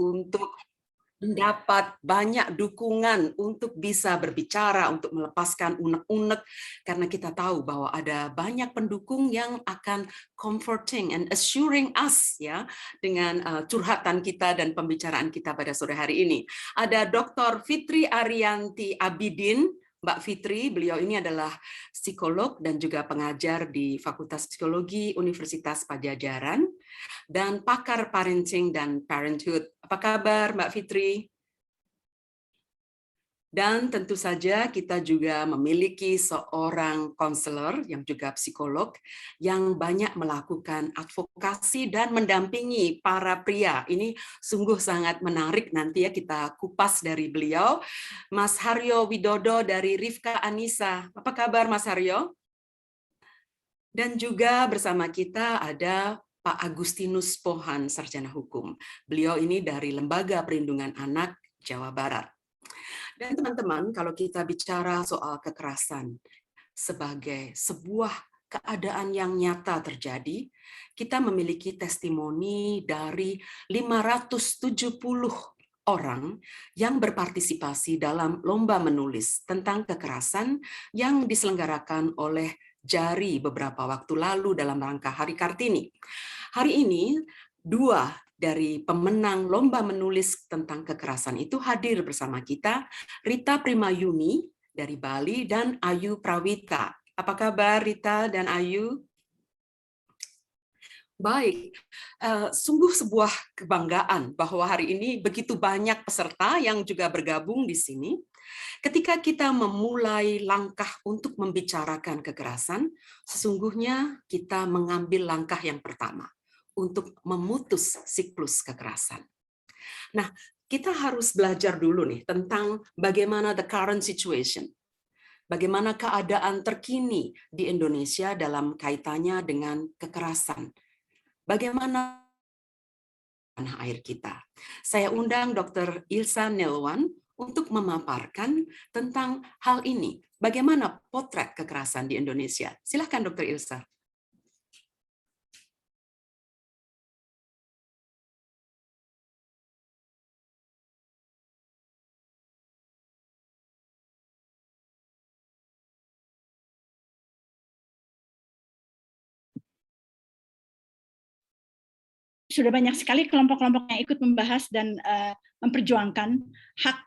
untuk mendapat banyak dukungan untuk bisa berbicara, untuk melepaskan unek-unek, karena kita tahu bahwa ada banyak pendukung yang akan comforting and assuring us ya dengan curhatan kita dan pembicaraan kita pada sore hari ini. Ada Dr. Fitri Ariyanti Abidin. Mbak Fitri, beliau ini adalah psikolog dan juga pengajar di Fakultas Psikologi Universitas Padjadjaran dan pakar parenting dan parenthood. Apa kabar Mbak Fitri? Dan tentu saja kita juga memiliki seorang konselor yang juga psikolog yang banyak melakukan advokasi dan mendampingi para pria. Ini sungguh sangat menarik, nanti ya kita kupas dari beliau. Mas Haryo Widodo dari Rifka Anissa. Apa kabar Mas Haryo? Dan juga bersama kita ada Pak Agustinus Pohan, sarjana hukum. Beliau ini dari Lembaga Perlindungan Anak Jawa Barat. Dan teman-teman, kalau kita bicara soal kekerasan sebagai sebuah keadaan yang nyata terjadi, kita memiliki testimoni dari 570 orang yang berpartisipasi dalam lomba menulis tentang kekerasan yang diselenggarakan oleh JARI beberapa waktu lalu dalam rangka Hari Kartini. Hari ini, 2 dari pemenang lomba menulis tentang kekerasan itu hadir bersama kita, Rita Primayumi dari Bali dan Ayu Prawita. Apa kabar Rita dan Ayu? Baik, sungguh sebuah kebanggaan bahwa hari ini begitu banyak peserta yang juga bergabung di sini. Ketika kita memulai langkah untuk membicarakan kekerasan, sesungguhnya kita mengambil langkah yang pertama untuk memutus siklus kekerasan. Nah, kita harus belajar dulu nih tentang bagaimana the current situation. Bagaimana keadaan terkini di Indonesia dalam kaitannya dengan kekerasan. Bagaimana tanah air kita. Saya undang Dr. Ilsa Nilwan untuk memaparkan tentang hal ini. Bagaimana potret kekerasan di Indonesia? Silakan Dr. Ilsa. Sudah banyak sekali kelompok-kelompok yang ikut membahas dan memperjuangkan hak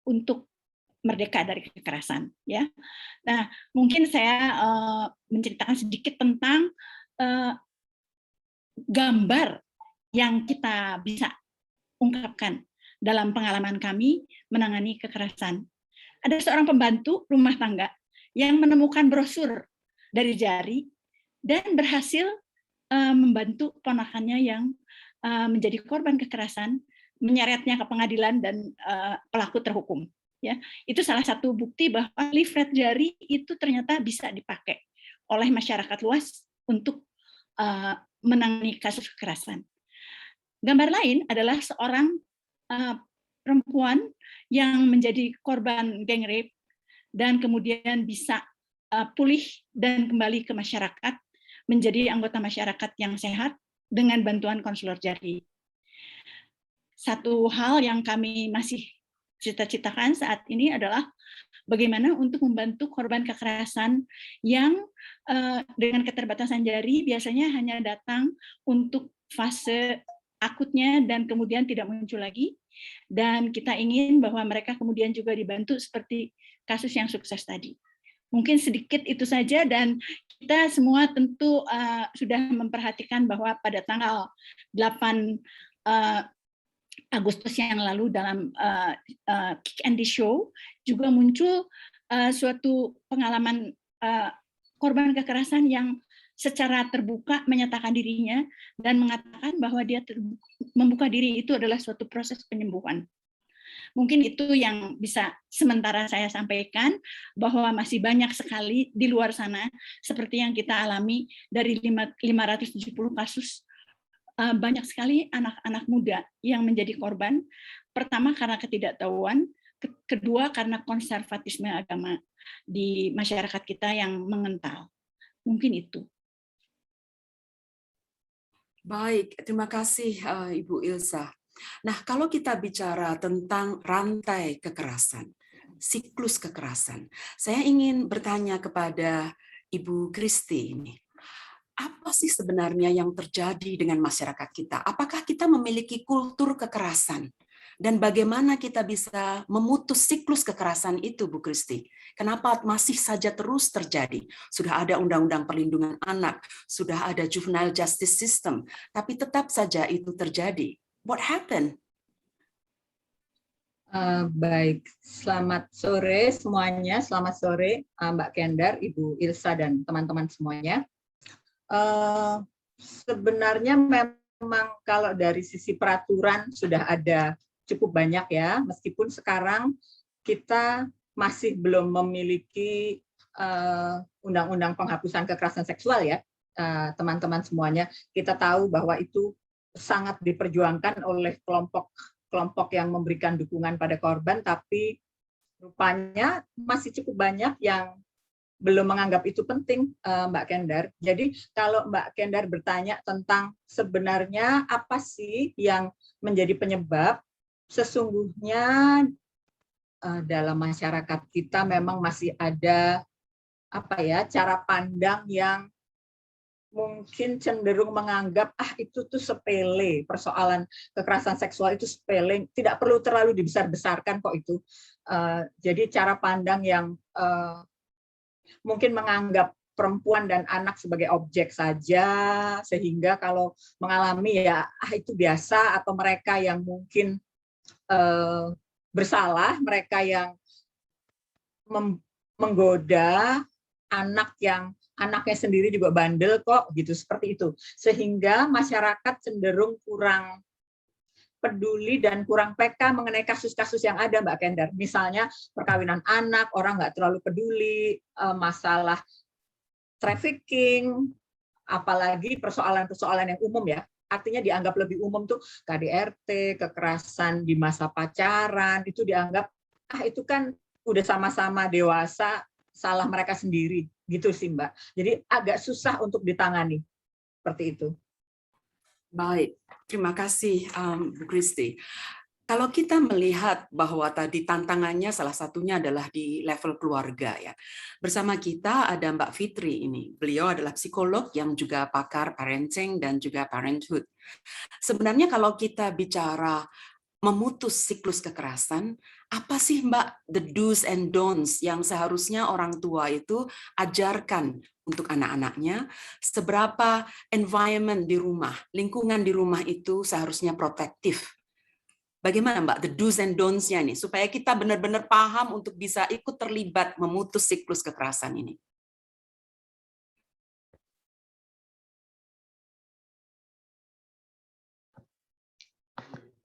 untuk merdeka dari kekerasan, ya. Nah, mungkin saya menceritakan sedikit tentang gambar yang kita bisa ungkapkan dalam pengalaman kami menangani kekerasan. Ada seorang pembantu rumah tangga yang menemukan brosur dari JARI dan berhasil membantu ponakannya yang menjadi korban kekerasan, menyeretnya ke pengadilan dan pelaku terhukum. Ya, itu salah satu bukti bahwa leaflet JARI itu ternyata bisa dipakai oleh masyarakat luas untuk menangani kasus kekerasan. Gambar lain adalah seorang perempuan yang menjadi korban geng rape dan kemudian bisa pulih dan kembali ke masyarakat, menjadi anggota masyarakat yang sehat dengan bantuan konselor JARI. Satu hal yang kami masih cita-citakan saat ini adalah bagaimana untuk membantu korban kekerasan yang dengan keterbatasan JARI biasanya hanya datang untuk fase akutnya dan kemudian tidak muncul lagi. Dan kita ingin bahwa mereka kemudian juga dibantu seperti kasus yang sukses tadi. Mungkin sedikit itu saja, dan kita semua tentu sudah memperhatikan bahwa pada tanggal 8 Agustus yang lalu dalam Kick and the Show juga muncul suatu pengalaman korban kekerasan yang secara terbuka menyatakan dirinya dan mengatakan bahwa dia membuka diri itu adalah suatu proses penyembuhan. Mungkin itu yang bisa sementara saya sampaikan, bahwa masih banyak sekali di luar sana seperti yang kita alami dari 570 kasus, banyak sekali anak-anak muda yang menjadi korban. Pertama karena ketidaktahuan, kedua karena konservatisme agama di masyarakat kita yang mengental. Mungkin itu. Baik, terima kasih Ibu Ilsa. Nah, kalau kita bicara tentang rantai kekerasan, siklus kekerasan, saya ingin bertanya kepada Ibu Kristi ini. Apa sih sebenarnya yang terjadi dengan masyarakat kita? Apakah kita memiliki kultur kekerasan? Dan bagaimana kita bisa memutus siklus kekerasan itu, Bu Kristi? Kenapa masih saja terus terjadi? Sudah ada Undang-Undang Perlindungan Anak, sudah ada Juvenile Justice System, tapi tetap saja itu terjadi. What happened? Baik, selamat sore semuanya. Selamat sore Mbak Kendar, Ibu Ilsa, dan teman-teman semuanya. Sebenarnya memang kalau dari sisi peraturan sudah ada cukup banyak ya, meskipun sekarang kita masih belum memiliki undang-undang penghapusan kekerasan seksual ya, teman-teman semuanya. Kita tahu bahwa itu sangat diperjuangkan oleh kelompok yang memberikan dukungan pada korban, tapi rupanya masih cukup banyak yang belum menganggap itu penting, Mbak Kendar. Jadi kalau Mbak Kendar bertanya tentang sebenarnya apa sih yang menjadi penyebab, sesungguhnya dalam masyarakat kita memang masih ada cara pandang yang mungkin cenderung menganggap itu tuh sepele, persoalan kekerasan seksual itu sepele, tidak perlu terlalu dibesar-besarkan kok itu. Jadi cara pandang yang mungkin menganggap perempuan dan anak sebagai objek saja, sehingga kalau mengalami ya itu biasa, atau mereka yang mungkin bersalah, mereka yang menggoda anak yang anaknya sendiri juga bandel kok, gitu, seperti itu. Sehingga masyarakat cenderung kurang peduli dan kurang peka mengenai kasus-kasus yang ada, Mbak Kendar. Misalnya perkawinan anak, orang nggak terlalu peduli, masalah trafficking, apalagi persoalan-persoalan yang umum ya. Artinya dianggap lebih umum tuh KDRT, kekerasan di masa pacaran, itu dianggap itu kan udah sama-sama dewasa, salah mereka sendiri, gitu sih Mbak. Jadi agak susah untuk ditangani, seperti itu. Baik, terima kasih Bu Kristi. Kalau kita melihat bahwa tadi tantangannya salah satunya adalah di level keluarga ya. Bersama kita ada Mbak Fitri ini. Beliau adalah psikolog yang juga pakar parenting dan juga parenthood. Sebenarnya kalau kita bicara memutus siklus kekerasan, apa sih Mbak the do's and don'ts yang seharusnya orang tua itu ajarkan untuk anak-anaknya, seberapa environment di rumah, lingkungan di rumah itu seharusnya protektif. Bagaimana Mbak the do's and don'ts-nya nih, supaya kita benar-benar paham untuk bisa ikut terlibat memutus siklus kekerasan ini?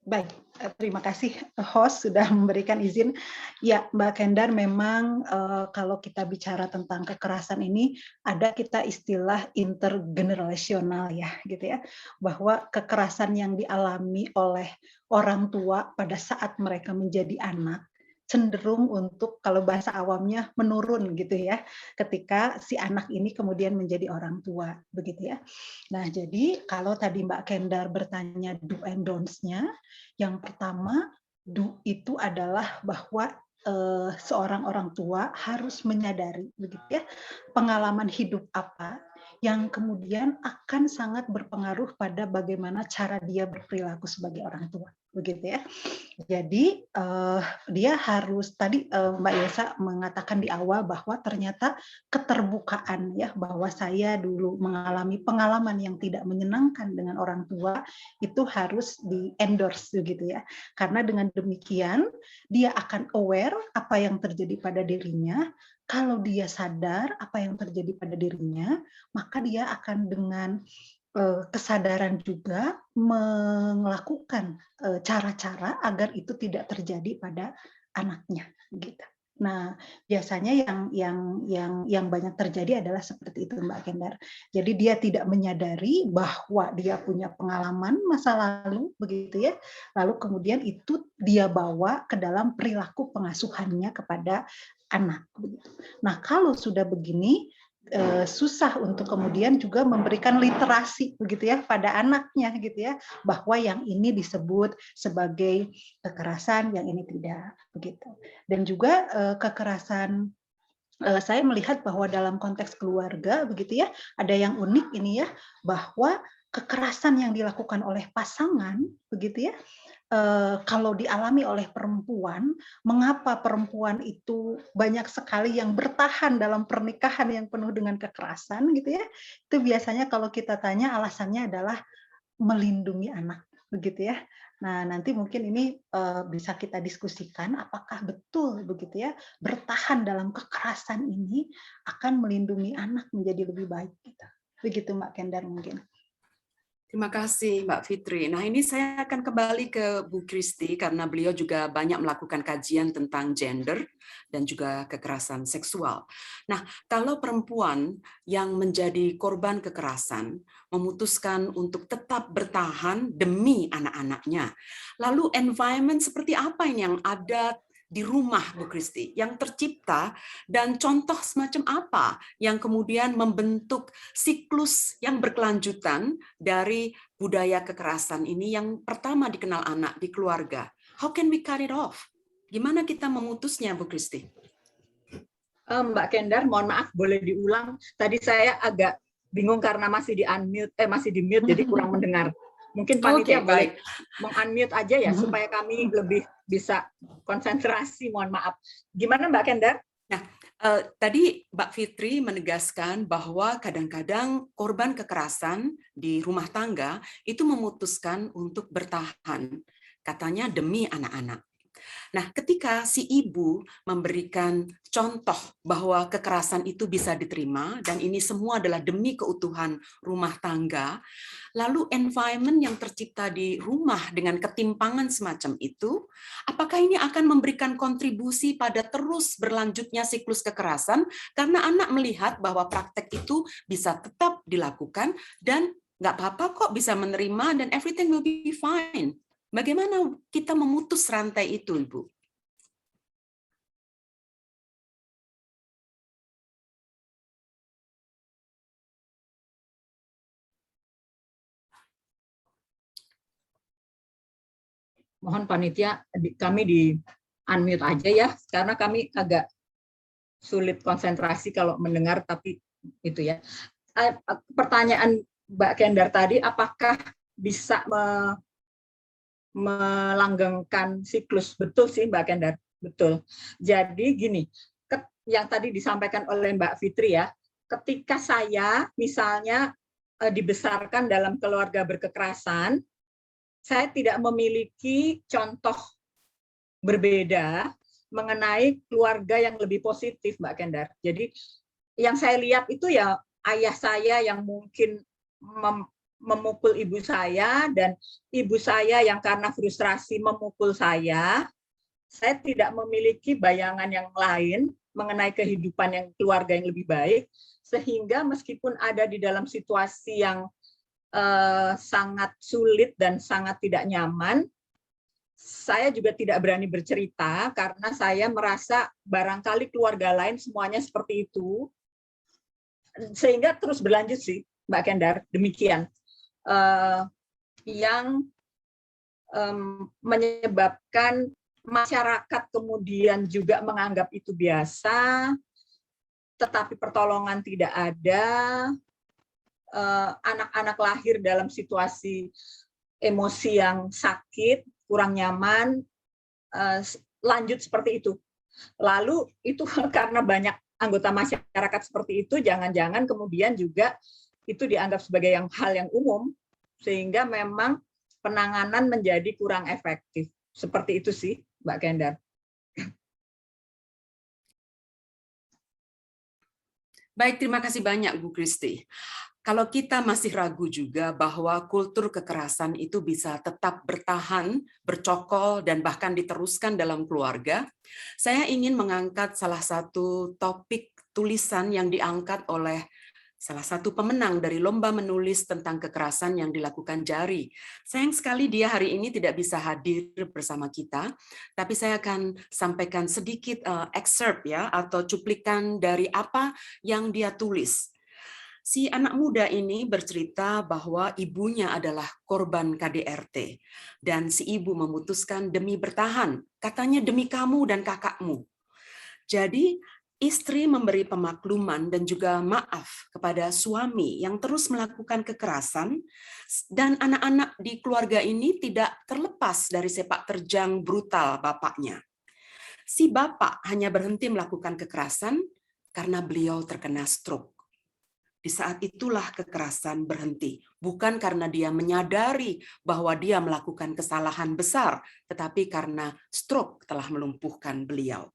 Baik, terima kasih host sudah memberikan izin. Ya, Mbak Kendar, memang kalau kita bicara tentang kekerasan ini, ada kita istilah intergenerasional ya, gitu ya, bahwa kekerasan yang dialami oleh orang tua pada saat mereka menjadi anak cenderung untuk, kalau bahasa awamnya, menurun gitu ya, ketika si anak ini kemudian menjadi orang tua, begitu ya. Nah, jadi kalau tadi Mbak Kendar bertanya do and don'ts-nya, yang pertama, do itu adalah bahwa seorang orang tua harus menyadari, begitu ya, pengalaman hidup apa yang kemudian akan sangat berpengaruh pada bagaimana cara dia berperilaku sebagai orang tua, begitu ya. Jadi dia harus, tadi Mbak Yesa mengatakan di awal bahwa ternyata keterbukaan ya, bahwa saya dulu mengalami pengalaman yang tidak menyenangkan dengan orang tua itu harus di-endorse begitu ya. Karena dengan demikian dia akan aware apa yang terjadi pada dirinya. Kalau dia sadar apa yang terjadi pada dirinya, maka dia akan dengan kesadaran juga melakukan cara-cara agar itu tidak terjadi pada anaknya, gitu. Nah, biasanya yang banyak terjadi adalah seperti itu, Mbak Kendar. Jadi dia tidak menyadari bahwa dia punya pengalaman masa lalu, begitu ya. Lalu kemudian itu dia bawa ke dalam perilaku pengasuhannya kepada anak. Begitu. Nah, kalau sudah begini, susah untuk kemudian juga memberikan literasi begitu ya pada anaknya gitu ya, bahwa yang ini disebut sebagai kekerasan, yang ini tidak begitu. Dan juga kekerasan, saya melihat bahwa dalam konteks keluarga begitu ya, ada yang unik ini ya, bahwa kekerasan yang dilakukan oleh pasangan begitu ya, kalau dialami oleh perempuan, mengapa perempuan itu banyak sekali yang bertahan dalam pernikahan yang penuh dengan kekerasan gitu ya. Itu biasanya kalau kita tanya alasannya adalah melindungi anak begitu ya. Nah, nanti mungkin ini bisa kita diskusikan apakah betul begitu ya, bertahan dalam kekerasan ini akan melindungi anak menjadi lebih baik gitu. Begitu Mbak Kendar mungkin. Terima kasih Mbak Fitri. Nah, ini saya akan kembali ke Bu Kristi karena beliau juga banyak melakukan kajian tentang gender dan juga kekerasan seksual. Nah, kalau perempuan yang menjadi korban kekerasan memutuskan untuk tetap bertahan demi anak-anaknya, lalu environment seperti apa ini yang ada di rumah Bu Kristi yang tercipta, dan contoh semacam apa yang kemudian membentuk siklus yang berkelanjutan dari budaya kekerasan ini yang pertama dikenal anak di keluarga. How can we cut it off? Gimana kita memutusnya, Bu Kristi? Mbak Kendar, mohon maaf boleh diulang. Tadi saya agak bingung karena masih di mute jadi kurang mendengar. Mungkin panitia boleh meng-unmute aja ya supaya kami lebih bisa konsentrasi. Mohon maaf. Gimana Mbak Kendar? Nah, tadi Mbak Fitri menegaskan bahwa kadang-kadang korban kekerasan di rumah tangga itu memutuskan untuk bertahan, katanya demi anak-anak. Nah, ketika si ibu memberikan contoh bahwa kekerasan itu bisa diterima dan ini semua adalah demi keutuhan rumah tangga, lalu environment yang tercipta di rumah dengan ketimpangan semacam itu, apakah ini akan memberikan kontribusi pada terus berlanjutnya siklus kekerasan karena anak melihat bahwa praktek itu bisa tetap dilakukan dan nggak apa-apa kok, bisa menerima dan everything will be fine. Bagaimana kita memutus rantai itu, Ibu? Mohon panitia kami di unmute aja ya, karena kami agak sulit konsentrasi kalau mendengar, tapi itu ya. Pertanyaan Mbak Kendar tadi, apakah bisa melanggengkan siklus? Betul sih Mbak Kendar, betul. Jadi gini, yang tadi disampaikan oleh Mbak Fitri ya, ketika saya misalnya dibesarkan dalam keluarga berkekerasan, saya tidak memiliki contoh berbeda mengenai keluarga yang lebih positif, Mbak Kendar. Jadi yang saya lihat itu ya ayah saya yang mungkin memukul ibu saya, dan ibu saya yang karena frustrasi memukul saya tidak memiliki bayangan yang lain mengenai kehidupan yang keluarga yang lebih baik, sehingga meskipun ada di dalam situasi yang sangat sulit dan sangat tidak nyaman, saya juga tidak berani bercerita karena saya merasa barangkali keluarga lain semuanya seperti itu, sehingga terus berlanjut sih Mbak Kendar, demikian. Yang menyebabkan masyarakat kemudian juga menganggap itu biasa, tetapi pertolongan tidak ada, anak-anak lahir dalam situasi emosi yang sakit, kurang nyaman, lanjut seperti itu. Lalu itu karena banyak anggota masyarakat seperti itu, jangan-jangan kemudian juga itu dianggap sebagai hal yang umum, sehingga memang penanganan menjadi kurang efektif. Seperti itu sih, Mbak Kendar. Baik, terima kasih banyak Bu Kristi. Kalau kita masih ragu juga bahwa kultur kekerasan itu bisa tetap bertahan, bercokol, dan bahkan diteruskan dalam keluarga, saya ingin mengangkat salah satu topik tulisan yang diangkat oleh salah satu pemenang dari lomba menulis tentang kekerasan yang dilakukan Jari. Sayang sekali dia hari ini tidak bisa hadir bersama kita, tapi saya akan sampaikan sedikit excerpt ya, atau cuplikan dari apa yang dia tulis. Si anak muda ini bercerita bahwa ibunya adalah korban KDRT, dan si ibu memutuskan demi bertahan, katanya demi kamu dan kakakmu. Jadi, istri memberi pemakluman dan juga maaf kepada suami yang terus melakukan kekerasan, dan anak-anak di keluarga ini tidak terlepas dari sepak terjang brutal bapaknya. Si bapak hanya berhenti melakukan kekerasan karena beliau terkena stroke. Di saat itulah kekerasan berhenti, bukan karena dia menyadari bahwa dia melakukan kesalahan besar, tetapi karena stroke telah melumpuhkan beliau.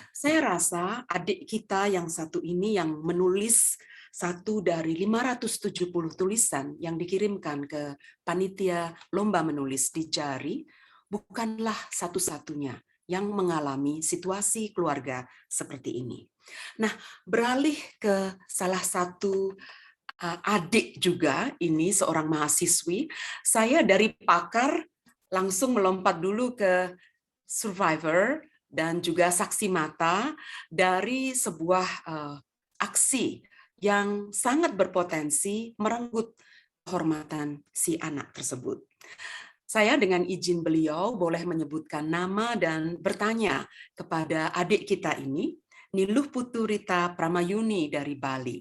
Saya rasa adik kita yang satu ini yang menulis satu dari 570 tulisan yang dikirimkan ke panitia lomba menulis di Jari, bukanlah satu-satunya yang mengalami situasi keluarga seperti ini. Nah, beralih ke salah satu adik juga, ini seorang mahasiswi, saya dari pakar langsung melompat dulu ke survivor dan juga saksi mata dari sebuah aksi yang sangat berpotensi merenggut kehormatan si anak tersebut. Saya dengan izin beliau boleh menyebutkan nama dan bertanya kepada adik kita ini, Niluh Putu Rita Pramayuni dari Bali.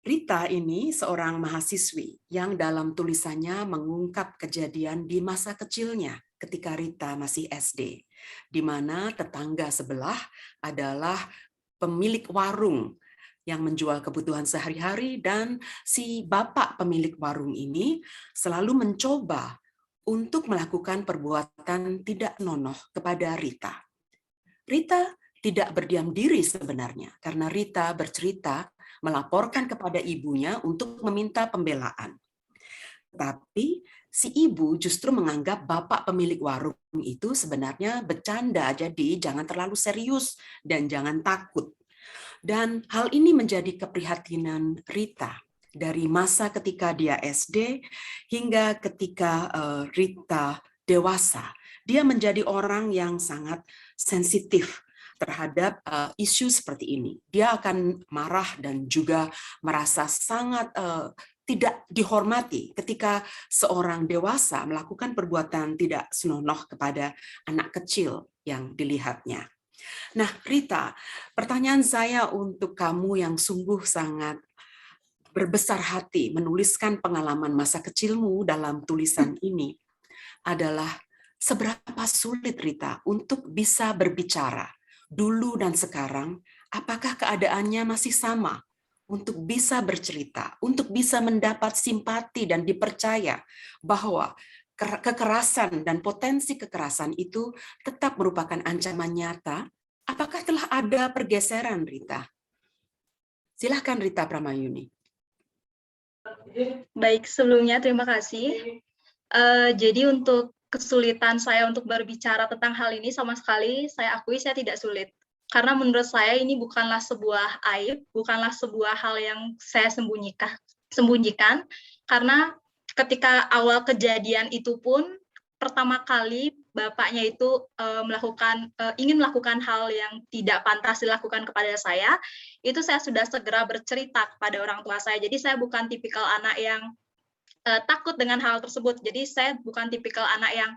Rita ini seorang mahasiswi yang dalam tulisannya mengungkap kejadian di masa kecilnya ketika Rita masih SD, di mana tetangga sebelah adalah pemilik warung yang menjual kebutuhan sehari-hari, dan si bapak pemilik warung ini selalu mencoba untuk melakukan perbuatan tidak nonoh kepada Rita. Rita tidak berdiam diri sebenarnya, karena Rita bercerita melaporkan kepada ibunya untuk meminta pembelaan. Tapi si ibu justru menganggap bapak pemilik warung itu sebenarnya bercanda, jadi jangan terlalu serius dan jangan takut. Dan hal ini menjadi keprihatinan Rita dari masa ketika dia SD hingga ketika Rita dewasa. Dia menjadi orang yang sangat sensitif terhadap isu seperti ini. Dia akan marah dan juga merasa sangat tidak dihormati ketika seorang dewasa melakukan perbuatan tidak senonoh kepada anak kecil yang dilihatnya. Nah, Rita, pertanyaan saya untuk kamu yang sungguh sangat berbesar hati menuliskan pengalaman masa kecilmu dalam tulisan ini adalah seberapa sulit, Rita, untuk bisa berbicara dulu dan sekarang, apakah keadaannya masih sama untuk bisa bercerita, untuk bisa mendapat simpati dan dipercaya bahwa kekerasan dan potensi kekerasan itu tetap merupakan ancaman nyata. Apakah telah ada pergeseran, Rita? Silahkan, Rita Pramayuni. Baik, sebelumnya terima kasih. Jadi untuk kesulitan saya untuk berbicara tentang hal ini sama sekali saya akui saya tidak sulit. Karena menurut saya ini bukanlah sebuah aib, bukanlah sebuah hal yang saya sembunyikan. Karena ketika awal kejadian itu pun pertama kali bapaknya itu ingin melakukan hal yang tidak pantas dilakukan kepada saya, itu saya sudah segera bercerita kepada orang tua saya. Jadi saya bukan tipikal anak yang takut dengan hal tersebut. Jadi saya bukan tipikal anak yang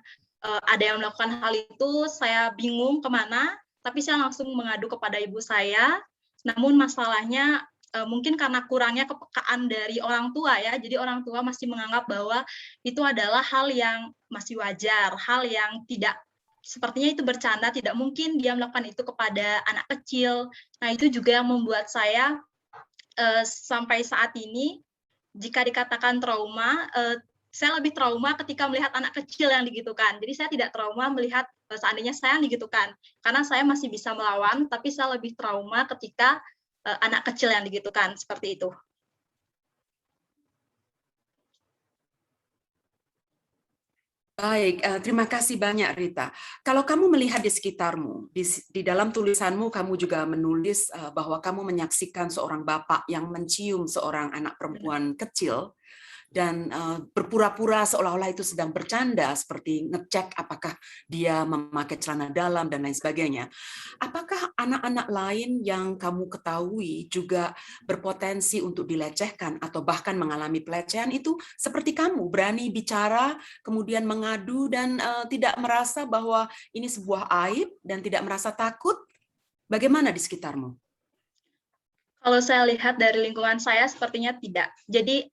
ada yang melakukan hal itu, saya bingung kemana, tapi saya langsung mengadu kepada ibu saya. Namun masalahnya mungkin karena kurangnya kepekaan dari orang tua ya, jadi orang tua masih menganggap bahwa itu adalah hal yang masih wajar, hal yang tidak, sepertinya itu bercanda, tidak mungkin dia melakukan itu kepada anak kecil. Nah itu juga yang membuat saya sampai saat ini, jika dikatakan trauma, saya lebih trauma ketika melihat anak kecil yang digitukan. Jadi saya tidak trauma melihat seandainya saya yang digitukan, karena saya masih bisa melawan, tapi saya lebih trauma ketika anak kecil yang digitukan, seperti itu. Baik, terima kasih banyak Rita. Kalau kamu melihat di sekitarmu, di dalam tulisanmu kamu juga menulis bahwa kamu menyaksikan seorang bapak yang mencium seorang anak perempuan kecil, dan berpura-pura seolah-olah itu sedang bercanda, seperti ngecek apakah dia memakai celana dalam dan lain sebagainya. Apakah anak-anak lain yang kamu ketahui juga berpotensi untuk dilecehkan atau bahkan mengalami pelecehan itu seperti kamu, berani bicara, kemudian mengadu dan tidak merasa bahwa ini sebuah aib dan tidak merasa takut? Bagaimana di sekitarmu? Kalau saya lihat dari lingkungan saya sepertinya tidak. Jadi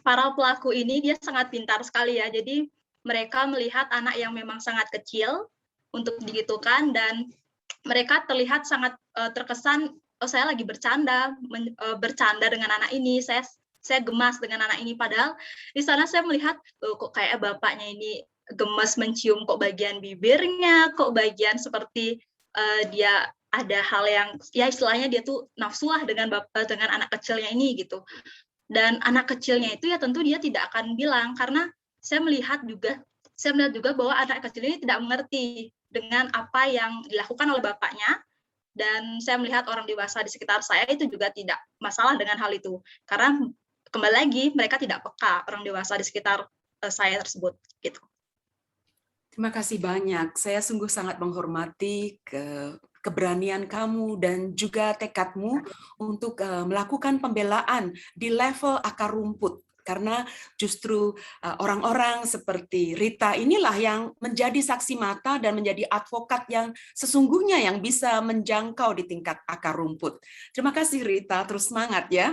para pelaku ini dia sangat pintar sekali ya. Jadi mereka melihat anak yang memang sangat kecil untuk digitukan, dan mereka terlihat sangat terkesan, oh saya lagi bercanda dengan anak ini, saya gemas dengan anak ini. Padahal di sana saya melihat kok kayak bapaknya ini gemas mencium kok bagian bibirnya, kok bagian seperti dia ada hal yang ya istilahnya dia tuh nafsu lah dengan anak kecilnya ini gitu. Dan anak kecilnya itu ya tentu dia tidak akan bilang, karena saya melihat juga bahwa anak kecil ini tidak mengerti dengan apa yang dilakukan oleh bapaknya, dan saya melihat orang dewasa di sekitar saya itu juga tidak masalah dengan hal itu, karena kembali lagi mereka tidak peka, orang dewasa di sekitar saya tersebut gitu. Terima kasih banyak. Saya sungguh sangat menghormati keberanian kamu dan juga tekadmu untuk melakukan pembelaan di level akar rumput. Karena justru orang-orang seperti Rita inilah yang menjadi saksi mata dan menjadi advokat yang sesungguhnya yang bisa menjangkau di tingkat akar rumput. Terima kasih Rita, terus semangat ya.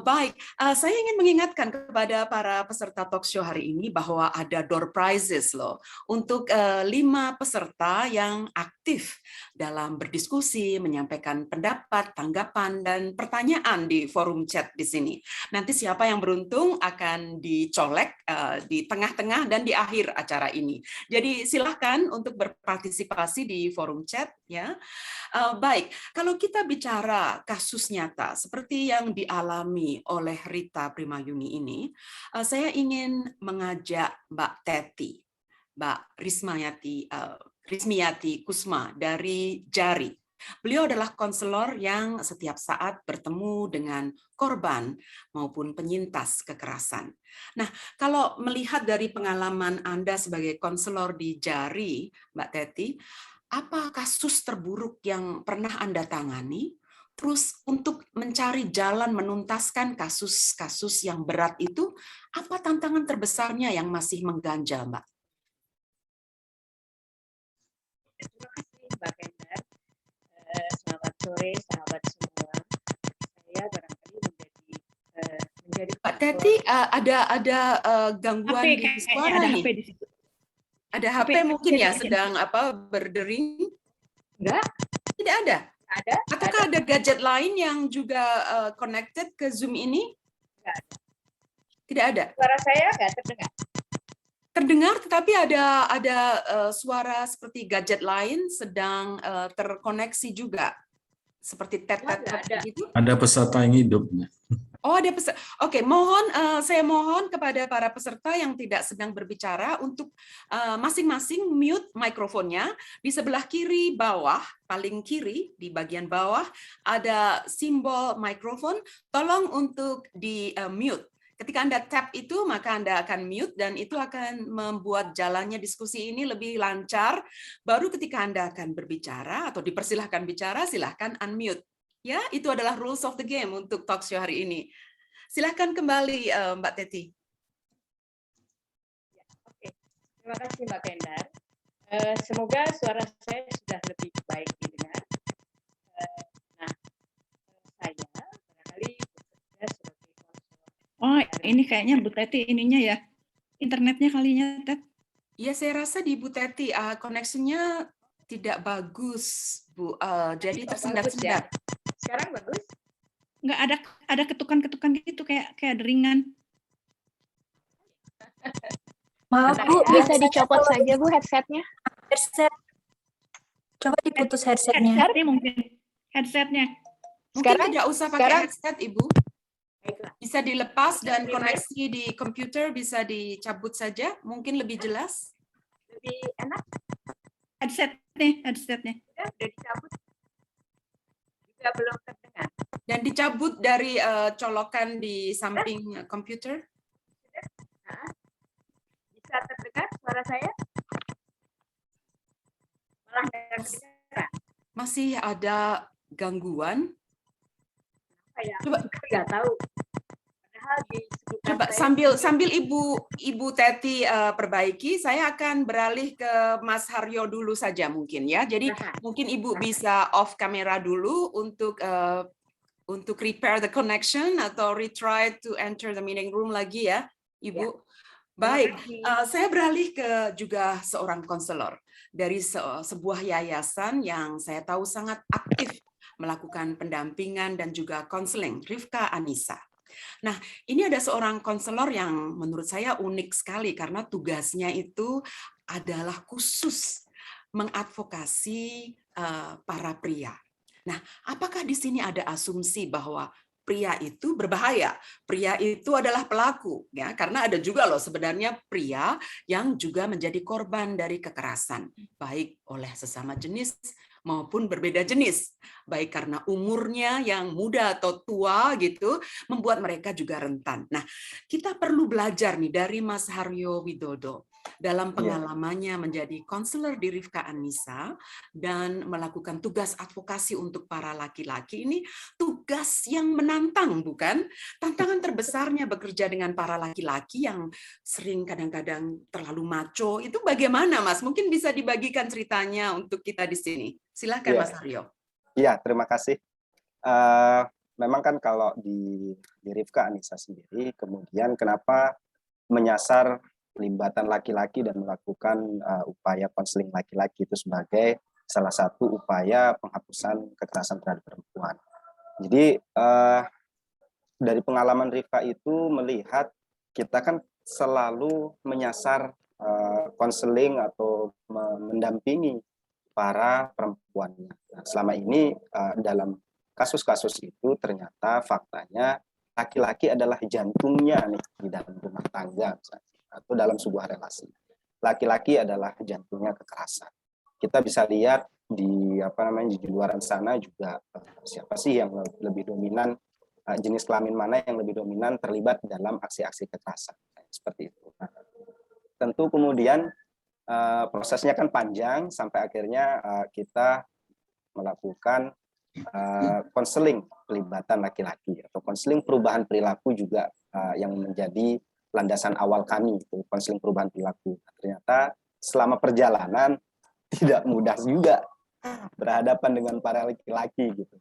Baik, saya ingin mengingatkan kepada para peserta talk show hari ini bahwa ada door prizes loh untuk 5 peserta yang aktif dalam berdiskusi, menyampaikan pendapat, tanggapan, dan pertanyaan di forum chat di sini. Nanti siapa yang beruntung akan dicolek di tengah-tengah dan di akhir acara ini. Jadi silahkan untuk berpartisipasi di forum chat ya. Baik, kalau kita bicara kasus nyata seperti yang dialami oleh Rita Primayuni ini, saya ingin mengajak Mbak Teti, Mbak Rismiati Kusma dari JARI. Beliau adalah konselor yang setiap saat bertemu dengan korban maupun penyintas kekerasan. Nah, kalau melihat dari pengalaman Anda sebagai konselor di JARI, Mbak Teti, apa kasus terburuk yang pernah Anda tangani? Terus untuk mencari jalan menuntaskan kasus-kasus yang berat itu, apa tantangan terbesarnya yang masih mengganjal, Mbak? Terima kasih Mbak Kendar. Selamat sore sahabat semua. Saya barangkali menjadi Mbak Teti, ada gangguan HP, di suara ada nih. HP di situ. Ada HP mungkin ya sedang berdering? Enggak. Tidak ada. Ada. Apakah ada gadget lain yang juga connected ke Zoom ini? Enggak ada. Tidak ada. Suara saya enggak terdengar. Terdengar, tetapi ada suara seperti gadget lain sedang terkoneksi juga, seperti tet-tet gitu. Ada peserta yang hidup. Oh, ada peserta. Oke, saya mohon kepada para peserta yang tidak sedang berbicara untuk masing-masing mute mikrofonnya. Di sebelah kiri bawah, paling kiri di bagian bawah ada simbol mikrofon. Tolong untuk di mute. Ketika Anda tap itu, maka Anda akan mute dan itu akan membuat jalannya diskusi ini lebih lancar. Baru ketika Anda akan berbicara atau dipersilahkan bicara, silahkan unmute. Ya, itu adalah rules of the game untuk talk show hari ini. Silahkan kembali Mbak Teti. Ya, oke. Terima kasih Mbak Kendar. Semoga suara saya sudah lebih baik didengar. Nah, saya barangkali bekerja sebagai Oh, ini kayaknya Bu Teti ininya ya, internetnya kalinya, Tet. Iya, saya rasa di Bu Teti koneksinya tidak bagus, Bu. Jadi tersendat-sendat. Ya. Sekarang bagus? Nggak ada ketukan-ketukan gitu kayak deringan. Maaf Bu, bisa dicopot saja Bu headsetnya. Headset. Coba diputus headsetnya. Headsetnya mungkin. Headsetnya. Mungkin tidak usah pakai headset, Ibu. Baiklah. Bisa Bisa dilepas dan koneksi di komputer bisa dicabut saja, mungkin lebih jelas. Lebih enak. Headsetnya. Udah dicabut. Juga belum terdengar. Dan dicabut dari colokan di samping komputer. Nah, bisa terdengar suara saya? Malah nggak kedengaran. Masih ada gangguan. Coba nggak tahu. Padahal di sekitar Coba saya sambil Ibu Teti perbaiki, saya akan beralih ke Mas Haryo dulu saja mungkin ya. Jadi mungkin Ibu bisa off kamera dulu untuk repair the connection atau retry to enter the meeting room lagi ya, Ibu. Ya. Baik, saya beralih ke juga seorang konselor dari sebuah yayasan yang saya tahu sangat aktif melakukan pendampingan dan juga konseling, Rifka Anissa. Nah, ini ada seorang konselor yang menurut saya unik sekali karena tugasnya itu adalah khusus mengadvokasi para pria. Nah, apakah di sini ada asumsi bahwa pria itu berbahaya? Pria itu adalah pelaku, ya, karena ada juga loh sebenarnya pria yang juga menjadi korban dari kekerasan, baik oleh sesama jenis maupun berbeda jenis, baik karena umurnya yang muda atau tua gitu, membuat mereka juga rentan. Nah, kita perlu belajar nih dari Mas Haryo Widodo dalam pengalamannya menjadi konselor di Rifka Anissa dan melakukan tugas advokasi untuk para laki-laki. Ini tugas yang menantang, bukan? Tantangan terbesarnya bekerja dengan para laki-laki yang sering kadang-kadang terlalu macho, itu bagaimana, Mas? Mungkin bisa dibagikan ceritanya untuk kita di sini. Silakan, Mas Haryo. Iya, terima kasih. Memang kan kalau di Rifka Anissa sendiri, kemudian kenapa menyasar pelibatan laki-laki dan melakukan upaya konseling laki-laki itu sebagai salah satu upaya penghapusan kekerasan terhadap perempuan. Jadi dari pengalaman Rifka itu melihat kita kan selalu menyasar konseling atau mendampingi para perempuan. Nah, selama ini dalam kasus-kasus itu ternyata faktanya laki-laki adalah jantungnya nih di dalam rumah tangga atau dalam sebuah relasi. Laki-laki adalah jantungnya kekerasan. Kita bisa lihat di di luaran sana juga siapa sih yang lebih dominan, jenis kelamin mana yang lebih dominan terlibat dalam aksi-aksi kekerasan seperti itu. Nah, tentu kemudian prosesnya kan panjang sampai akhirnya kita melakukan konseling pelibatan laki-laki atau konseling perubahan perilaku juga yang menjadi landasan awal kami itu konseling perubahan perilaku. Ternyata selama perjalanan tidak mudah juga berhadapan dengan para laki-laki gitu.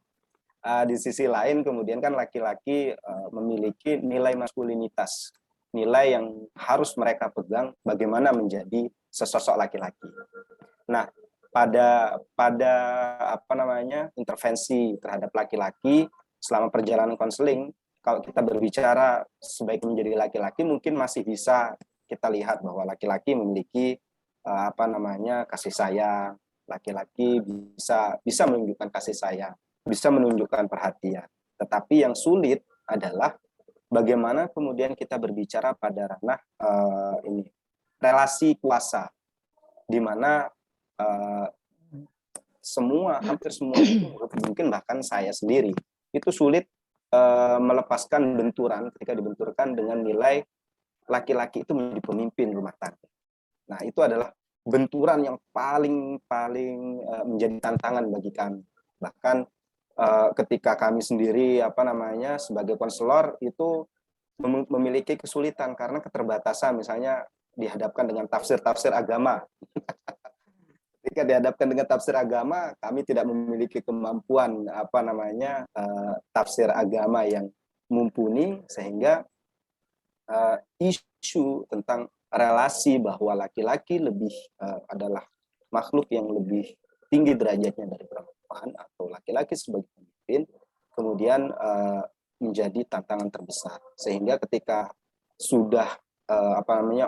Di sisi lain kemudian kan laki-laki memiliki nilai maskulinitas, nilai yang harus mereka pegang bagaimana menjadi sesosok laki-laki. Nah, pada intervensi terhadap laki-laki selama perjalanan konseling, kalau kita berbicara sebaiknya menjadi laki-laki, mungkin masih bisa kita lihat bahwa laki-laki memiliki kasih sayang, laki-laki bisa menunjukkan kasih sayang, bisa menunjukkan perhatian. Tetapi yang sulit adalah bagaimana kemudian kita berbicara pada ranah relasi kuasa, di mana hampir semua mungkin bahkan saya sendiri itu sulit melepaskan benturan ketika dibenturkan dengan nilai laki-laki itu menjadi pemimpin rumah tangga. Nah, itu adalah benturan yang paling menjadi tantangan bagi kami. Bahkan ketika kami sendiri sebagai konselor itu memiliki kesulitan karena keterbatasan, misalnya dihadapkan dengan tafsir agama. Ketika dihadapkan dengan tafsir agama, kami tidak memiliki kemampuan tafsir agama yang mumpuni, sehingga isu tentang relasi bahwa laki-laki adalah makhluk yang lebih tinggi derajatnya dari perempuan atau laki-laki sebagai pemimpin kemudian menjadi tantangan terbesar, sehingga ketika sudah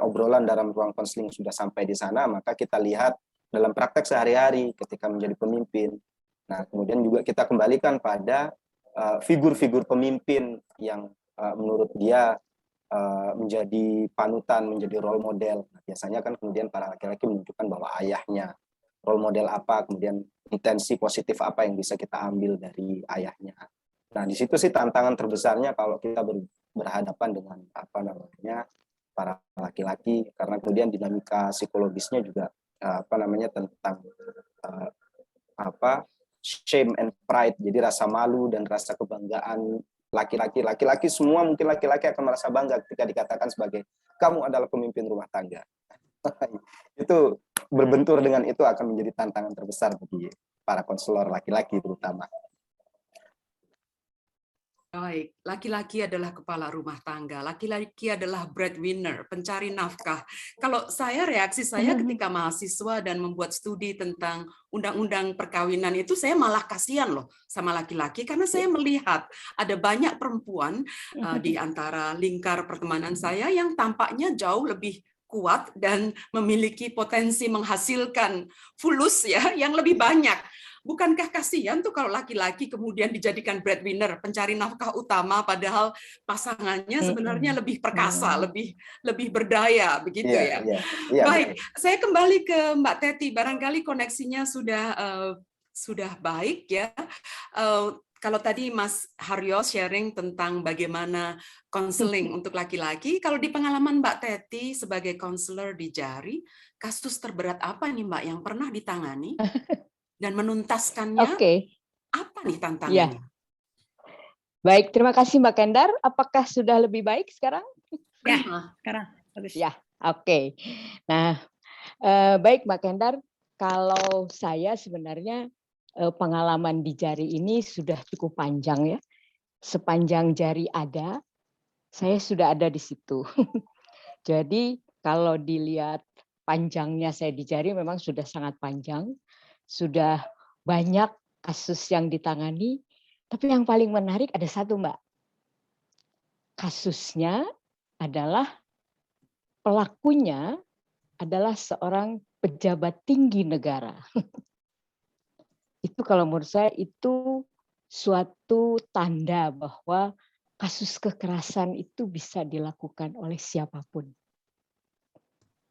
obrolan dalam ruang konseling sudah sampai di sana, maka kita lihat dalam praktek sehari-hari ketika menjadi pemimpin. Nah, kemudian juga kita kembalikan pada figur-figur pemimpin yang menurut dia menjadi panutan, menjadi role model. Nah, biasanya kan kemudian para laki-laki menunjukkan bahwa ayahnya role model apa, kemudian intensi positif apa yang bisa kita ambil dari ayahnya. Nah, di situ sih tantangan terbesarnya kalau kita berhadapan dengan apa namanya para laki-laki, karena kemudian dinamika psikologisnya juga apa namanya tentang shame and pride, jadi rasa malu dan rasa kebanggaan laki-laki semua, mungkin laki-laki akan merasa bangga ketika dikatakan sebagai kamu adalah pemimpin rumah tangga. Itu berbentur dengan itu akan menjadi tantangan terbesar bagi para konselor laki-laki terutama. Baik, laki-laki adalah kepala rumah tangga, laki-laki adalah breadwinner, pencari nafkah. Kalau reaksi saya ketika mahasiswa dan membuat studi tentang undang-undang perkawinan itu, saya malah kasihan loh sama laki-laki, karena saya melihat ada banyak perempuan di antara lingkar pertemanan saya yang tampaknya jauh lebih kuat dan memiliki potensi menghasilkan fulus ya yang lebih banyak. Bukankah kasihan tuh kalau laki-laki kemudian dijadikan breadwinner, pencari nafkah utama, padahal pasangannya sebenarnya lebih perkasa, lebih berdaya, begitu ya? Baik, saya kembali ke Mbak Teti. Barangkali koneksinya sudah baik ya. Kalau tadi Mas Haryo sharing tentang bagaimana konseling untuk laki-laki, kalau di pengalaman Mbak Teti sebagai konselor di Jari, kasus terberat apa nih Mbak yang pernah ditangani? Dan menuntaskannya, apa nih tantangannya? Ya. Baik, terima kasih Mbak Kendar. Apakah sudah lebih baik sekarang? Ya, sekarang bagus. Ya, oke. Nah, baik Mbak Kendar, kalau saya sebenarnya pengalaman di Jari ini sudah cukup panjang ya. Sepanjang Jari ada, saya sudah ada di situ. Jadi kalau dilihat panjangnya saya di Jari memang sudah sangat panjang. Sudah banyak kasus yang ditangani, tapi yang paling menarik ada satu, Mbak. Kasusnya adalah pelakunya adalah seorang pejabat tinggi negara. Itu kalau menurut saya itu suatu tanda bahwa kasus kekerasan itu bisa dilakukan oleh siapapun.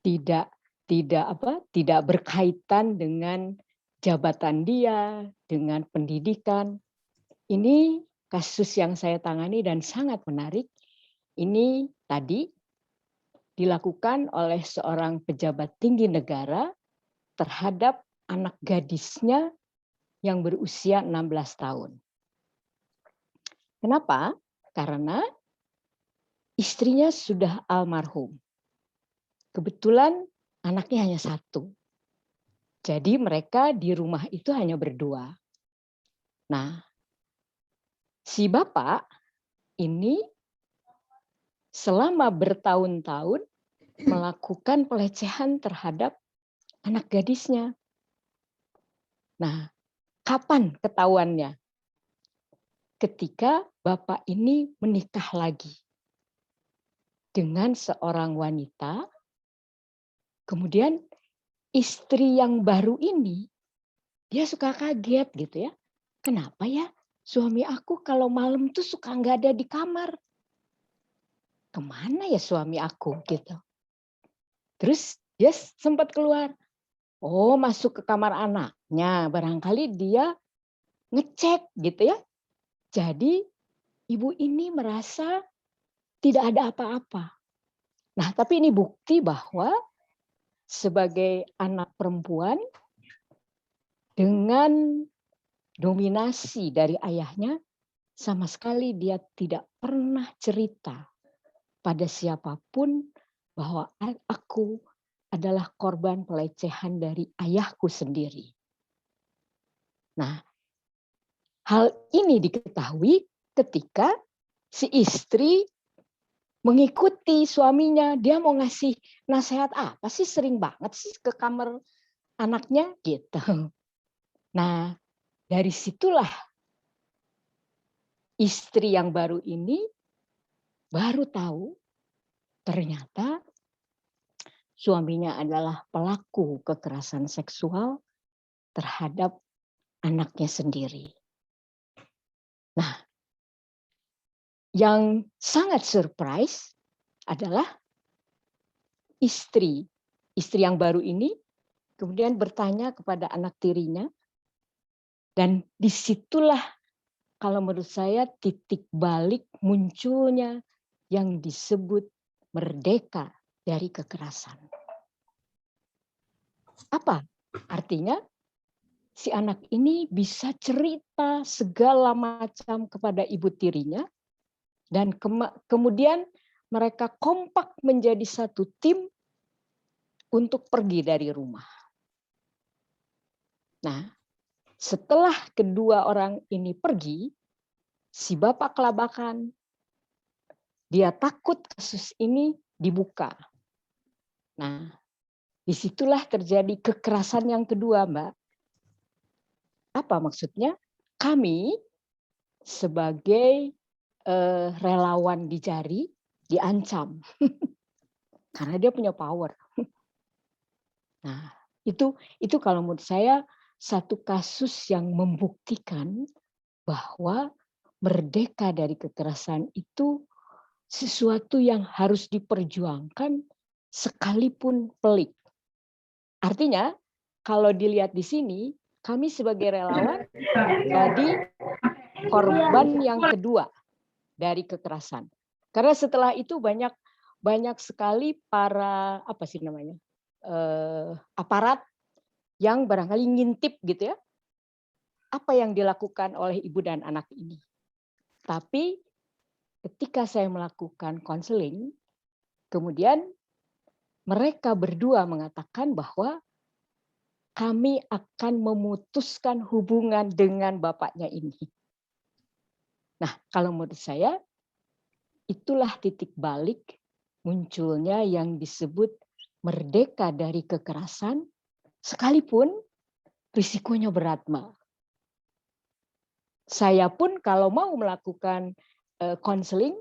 Tidak berkaitan dengan jabatan dia, dengan pendidikan. Ini kasus yang saya tangani dan sangat menarik. Ini tadi dilakukan oleh seorang pejabat tinggi negara terhadap anak gadisnya yang berusia 16 tahun. Kenapa? Karena istrinya sudah almarhum. Kebetulan anaknya hanya satu. Jadi mereka di rumah itu hanya berdua. Nah, si bapak ini selama bertahun-tahun melakukan pelecehan terhadap anak gadisnya. Nah, kapan ketahuannya? Ketika bapak ini menikah lagi dengan seorang wanita, kemudian istri yang baru ini, dia suka kaget gitu ya. Kenapa ya suami aku kalau malam tuh suka nggak ada di kamar? Kemana ya suami aku gitu. Terus dia sempat keluar. Oh, masuk ke kamar anaknya. Barangkali dia ngecek gitu ya. Jadi ibu ini merasa tidak ada apa-apa. Nah, tapi ini bukti bahwa sebagai anak perempuan dengan dominasi dari ayahnya, sama sekali dia tidak pernah cerita pada siapapun bahwa aku adalah korban pelecehan dari ayahku sendiri. Nah, hal ini diketahui ketika si istri mengikuti suaminya, dia mau ngasih nasihat apa sih, sering banget sih ke kamar anaknya gitu. Nah, dari situlah istri yang baru ini baru tahu ternyata suaminya adalah pelaku kekerasan seksual terhadap anaknya sendiri. Nah, yang sangat surprise adalah istri yang baru ini kemudian bertanya kepada anak tirinya, dan disitulah kalau menurut saya titik balik munculnya yang disebut merdeka dari kekerasan. Apa artinya? Si anak ini bisa cerita segala macam kepada ibu tirinya, dan kemudian mereka kompak menjadi satu tim untuk pergi dari rumah. Nah, setelah kedua orang ini pergi, si bapak kelabakan. Dia takut kasus ini dibuka. Nah, disitulah terjadi kekerasan yang kedua, Mbak. Apa maksudnya? Kami sebagai relawan di Jari diancam karena dia punya power. Nah, itu kalau menurut saya satu kasus yang membuktikan bahwa merdeka dari kekerasan itu sesuatu yang harus diperjuangkan sekalipun pelik. Artinya, kalau dilihat di sini, kami sebagai relawan jadi korban yang kedua dari kekerasan. Karena setelah itu banyak sekali para aparat yang barangkali ngintip gitu ya, apa yang dilakukan oleh ibu dan anak ini. Tapi ketika saya melakukan konseling, kemudian mereka berdua mengatakan bahwa kami akan memutuskan hubungan dengan bapaknya ini. Nah, kalau menurut saya, itulah titik balik munculnya yang disebut merdeka dari kekerasan, sekalipun risikonya berat, Mbak. Saya pun kalau mau melakukan konseling,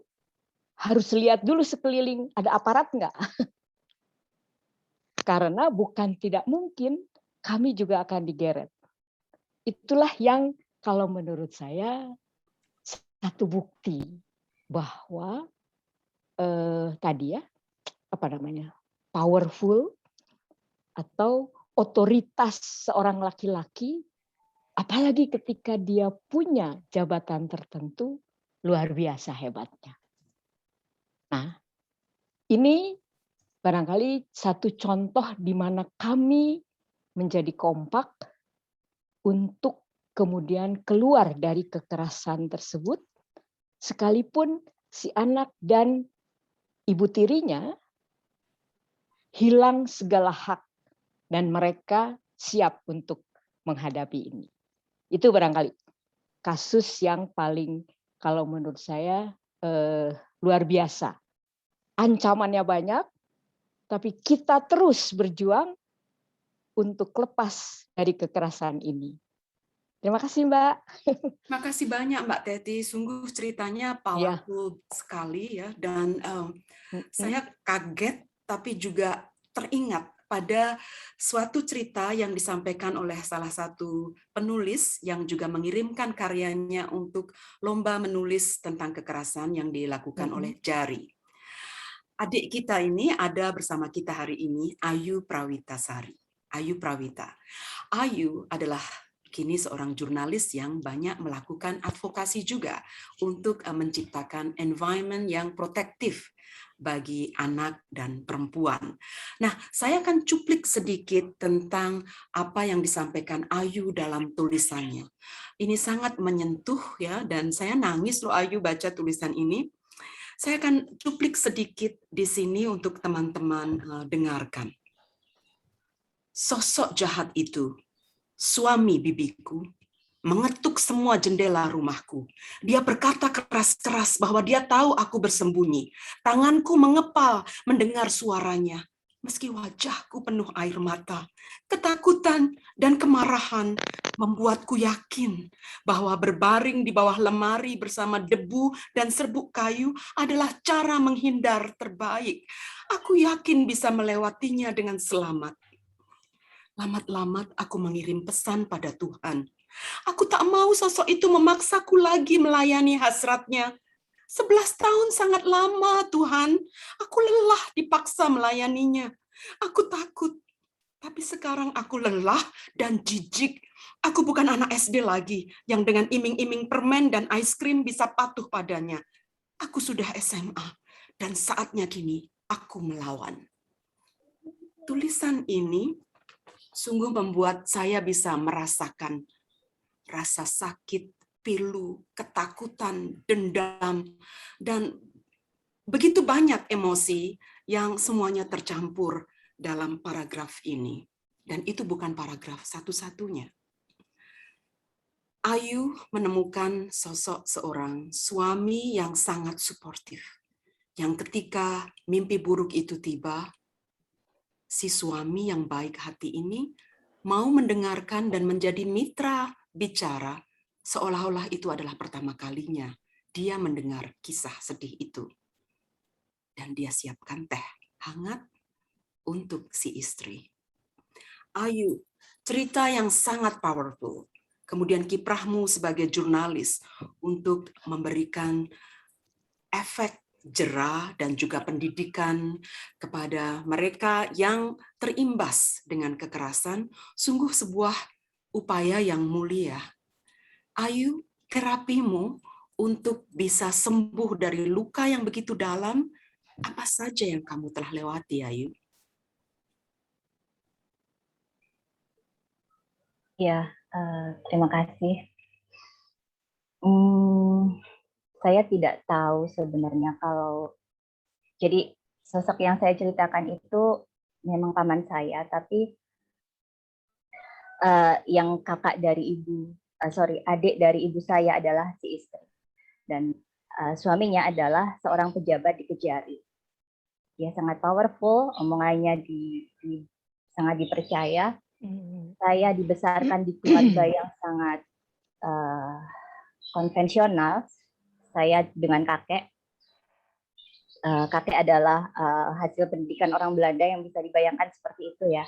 harus lihat dulu sekeliling, ada aparat nggak? Karena bukan tidak mungkin, kami juga akan digeret. Itulah yang kalau menurut saya satu bukti bahwa powerful atau otoritas seorang laki-laki, apalagi ketika dia punya jabatan tertentu, luar biasa hebatnya. Nah, ini barangkali satu contoh di mana kami menjadi kompak untuk kemudian keluar dari kekerasan tersebut, sekalipun si anak dan ibu tirinya hilang segala hak dan mereka siap untuk menghadapi ini. Itu barangkali kasus yang paling kalau menurut saya luar biasa. Ancamannya banyak, tapi kita terus berjuang untuk lepas dari kekerasan ini. Terima kasih, Mbak. Terima kasih banyak, Mbak Teti. Sungguh ceritanya powerful sekali ya, dan saya kaget tapi juga teringat pada suatu cerita yang disampaikan oleh salah satu penulis yang juga mengirimkan karyanya untuk lomba menulis tentang kekerasan yang dilakukan oleh Jari. Adik kita ini ada bersama kita hari ini, Ayu Prawitasari. Ayu Prawita. Ayu adalah kini seorang jurnalis yang banyak melakukan advokasi juga untuk menciptakan environment yang protektif bagi anak dan perempuan. Nah, saya akan cuplik sedikit tentang apa yang disampaikan Ayu dalam tulisannya. Ini sangat menyentuh ya, dan saya nangis loh Ayu baca tulisan ini. Saya akan cuplik sedikit di sini untuk teman-teman dengarkan. Sosok jahat itu, suami bibiku, mengetuk semua jendela rumahku. Dia berkata keras-keras bahwa dia tahu aku bersembunyi. Tanganku mengepal mendengar suaranya. Meski wajahku penuh air mata, ketakutan dan kemarahan membuatku yakin bahwa berbaring di bawah lemari bersama debu dan serbuk kayu adalah cara menghindar terbaik. Aku yakin bisa melewatinya dengan selamat. Lamat-lamat aku mengirim pesan pada Tuhan. Aku tak mau sosok itu memaksaku lagi melayani hasratnya. 11 tahun sangat lama, Tuhan. Aku lelah dipaksa melayaninya. Aku takut. Tapi sekarang aku lelah dan jijik. Aku bukan anak SD lagi yang dengan iming-iming permen dan es krim bisa patuh padanya. Aku sudah SMA dan saatnya kini aku melawan. Tulisan ini sungguh membuat saya bisa merasakan rasa sakit, pilu, ketakutan, dendam, dan begitu banyak emosi yang semuanya tercampur dalam paragraf ini. Dan itu bukan paragraf satu-satunya. Ayu menemukan sosok seorang suami yang sangat suportif. Yang ketika mimpi buruk itu tiba, si suami yang baik hati ini mau mendengarkan dan menjadi mitra bicara, seolah-olah itu adalah pertama kalinya dia mendengar kisah sedih itu. Dan dia siapkan teh hangat untuk si istri. Ayu, cerita yang sangat powerful. Kemudian kiprahmu sebagai jurnalis untuk memberikan efek jera dan juga pendidikan kepada mereka yang terimbas dengan kekerasan, sungguh sebuah upaya yang mulia. Ayu, terapimu untuk bisa sembuh dari luka yang begitu dalam, apa saja yang kamu telah lewati, Ayu? Ya, terima kasih. Saya tidak tahu sebenarnya kalau, jadi sosok yang saya ceritakan itu memang paman saya, tapi yang kakak dari adik dari ibu saya adalah si istri. Dan suaminya adalah seorang pejabat di Kejari. Dia sangat powerful, omongannya sangat dipercaya. Saya dibesarkan di keluarga yang sangat konvensional. Saya dengan kakek. Kakek adalah hasil pendidikan orang Belanda yang bisa dibayangkan seperti itu ya.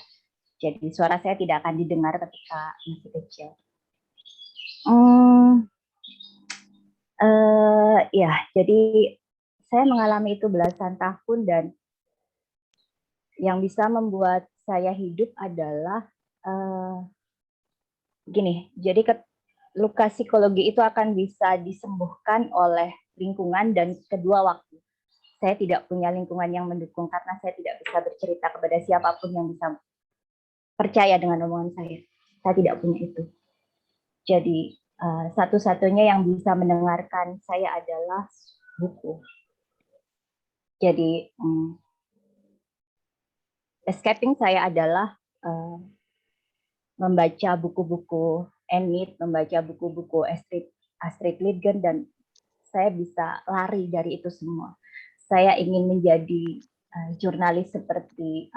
Jadi suara saya tidak akan didengar ketika masih kecil. Ya, jadi saya mengalami itu belasan tahun dan yang bisa membuat saya hidup adalah gini. Jadi luka psikologi itu akan bisa disembuhkan oleh lingkungan dan kedua waktu. Saya tidak punya lingkungan yang mendukung karena saya tidak bisa bercerita kepada siapapun yang bisa percaya dengan omongan saya. Saya tidak punya itu. Jadi satu-satunya yang bisa mendengarkan saya adalah buku. Jadi escaping saya adalah membaca buku-buku Enid, membaca buku-buku Astrid Lindgren, dan saya bisa lari dari itu semua. Saya ingin menjadi jurnalis seperti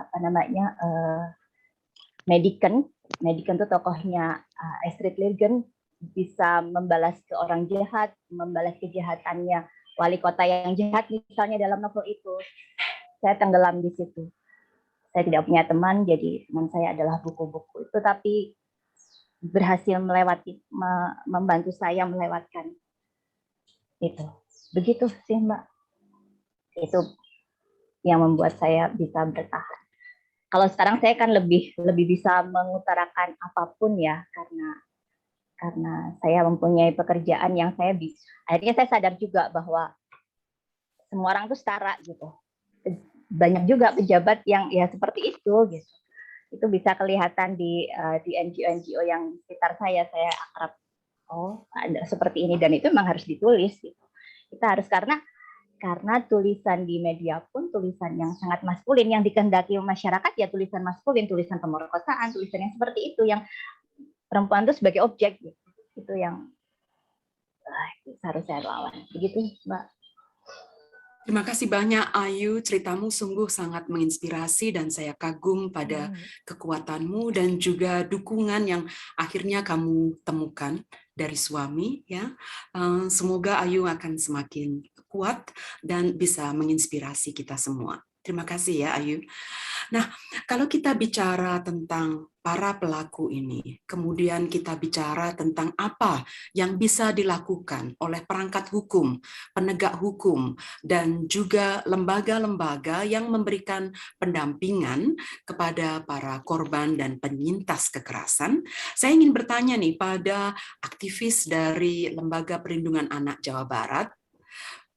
Medican. Medican itu tokohnya Astrid Lindgren, bisa membalas ke orang jahat, membalas kejahatannya wali kota yang jahat misalnya dalam novel itu. Saya tenggelam di situ. Saya tidak punya teman, jadi teman saya adalah buku-buku itu, tapi berhasil membantu saya melewatkan itu. Begitu sih Mbak. Itu yang membuat saya bisa bertahan. Kalau sekarang saya kan lebih bisa mengutarakan apapun ya, karena saya mempunyai pekerjaan yang saya bisa. Akhirnya saya sadar juga bahwa semua orang itu setara gitu. Banyak juga pejabat yang ya seperti itu gitu. Itu bisa kelihatan di NGO yang di sekitar saya akrab. Oh, ada seperti ini, dan itu memang harus ditulis gitu. Kita harus karena tulisan di media pun tulisan yang sangat maskulin, yang dikehendaki masyarakat ya tulisan maskulin, tulisan pemerkosaan, tulisan yang seperti itu, yang perempuan itu sebagai objek gitu. Itu yang harus saya lawan. Begitu, Mbak. Terima kasih banyak Ayu, ceritamu sungguh sangat menginspirasi dan saya kagum pada kekuatanmu dan juga dukungan yang akhirnya kamu temukan dari suami ya. Semoga Ayu akan semakin kuat dan bisa menginspirasi kita semua. Terima kasih ya Ayu. Nah, kalau kita bicara tentang para pelaku ini, kemudian kita bicara tentang apa yang bisa dilakukan oleh perangkat hukum, penegak hukum, dan juga lembaga-lembaga yang memberikan pendampingan kepada para korban dan penyintas kekerasan, saya ingin bertanya nih pada aktivis dari Lembaga Perlindungan Anak Jawa Barat,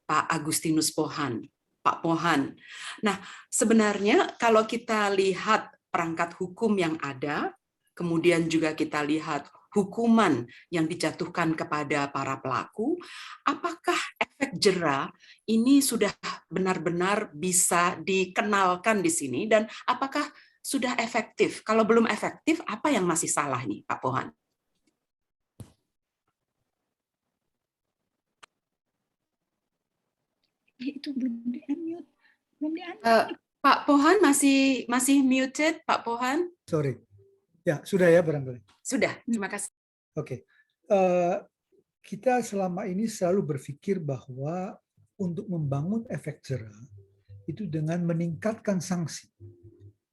Pak Agustinus Pohan. Pak Pohan. Nah, sebenarnya kalau kita lihat perangkat hukum yang ada, kemudian juga kita lihat hukuman yang dijatuhkan kepada para pelaku, apakah efek jera ini sudah benar-benar bisa dikenalkan di sini dan apakah sudah efektif? Kalau belum efektif, apa yang masih salah nih, Pak Pohan? Itu belum di-unmute. Pak Pohan masih muted, Pak Pohan? Sorry. Ya, sudah ya barangkali. Sudah, terima kasih. Oke. Kita selama ini selalu berpikir bahwa untuk membangun efek jera itu dengan meningkatkan sanksi.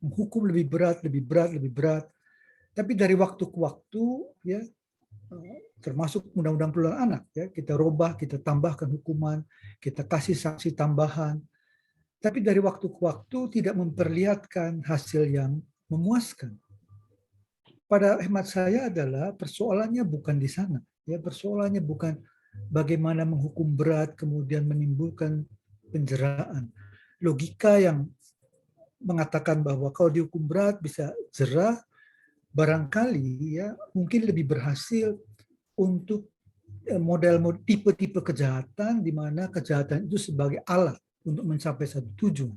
Menghukum lebih berat, lebih berat, lebih berat. Tapi dari waktu ke waktu ya, termasuk Undang-Undang Perlindungan Anak ya, kita robah, kita tambahkan hukuman, kita kasih sanksi tambahan. Tapi dari waktu ke waktu tidak memperlihatkan hasil yang memuaskan. Pada hemat saya adalah persoalannya bukan di sana. Ya, persoalannya bukan bagaimana menghukum berat kemudian menimbulkan penjeraan. Logika yang mengatakan bahwa kalau dihukum berat bisa jera, barangkali ya mungkin lebih berhasil untuk model tipe-tipe kejahatan di mana kejahatan itu sebagai alat untuk mencapai satu tujuan.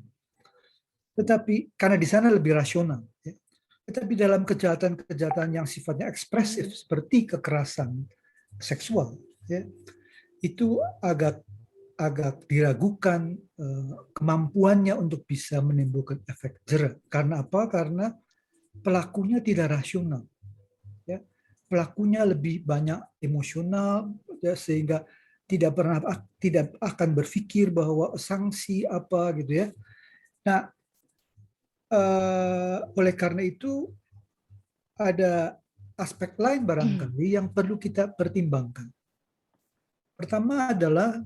Tetapi karena di sana lebih rasional. Ya. Tetapi dalam kejahatan-kejahatan yang sifatnya ekspresif seperti kekerasan seksual, ya, itu agak diragukan kemampuannya untuk bisa menimbulkan efek jera. Karena apa? Karena pelakunya tidak rasional. Ya. Pelakunya lebih banyak emosional, ya, sehingga tidak akan berpikir bahwa sanksi apa gitu ya. Nah, oleh karena itu ada aspek lain barangkali yang perlu kita pertimbangkan. Pertama adalah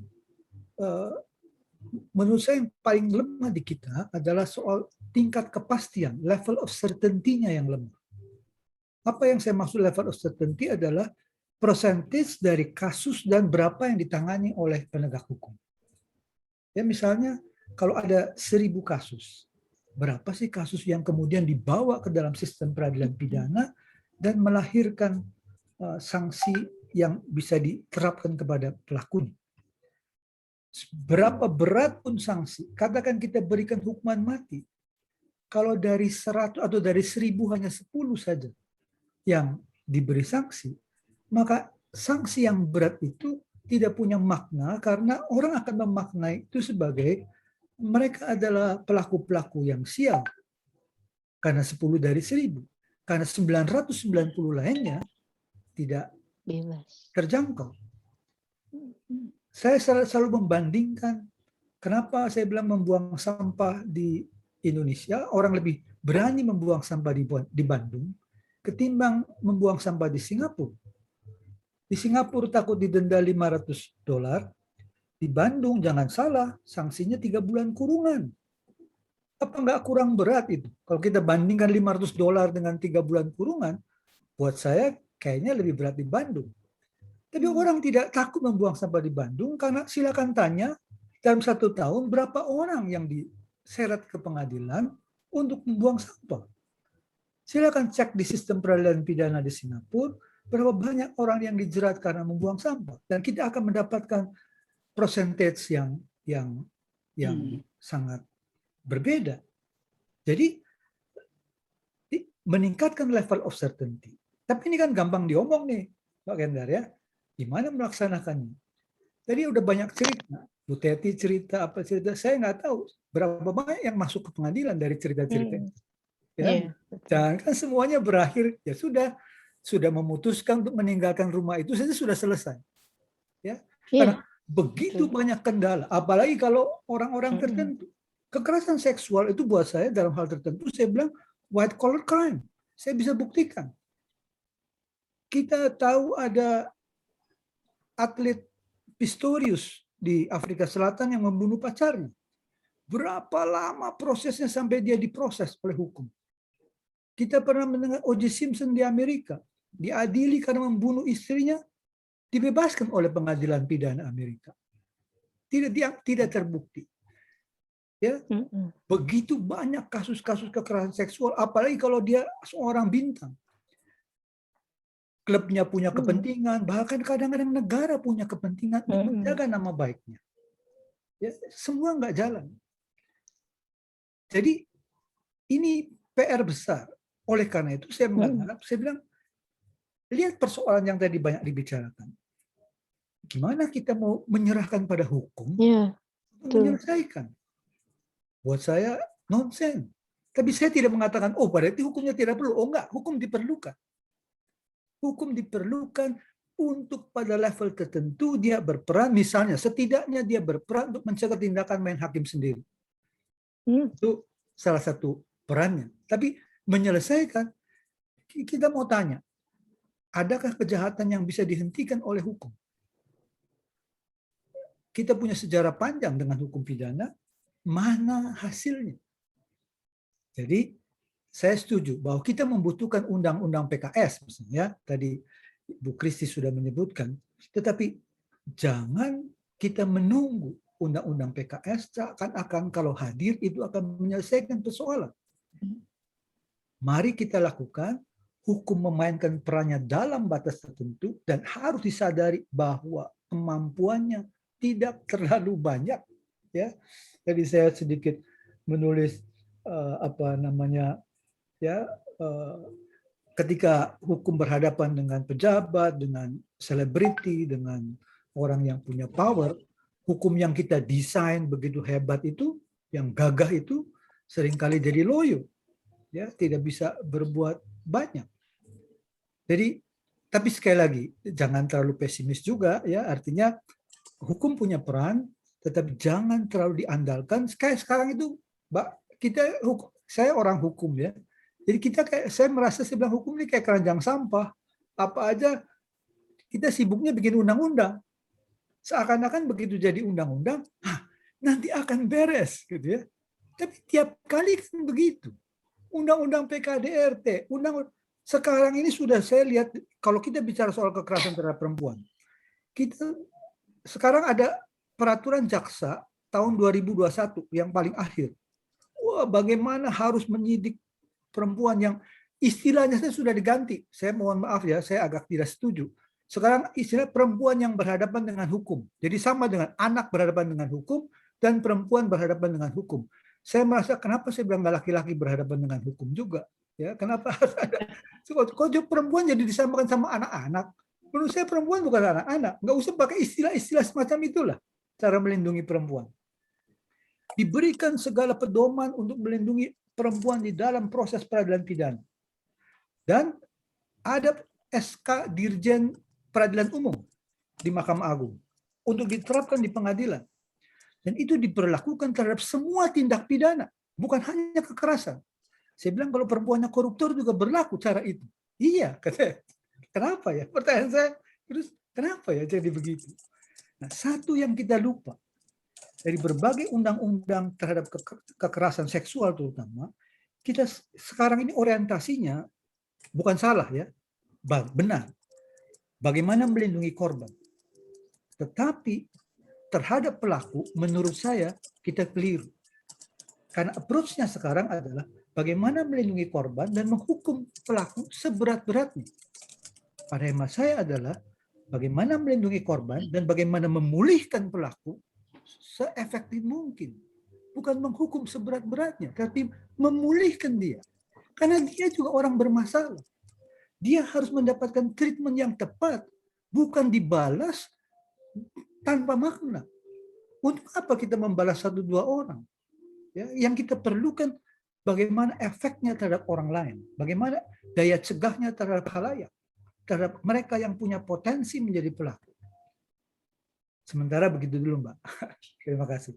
menurut saya yang paling lemah di kita adalah soal tingkat kepastian, level of certainty-nya yang lemah. Apa yang saya maksud level of certainty adalah persentage dari kasus dan berapa yang ditangani oleh penegak hukum. Ya misalnya kalau ada 1000 kasus, berapa sih kasus yang kemudian dibawa ke dalam sistem peradilan pidana dan melahirkan sanksi yang bisa diterapkan kepada pelakunya. Berapa berat pun sanksi, katakan kita berikan hukuman mati, kalau dari 100 atau dari 1000 hanya 10 saja yang diberi sanksi, maka sanksi yang berat itu tidak punya makna karena orang akan memaknai itu sebagai mereka adalah pelaku-pelaku yang sial karena 10 dari 1000, karena 990 lainnya tidak terjangkau. Saya selalu membandingkan kenapa saya bilang membuang sampah di Indonesia, orang lebih berani membuang sampah di Bandung ketimbang membuang sampah di Singapura. Di Singapura takut didenda $500, di Bandung jangan salah, sanksinya 3 bulan kurungan. Apa nggak kurang berat itu? Kalau kita bandingkan $500 dengan 3 bulan kurungan, buat saya kayaknya lebih berat di Bandung. Tapi orang tidak takut membuang sampah di Bandung karena silakan tanya dalam 1 tahun berapa orang yang diseret ke pengadilan untuk membuang sampah. Silakan cek di sistem peradilan pidana di Singapura berapa banyak orang yang dijerat karena membuang sampah dan kita akan mendapatkan persentage yang sangat berbeda. Jadi meningkatkan level of certainty. Tapi ini kan gampang diomong nih, Pak Kendar ya. Gimana melaksanakannya? Jadi udah banyak cerita. Bu Teti cerita apa cerita, saya nggak tahu berapa banyak yang masuk ke pengadilan dari cerita-cerita. Ya, dan kan semuanya berakhir ya sudah memutuskan untuk meninggalkan rumah itu saja sudah selesai. Ya, karena begitu banyak kendala, apalagi kalau orang-orang tertentu. Kekerasan seksual itu buat saya dalam hal tertentu saya bilang white collar crime. Saya bisa buktikan. Kita tahu ada atlet Pistorius di Afrika Selatan yang membunuh pacarnya. Berapa lama prosesnya sampai dia diproses oleh hukum? Kita pernah mendengar O.J. Simpson di Amerika, diadili karena membunuh istrinya, dibebaskan oleh pengadilan pidana Amerika. Tidak terbukti. Ya, begitu banyak kasus-kasus kekerasan seksual, apalagi kalau dia seorang bintang. Klubnya punya kepentingan, bahkan kadang-kadang negara punya kepentingan untuk menjaga nama baiknya. Ya, semua nggak jalan. Jadi ini PR besar. Oleh karena itu saya mengharap, saya bilang, lihat persoalan yang tadi banyak dibicarakan. Gimana kita mau menyerahkan pada hukum untuk menyelesaikan? Buat saya nonsen. Tapi saya tidak mengatakan, oh berarti hukumnya tidak perlu. Oh enggak, hukum diperlukan. Hukum diperlukan untuk pada level tertentu dia berperan, misalnya setidaknya dia berperan untuk mencegah tindakan main hakim sendiri. Itu salah satu perannya. Tapi menyelesaikan, kita mau tanya, adakah kejahatan yang bisa dihentikan oleh hukum? Kita punya sejarah panjang dengan hukum pidana, mana hasilnya? Jadi saya setuju bahwa kita membutuhkan undang-undang PKS, misalnya tadi Bu Kristi sudah menyebutkan, tetapi jangan kita menunggu undang-undang PKS seakan-akan kalau hadir itu akan menyelesaikan persoalan. Mari kita lakukan, hukum memainkan perannya dalam batas tertentu dan harus disadari bahwa kemampuannya tidak terlalu banyak. Ya, jadi saya sedikit menulis ketika hukum berhadapan dengan pejabat, dengan selebriti, dengan orang yang punya power, hukum yang kita desain begitu hebat itu, yang gagah itu, seringkali jadi loyo, ya, tidak bisa berbuat banyak. Jadi, tapi sekali lagi, jangan terlalu pesimis juga, ya, artinya hukum punya peran, tetapi jangan terlalu diandalkan. Kayak sekarang itu, saya orang hukum, ya, jadi saya merasa sebelah hukum ini kayak keranjang sampah, apa aja kita sibuknya bikin undang-undang. Seakan-akan begitu jadi undang-undang, nanti akan beres, gitu ya. Tapi tiap kali kan begitu. Undang-undang PKDRT, sekarang ini sudah saya lihat kalau kita bicara soal kekerasan terhadap perempuan, sekarang ada peraturan jaksa tahun 2021 yang paling akhir. Wah, bagaimana harus menyidik perempuan yang istilahnya saya sudah diganti. Saya mohon maaf ya, saya agak tidak setuju. Sekarang istilah perempuan yang berhadapan dengan hukum. Jadi sama dengan anak berhadapan dengan hukum dan perempuan berhadapan dengan hukum. Saya merasa kenapa saya bilang nggak laki-laki berhadapan dengan hukum juga. Ya, kenapa harus ada? Kok perempuan jadi disamakan sama anak-anak? Menurut saya perempuan bukan anak-anak. Nggak usah pakai istilah-istilah semacam itulah cara melindungi perempuan. Diberikan segala pedoman untuk melindungi perempuan di dalam proses peradilan pidana. Dan ada SK Dirjen Peradilan Umum di Mahkamah Agung untuk diterapkan di pengadilan. Dan itu diberlakukan terhadap semua tindak pidana, bukan hanya kekerasan. Saya bilang kalau perempuannya koruptor juga berlaku cara itu. Iya, katanya. Kenapa ya? Pertanyaan saya, terus kenapa ya jadi begitu? Nah, satu yang kita lupa, dari berbagai undang-undang terhadap kekerasan seksual terutama, kita sekarang ini orientasinya bukan salah ya, benar. Bagaimana melindungi korban. Tetapi terhadap pelaku, menurut saya kita keliru. Karena approach-nya sekarang adalah bagaimana melindungi korban dan menghukum pelaku seberat-beratnya. Pada hemat saya adalah bagaimana melindungi korban dan bagaimana memulihkan pelaku seefektif mungkin. Bukan menghukum seberat-beratnya, tapi memulihkan dia. Karena dia juga orang bermasalah. Dia harus mendapatkan treatment yang tepat, bukan dibalas tanpa makna. Untuk apa kita membalas 1-2 orang? Ya, yang kita perlukan bagaimana efeknya terhadap orang lain, bagaimana daya cegahnya terhadap khalayak, terhadap mereka yang punya potensi menjadi pelaku. Sementara begitu dulu, Mbak. Terima kasih.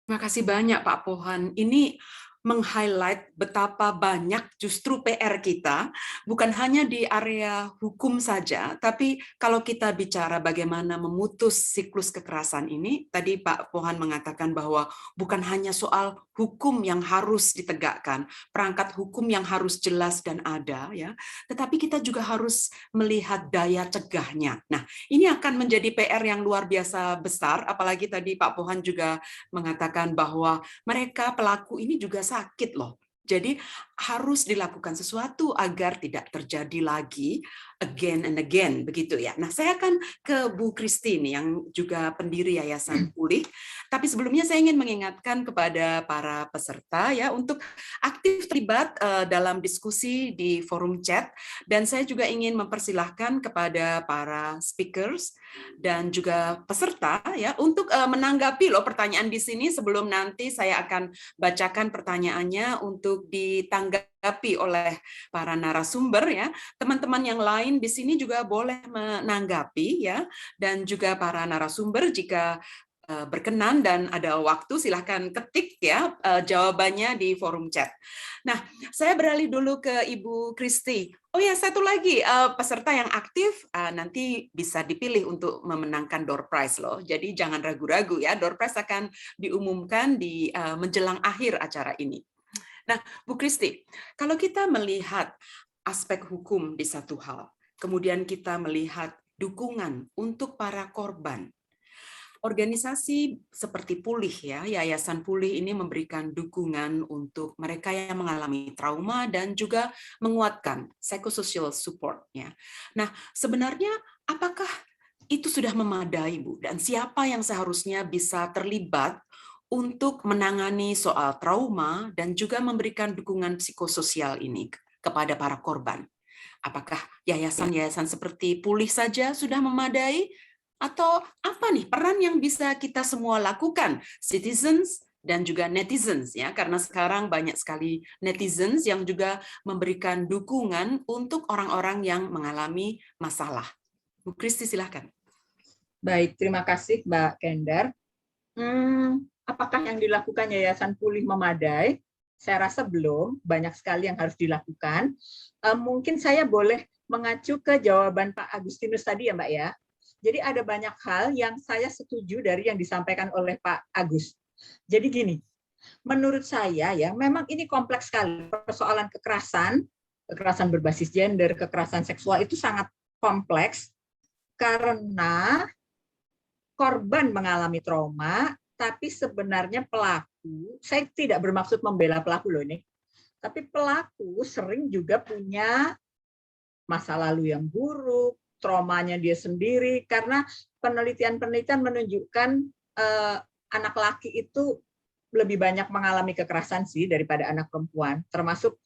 Terima kasih banyak Pak Pohan. Ini meng-highlight betapa banyak justru PR kita, bukan hanya di area hukum saja, tapi kalau kita bicara bagaimana memutus siklus kekerasan ini, tadi Pak Pohan mengatakan bahwa bukan hanya soal hukum yang harus ditegakkan, perangkat hukum yang harus jelas dan ada, ya, tetapi kita juga harus melihat daya cegahnya. Nah, ini akan menjadi PR yang luar biasa besar, apalagi tadi Pak Pohan juga mengatakan bahwa mereka pelaku ini juga sakit loh. Jadi harus dilakukan sesuatu agar tidak terjadi lagi again and again, begitu ya. Nah, saya akan ke Bu Christine yang juga pendiri Yayasan Pulih. Tapi sebelumnya saya ingin mengingatkan kepada para peserta ya untuk aktif terlibat dalam diskusi di forum chat, dan saya juga ingin mempersilahkan kepada para speakers dan juga peserta ya untuk menanggapi loh pertanyaan di sini sebelum nanti saya akan bacakan pertanyaannya untuk ditanggapi oleh para narasumber ya. Teman-teman yang lain di sini juga boleh menanggapi ya, dan juga para narasumber jika berkenan dan ada waktu silahkan ketik ya jawabannya di forum chat. Nah, saya beralih dulu ke Ibu Kristi. Oh ya, satu lagi peserta yang aktif nanti bisa dipilih untuk memenangkan door prize loh. Jadi jangan ragu-ragu ya, door prize akan diumumkan di menjelang akhir acara ini. Nah, Bu Kristi, kalau kita melihat aspek hukum di satu hal, kemudian kita melihat dukungan untuk para korban. Organisasi seperti Pulih ya, Yayasan Pulih ini memberikan dukungan untuk mereka yang mengalami trauma dan juga menguatkan psychosocial support-nya. Nah, sebenarnya apakah itu sudah memadai, Bu? Dan siapa yang seharusnya bisa terlibat untuk menangani soal trauma dan juga memberikan dukungan psikososial ini kepada para korban? Apakah yayasan-yayasan seperti Pulih saja sudah memadai? Atau apa nih peran yang bisa kita semua lakukan, citizens dan juga netizens ya, karena sekarang banyak sekali netizens yang juga memberikan dukungan untuk orang-orang yang mengalami masalah. Bu Kristi silahkan. Baik, terima kasih Mbak Kendar. Apakah yang dilakukan Yayasan Pulih memadai? Saya rasa belum, banyak sekali yang harus dilakukan. Mungkin saya boleh mengacu ke jawaban Pak Agustinus tadi ya Mbak ya. Jadi ada banyak hal yang saya setuju dari yang disampaikan oleh Pak Agus. Jadi gini, menurut saya ya memang ini kompleks sekali. Persoalan kekerasan berbasis gender, kekerasan seksual itu sangat kompleks karena korban mengalami trauma, tapi sebenarnya pelaku, saya tidak bermaksud membela pelaku loh ini, tapi pelaku sering juga punya masa lalu yang buruk, traumanya dia sendiri, karena penelitian-penelitian menunjukkan anak laki itu lebih banyak mengalami kekerasan sih daripada anak perempuan, termasuk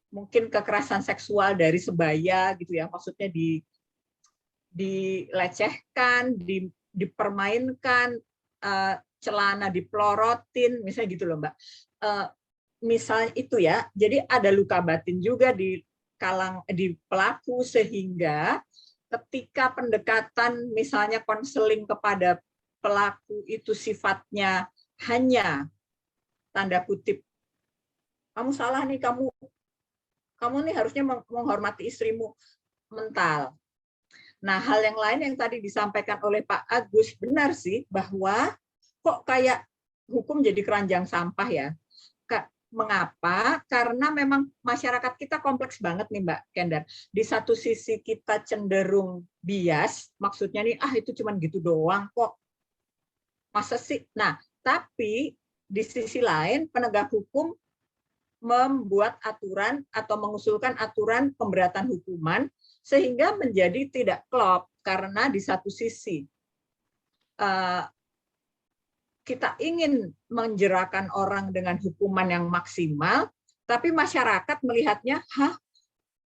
mungkin kekerasan seksual dari sebaya gitu ya, maksudnya dilecehkan, dipermainkan, celana dipelorotin, misalnya gitu loh Mbak. Misalnya itu ya, jadi ada luka batin juga di pelaku sehingga ketika pendekatan misalnya konseling kepada pelaku itu sifatnya hanya tanda kutip kamu salah nih, kamu nih harusnya menghormati istrimu, mental. Nah, hal yang lain yang tadi disampaikan oleh Pak Agus benar sih, bahwa kok kayak hukum jadi keranjang sampah ya. Mengapa? Karena memang masyarakat kita kompleks banget nih Mbak Kendar. Di satu sisi kita cenderung bias, maksudnya nih itu cuman gitu doang kok. Masa sih? Nah, tapi di sisi lain penegak hukum membuat aturan atau mengusulkan aturan pemberatan hukuman sehingga menjadi tidak klop, karena di satu sisi kita ingin menjerakan orang dengan hukuman yang maksimal, tapi masyarakat melihatnya,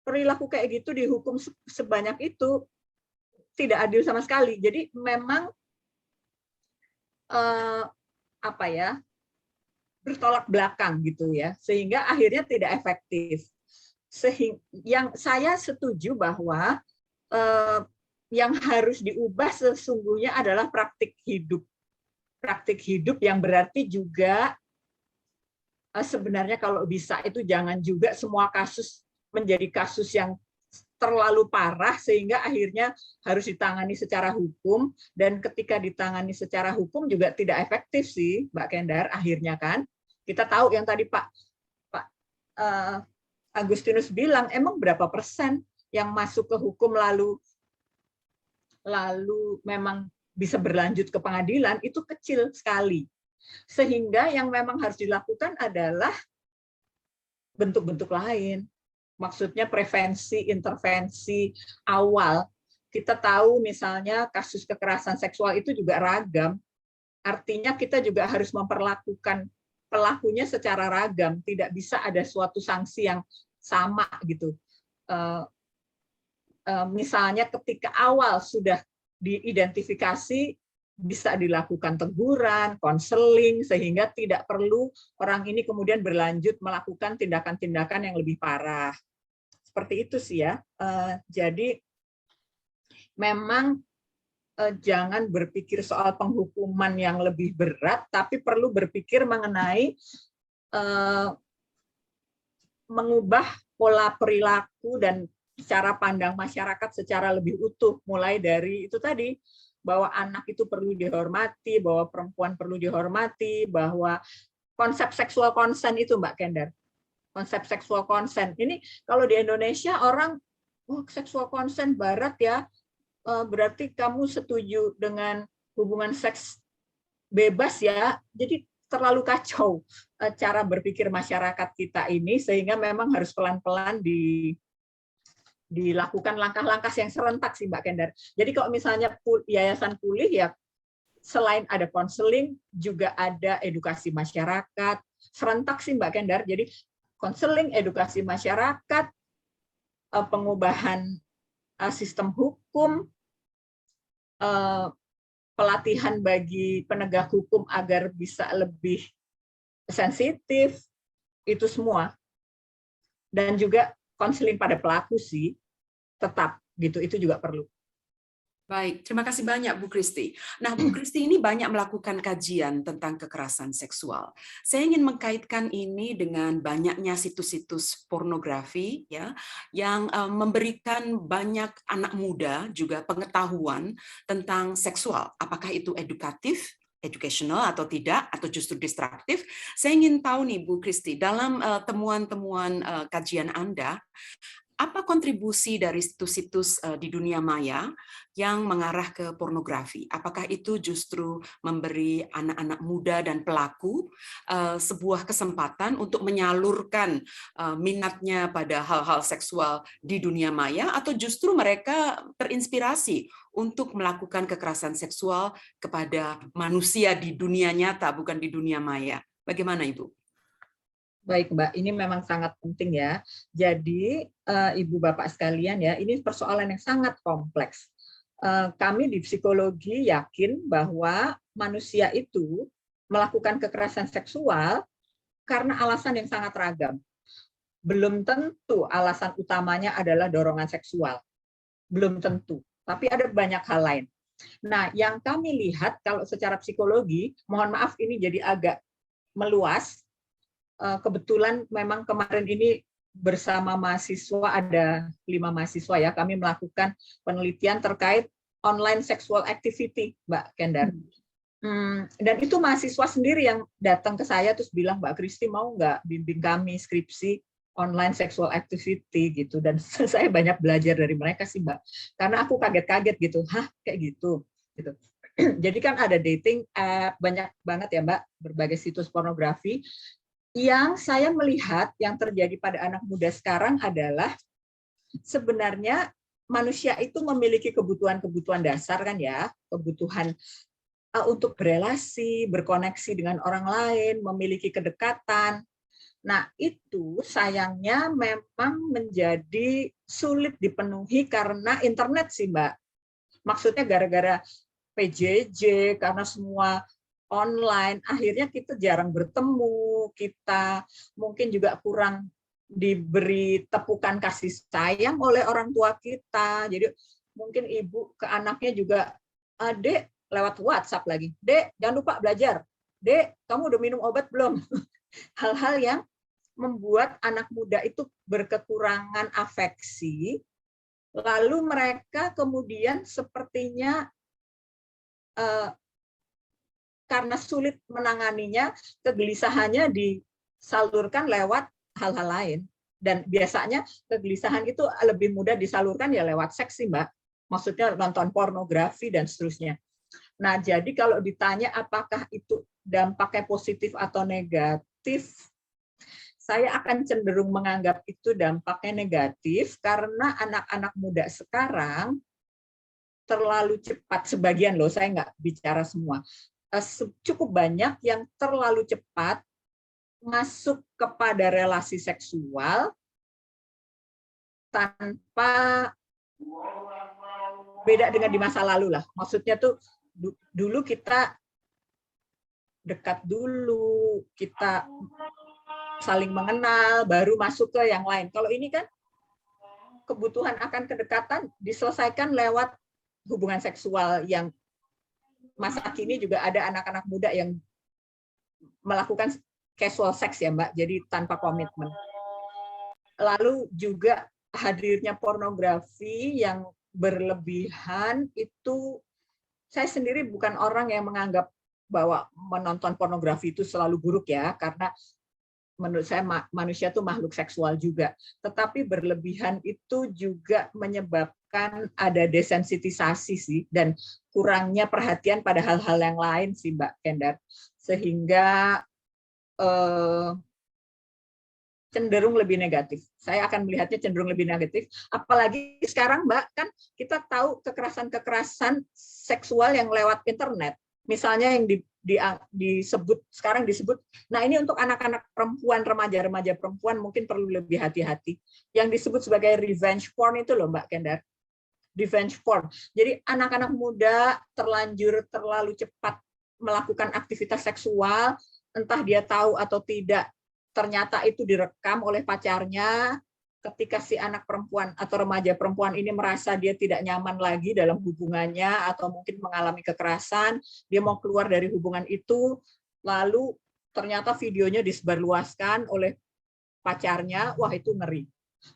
perilaku kayak gitu dihukum sebanyak itu, tidak adil sama sekali. Jadi memang bertolak belakang gitu ya, sehingga akhirnya tidak efektif. Yang saya setuju bahwa yang harus diubah sesungguhnya adalah praktik hidup. praktik hidup yang berarti juga sebenarnya kalau bisa itu jangan juga semua kasus menjadi kasus yang terlalu parah sehingga akhirnya harus ditangani secara hukum, dan ketika ditangani secara hukum juga tidak efektif sih Mbak Kendar akhirnya kan. Kita tahu yang tadi Pak Agustinus bilang, emang berapa persen yang masuk ke hukum lalu memang bisa berlanjut ke pengadilan, itu kecil sekali. Sehingga yang memang harus dilakukan adalah bentuk-bentuk lain. Maksudnya prevensi, intervensi awal. Kita tahu misalnya kasus kekerasan seksual itu juga ragam. Artinya kita juga harus memperlakukan pelakunya secara ragam. Tidak bisa ada suatu sanksi yang sama gitu. Misalnya ketika awal sudah diidentifikasi, bisa dilakukan teguran, konseling, sehingga tidak perlu orang ini kemudian berlanjut melakukan tindakan-tindakan yang lebih parah. Seperti itu sih ya. Jadi memang jangan berpikir soal penghukuman yang lebih berat, tapi perlu berpikir mengenai mengubah pola perilaku dan cara pandang masyarakat secara lebih utuh, mulai dari itu tadi, bahwa anak itu perlu dihormati, bahwa perempuan perlu dihormati, bahwa konsep seksual konsen itu Mbak Kendar. Konsep seksual konsen. Ini kalau di Indonesia orang, seksual konsen barat ya, berarti kamu setuju dengan hubungan seks bebas ya. Jadi terlalu kacau cara berpikir masyarakat kita ini, sehingga memang harus pelan-pelan dilakukan langkah-langkah yang serentak sih Mbak Kendar. Jadi kalau misalnya yayasan pulih ya, selain ada konseling juga ada edukasi masyarakat serentak sih Mbak Kendar. Jadi konseling, edukasi masyarakat, pengubahan sistem hukum, pelatihan bagi penegak hukum agar bisa lebih sensitif, itu semua. Dan juga konseling pada pelaku sih, tetap gitu, itu juga perlu. Baik, terima kasih banyak Bu Kristi. Nah, Bu Kristi ini banyak melakukan kajian tentang kekerasan seksual. Saya ingin mengkaitkan ini dengan banyaknya situs-situs pornografi ya, yang memberikan banyak anak muda juga pengetahuan tentang seksual. Apakah itu edukatif, educational atau tidak, atau justru distraktif? Saya ingin tahu nih Bu Kristi, dalam temuan-temuan kajian Anda, apa kontribusi dari situs-situs di dunia maya yang mengarah ke pornografi? Apakah itu justru memberi anak-anak muda dan pelaku sebuah kesempatan untuk menyalurkan minatnya pada hal-hal seksual di dunia maya, atau justru mereka terinspirasi untuk melakukan kekerasan seksual kepada manusia di dunia nyata, bukan di dunia maya? Bagaimana Ibu? Baik Mbak, ini memang sangat penting ya. Jadi Ibu Bapak sekalian ya, ini persoalan yang sangat kompleks. Kami di psikologi yakin bahwa manusia itu melakukan kekerasan seksual karena alasan yang sangat ragam. Belum tentu alasan utamanya adalah dorongan seksual. Belum tentu, tapi ada banyak hal lain. Nah, yang kami lihat kalau secara psikologi, mohon maaf ini jadi agak meluas. Kebetulan memang kemarin ini bersama mahasiswa, ada 5 mahasiswa ya, kami melakukan penelitian terkait online sexual activity, Mbak Kendar. Dan itu mahasiswa sendiri yang datang ke saya terus bilang, Mbak Kristi mau nggak bimbing kami skripsi online sexual activity gitu. Dan saya banyak belajar dari mereka sih Mbak, karena aku kaget-kaget gitu, kayak gitu. Jadi kan ada dating app, banyak banget ya Mbak, berbagai situs pornografi. Yang saya melihat yang terjadi pada anak muda sekarang adalah sebenarnya manusia itu memiliki kebutuhan-kebutuhan dasar kan ya, kebutuhan untuk berelasi, berkoneksi dengan orang lain, memiliki kedekatan. Nah, itu sayangnya memang menjadi sulit dipenuhi karena internet sih, Mbak. Maksudnya gara-gara PJJ, karena semua online, akhirnya kita jarang bertemu, kita mungkin juga kurang diberi tepukan kasih sayang oleh orang tua kita. Jadi mungkin ibu ke anaknya juga, Adek, lewat WhatsApp lagi. Dek, jangan lupa belajar. Dek, kamu udah minum obat belum? Hal-hal yang membuat anak muda itu berkekurangan afeksi, lalu mereka kemudian sepertinya karena sulit menanganinya, kegelisahannya disalurkan lewat hal-hal lain. Dan biasanya kegelisahan itu lebih mudah disalurkan ya lewat seks sih, Mbak. Maksudnya nonton pornografi dan seterusnya. Nah, jadi kalau ditanya apakah itu dampaknya positif atau negatif, saya akan cenderung menganggap itu dampaknya negatif karena anak-anak muda sekarang terlalu cepat, sebagian loh, saya nggak bicara semua, cukup banyak yang terlalu cepat masuk kepada relasi seksual tanpa, beda dengan di masa lalu lah. Maksudnya tuh dulu kita dekat dulu, kita saling mengenal, baru masuk ke yang lain. Kalau ini kan kebutuhan akan kedekatan diselesaikan lewat hubungan seksual yang masa kini juga ada anak-anak muda yang melakukan casual sex ya Mbak, jadi tanpa komitmen. Lalu juga hadirnya pornografi yang berlebihan itu, saya sendiri bukan orang yang menganggap bahwa menonton pornografi itu selalu buruk ya, karena menurut saya manusia itu makhluk seksual juga. Tetapi berlebihan itu juga menyebabkan ada desensitisasi sih, dan kurangnya perhatian pada hal-hal yang lain sih Mbak Kendar. Sehingga cenderung lebih negatif. Saya akan melihatnya cenderung lebih negatif. Apalagi sekarang Mbak, kan kita tahu kekerasan-kekerasan seksual yang lewat internet. Misalnya yang disebut sekarang disebut, nah ini untuk anak-anak perempuan, remaja-remaja perempuan mungkin perlu lebih hati-hati. Yang disebut sebagai revenge porn itu loh Mbak Kendar. Revenge porn. Jadi anak-anak muda terlanjur terlalu cepat melakukan aktivitas seksual, entah dia tahu atau tidak, ternyata itu direkam oleh pacarnya. Ketika si anak perempuan atau remaja perempuan ini merasa dia tidak nyaman lagi dalam hubungannya atau mungkin mengalami kekerasan, dia mau keluar dari hubungan itu, lalu ternyata videonya disebarluaskan oleh pacarnya, wah itu ngeri.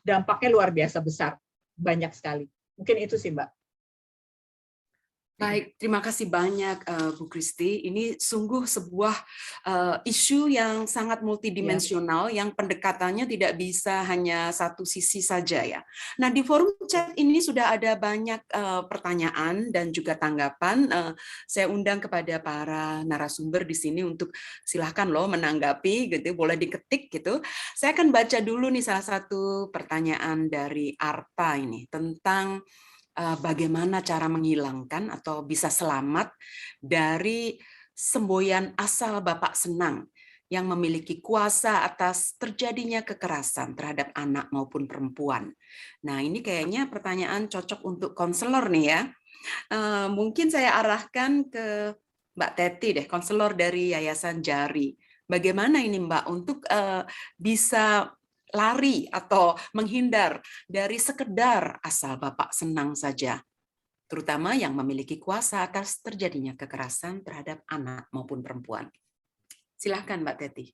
Dampaknya luar biasa besar, banyak sekali. Mungkin itu sih Mbak. Baik, terima kasih banyak Bu Kristi. Ini sungguh sebuah isu yang sangat multidimensional, yang pendekatannya tidak bisa hanya satu sisi saja ya. Nah, di forum chat ini sudah ada banyak pertanyaan dan juga tanggapan. Saya undang kepada para narasumber di sini untuk silahkan loh menanggapi, gitu, boleh diketik gitu. Saya akan baca dulu nih salah satu pertanyaan dari Arta ini tentang bagaimana cara menghilangkan atau bisa selamat dari semboyan asal Bapak Senang yang memiliki kuasa atas terjadinya kekerasan terhadap anak maupun perempuan. Nah, ini kayaknya pertanyaan cocok untuk konselor nih ya. Mungkin saya arahkan ke Mbak Teti deh, konselor dari Yayasan Jari. Bagaimana ini Mbak untuk bisa lari atau menghindar dari sekedar asal Bapak senang saja, terutama yang memiliki kuasa atas terjadinya kekerasan terhadap anak maupun perempuan. Silahkan Mbak Teti.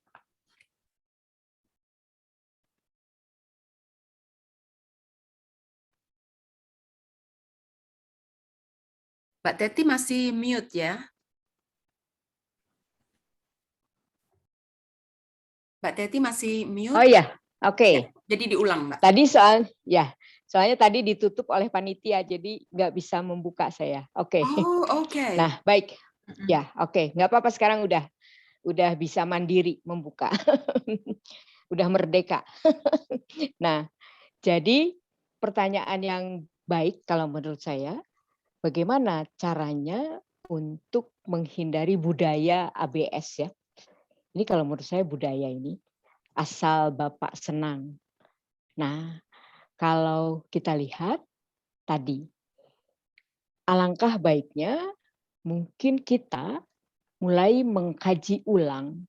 Mbak Teti masih mute ya. Mbak Teti masih mute. Oh iya. Oke, ya, jadi diulang Mbak. Tadi soalnya tadi ditutup oleh panitia, jadi nggak bisa membuka saya. Oke. Oh, oke. Nah, baik. Ya, oke. Nggak apa-apa, sekarang udah bisa mandiri membuka. Udah merdeka. Nah, jadi pertanyaan yang baik kalau menurut saya, bagaimana caranya untuk menghindari budaya ABS ya? Ini kalau menurut saya budaya ini asal Bapak senang. Nah, kalau kita lihat tadi, alangkah baiknya mungkin kita mulai mengkaji ulang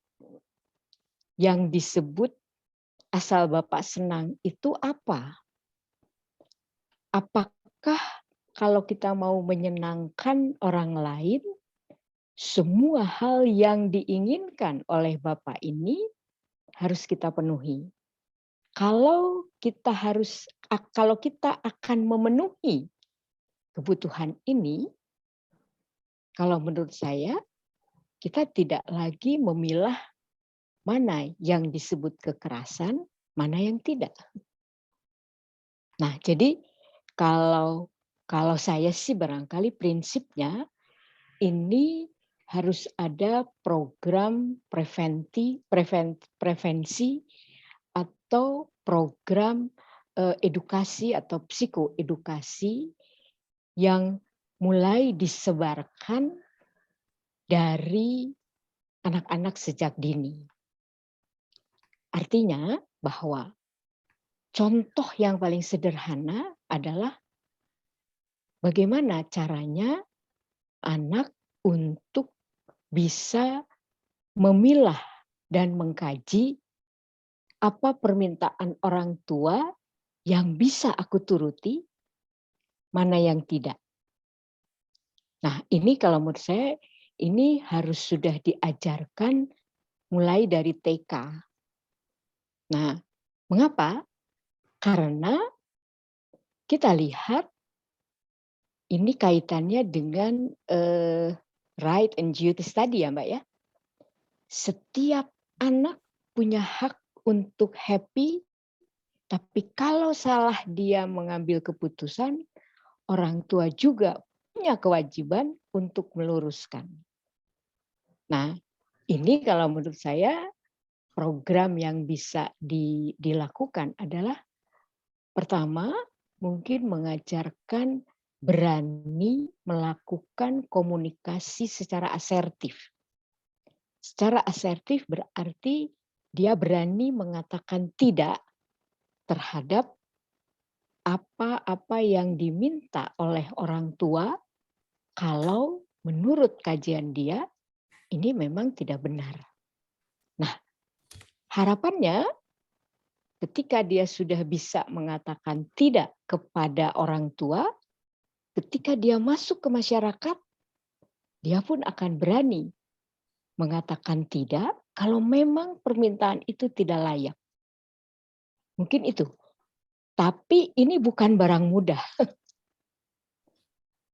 yang disebut asal Bapak senang itu apa? Apakah kalau kita mau menyenangkan orang lain, semua hal yang diinginkan oleh Bapak ini harus kita penuhi. Kalau kita akan memenuhi kebutuhan ini, kalau menurut saya, kita tidak lagi memilah mana yang disebut kekerasan, mana yang tidak. Nah, jadi kalau saya sih barangkali prinsipnya ini harus ada program prevensi atau program edukasi atau psikoedukasi yang mulai disebarkan dari anak-anak sejak dini. Artinya bahwa contoh yang paling sederhana adalah bagaimana caranya anak untuk bisa memilah dan mengkaji apa permintaan orang tua yang bisa aku turuti, mana yang tidak. Nah, ini kalau menurut saya ini harus sudah diajarkan mulai dari TK. Nah, mengapa? Karena kita lihat ini kaitannya dengan right and duties tadi ya Mbak ya. Setiap anak punya hak untuk happy, tapi kalau salah dia mengambil keputusan, orang tua juga punya kewajiban untuk meluruskan. Nah, ini kalau menurut saya program yang bisa dilakukan adalah pertama, mungkin mengajarkan berani melakukan komunikasi secara asertif. Secara asertif berarti dia berani mengatakan tidak terhadap apa-apa yang diminta oleh orang tua kalau menurut kajian dia ini memang tidak benar. Nah, harapannya ketika dia sudah bisa mengatakan tidak kepada orang tua, ketika dia masuk ke masyarakat, dia pun akan berani mengatakan tidak kalau memang permintaan itu tidak layak. Mungkin itu. Tapi ini bukan barang mudah.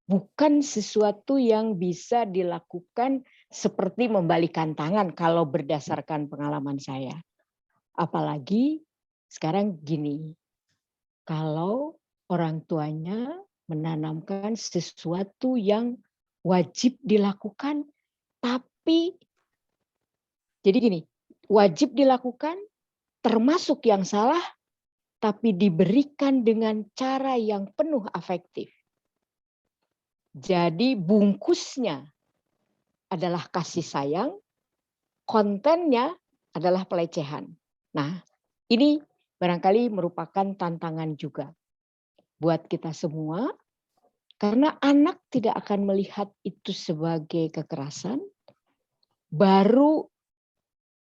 Bukan sesuatu yang bisa dilakukan seperti membalikan tangan kalau berdasarkan pengalaman saya. Apalagi sekarang gini, kalau orang tuanya menanamkan sesuatu yang wajib dilakukan, tapi jadi gini, wajib dilakukan termasuk yang salah, tapi diberikan dengan cara yang penuh afektif. Jadi bungkusnya adalah kasih sayang, kontennya adalah pelecehan. Nah, ini barangkali merupakan tantangan juga buat kita semua, karena anak tidak akan melihat itu sebagai kekerasan, baru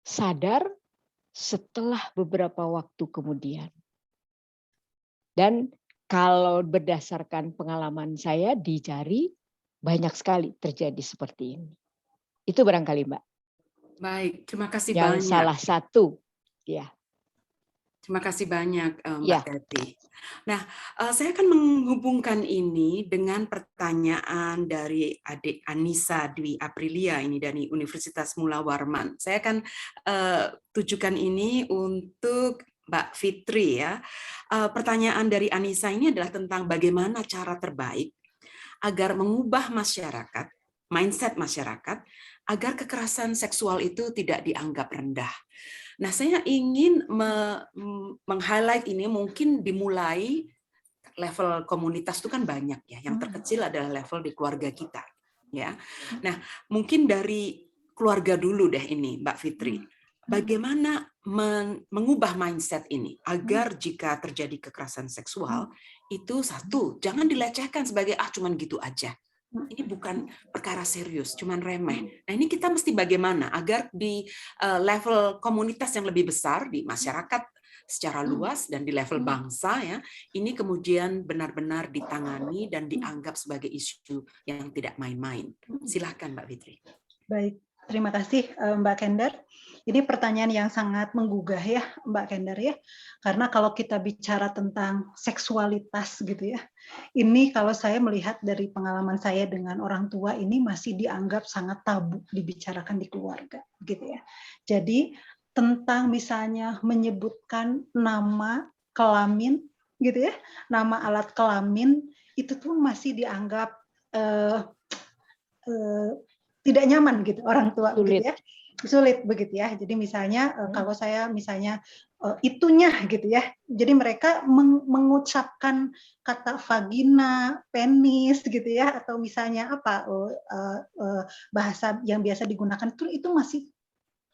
sadar setelah beberapa waktu kemudian. Dan kalau berdasarkan pengalaman saya di Jari, banyak sekali terjadi seperti ini. Itu barangkali Mbak. Baik, terima kasih yang banyak. Salah satu, ya. Terima kasih banyak Mbak Ya. Teti. Nah, saya akan menghubungkan ini dengan pertanyaan dari adik Anissa Dwi Aprilia ini dari Universitas Mula Warman. Saya akan tujukan ini untuk Mbak Fitri ya. Pertanyaan dari Anissa ini adalah tentang bagaimana cara terbaik agar mengubah masyarakat, mindset masyarakat, agar kekerasan seksual itu tidak dianggap rendah. Nah, saya ingin meng-highlight ini mungkin dimulai level komunitas itu kan banyak ya. Yang terkecil adalah level di keluarga kita, ya. Nah, mungkin dari keluarga dulu deh ini, Mbak Fitri. Bagaimana mengubah mindset ini agar jika terjadi kekerasan seksual itu satu, jangan dilecehkan sebagai cuman gitu aja. Ini bukan perkara serius, cuman remeh. Nah, ini kita mesti bagaimana agar di level komunitas yang lebih besar, di masyarakat secara luas dan di level bangsa ya, ini kemudian benar-benar ditangani dan dianggap sebagai isu yang tidak main-main. Silahkan Mbak Fitri. Baik, terima kasih Mbak Kendar. Ini pertanyaan yang sangat menggugah ya Mbak Kendar ya. Karena kalau kita bicara tentang seksualitas gitu ya, ini kalau saya melihat dari pengalaman saya dengan orang tua ini masih dianggap sangat tabu dibicarakan di keluarga gitu ya. Jadi tentang misalnya menyebutkan nama kelamin gitu ya, nama alat kelamin itu tuh masih dianggap tidak nyaman gitu orang tua begitu ya, sulit begitu ya. Jadi misalnya kalau saya misalnya itunya gitu ya, jadi mereka mengucapkan kata vagina, penis gitu ya, atau misalnya apa bahasa yang biasa digunakan itu masih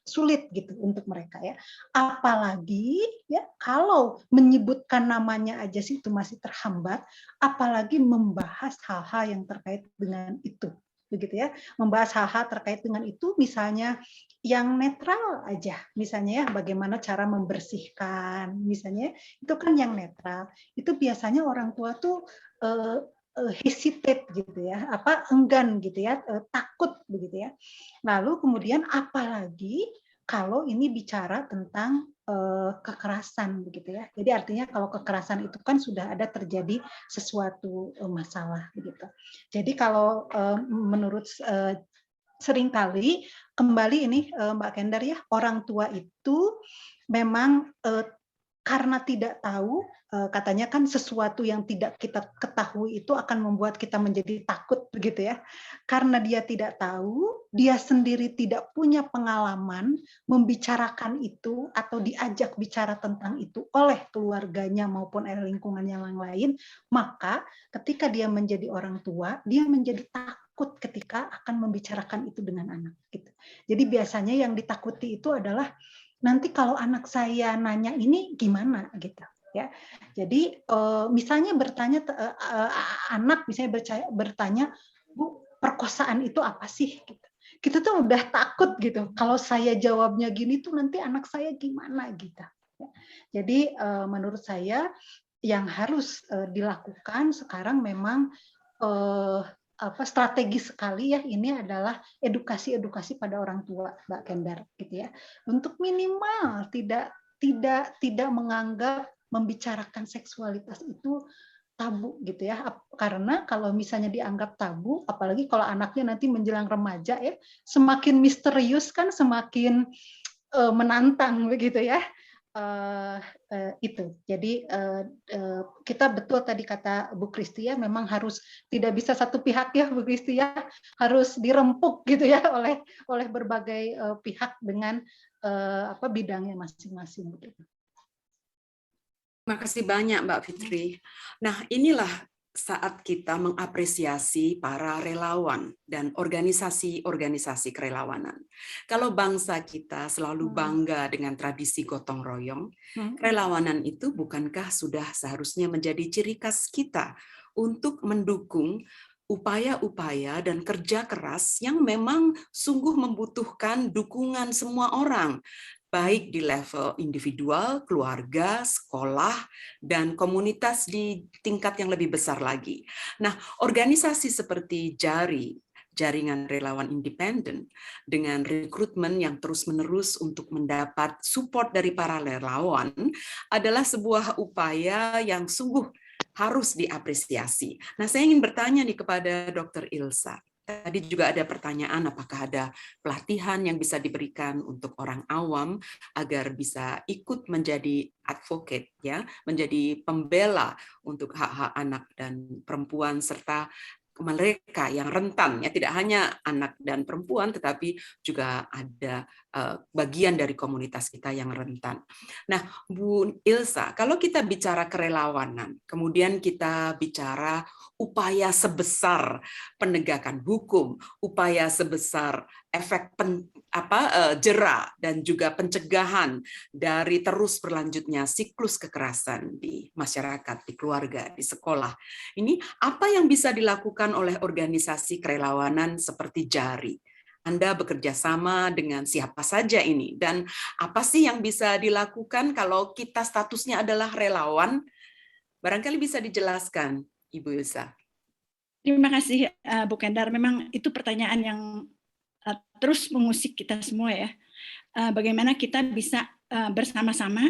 sulit gitu untuk mereka ya. Apalagi ya kalau menyebutkan namanya aja sih itu masih terhambat, apalagi membahas hal-hal yang terkait dengan itu. Begitu ya, membahas hal-hal terkait dengan itu, misalnya yang netral aja, misalnya ya bagaimana cara membersihkan, misalnya itu kan yang netral. Itu biasanya orang tua tuh hesitate gitu ya, enggan gitu ya, takut begitu ya. Lalu kemudian apalagi kalau ini bicara tentang kekerasan begitu ya. Jadi artinya kalau kekerasan itu kan sudah ada terjadi sesuatu masalah begitu. Jadi kalau menurut seringkali kembali ini Mbak Kendar ya, orang tua itu memang karena tidak tahu, katanya kan sesuatu yang tidak kita ketahui itu akan membuat kita menjadi takut begitu ya. Karena dia tidak tahu, dia sendiri tidak punya pengalaman membicarakan itu atau diajak bicara tentang itu oleh keluarganya maupun lingkungan yang lain, maka ketika dia menjadi orang tua, dia menjadi takut ketika akan membicarakan itu dengan anak gitu. Jadi biasanya yang ditakuti itu adalah nanti kalau anak saya nanya ini gimana gitu ya. Jadi misalnya bertanya anak misalnya bertanya, Bu, perkosaan itu apa sih gitu. Kita tuh udah takut gitu. Kalau saya jawabnya gini tuh nanti anak saya gimana gitu. Jadi menurut saya yang harus dilakukan sekarang memang strategi sekali ya, ini adalah edukasi pada orang tua, Mbak Kendar gitu ya, untuk minimal tidak menganggap membicarakan seksualitas itu tabu gitu ya, karena kalau misalnya dianggap tabu, apalagi kalau anaknya nanti menjelang remaja ya, semakin misterius kan semakin menantang begitu ya. Itu. Jadi kita betul tadi kata Bu Kristi ya, memang harus tidak bisa satu pihak ya Bu Kristi ya, harus dirempuk gitu ya oleh berbagai pihak dengan bidangnya masing-masing begitu. Terima kasih banyak Mbak Fitri. Nah, inilah saat kita mengapresiasi para relawan dan organisasi-organisasi kerelawanan. Kalau bangsa kita selalu bangga dengan tradisi gotong royong, kerelawanan itu bukankah sudah seharusnya menjadi ciri khas kita untuk mendukung upaya-upaya dan kerja keras yang memang sungguh membutuhkan dukungan semua orang, baik di level individual, keluarga, sekolah, dan komunitas di tingkat yang lebih besar lagi. Nah, organisasi seperti Jaringan Relawan Independen, dengan rekrutmen yang terus-menerus untuk mendapat support dari para relawan, adalah sebuah upaya yang sungguh harus diapresiasi. Nah, saya ingin bertanya nih kepada Dr. Ilsa. Tadi juga ada pertanyaan, apakah ada pelatihan yang bisa diberikan untuk orang awam agar bisa ikut menjadi advocate, ya, menjadi pembela untuk hak-hak anak dan perempuan serta mereka yang rentan, ya, tidak hanya anak dan perempuan, tetapi juga ada bagian dari komunitas kita yang rentan. Nah, Bu Ilsa, kalau kita bicara kerelawanan, kemudian kita bicara upaya sebesar penegakan hukum, upaya sebesar efek jera dan juga pencegahan dari terus berlanjutnya siklus kekerasan di masyarakat, di keluarga, di sekolah. Ini apa yang bisa dilakukan oleh organisasi kerelawanan seperti JARI? Anda bekerja sama dengan siapa saja ini? Dan apa sih yang bisa dilakukan kalau kita statusnya adalah relawan? Barangkali bisa dijelaskan, Ibu Ilsa. Terima kasih Bu Kendar. Memang itu pertanyaan yang terus mengusik kita semua ya. Bagaimana kita bisa bersama-sama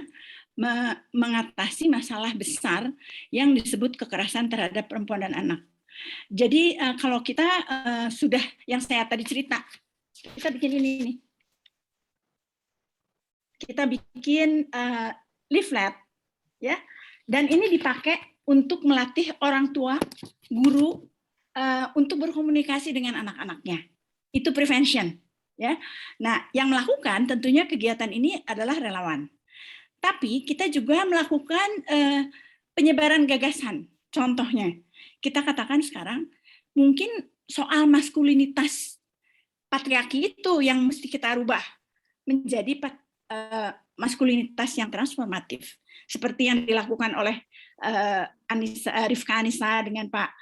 mengatasi masalah besar yang disebut kekerasan terhadap perempuan dan anak. Jadi kalau kita sudah yang saya tadi cerita, kita bikin ini nih. Kita bikin leaflet ya. Dan ini dipakai untuk melatih orang tua, guru untuk berkomunikasi dengan anak-anaknya. Itu prevention ya. Nah, yang melakukan tentunya kegiatan ini adalah relawan. Tapi kita juga melakukan penyebaran gagasan. Contohnya, kita katakan sekarang mungkin soal maskulinitas patriarki itu yang mesti kita rubah menjadi maskulinitas yang transformatif, seperti yang dilakukan oleh Rifka Anissa dengan Pak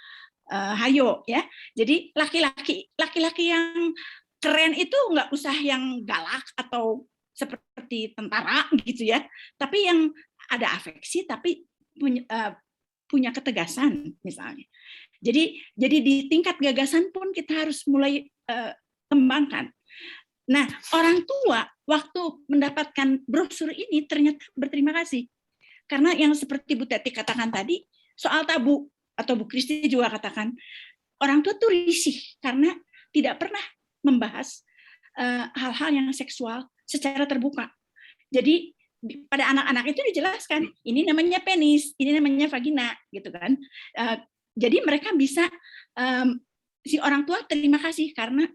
Hayo ya. Jadi laki-laki yang keren itu nggak usah yang galak atau seperti tentara gitu ya, tapi yang ada afeksi tapi punya ketegasan misalnya. Jadi di tingkat gagasan pun kita harus mulai kembangkan. Nah, orang tua waktu mendapatkan brosur ini ternyata berterima kasih. Karena yang seperti Bu Teti katakan tadi, soal tabu, atau Bu Kristi juga katakan, orang tua tuh risih karena tidak pernah membahas hal-hal yang seksual secara terbuka. Jadi pada anak-anak itu dijelaskan, ini namanya penis, ini namanya vagina, gitu kan. Jadi mereka bisa, si orang tua terima kasih karena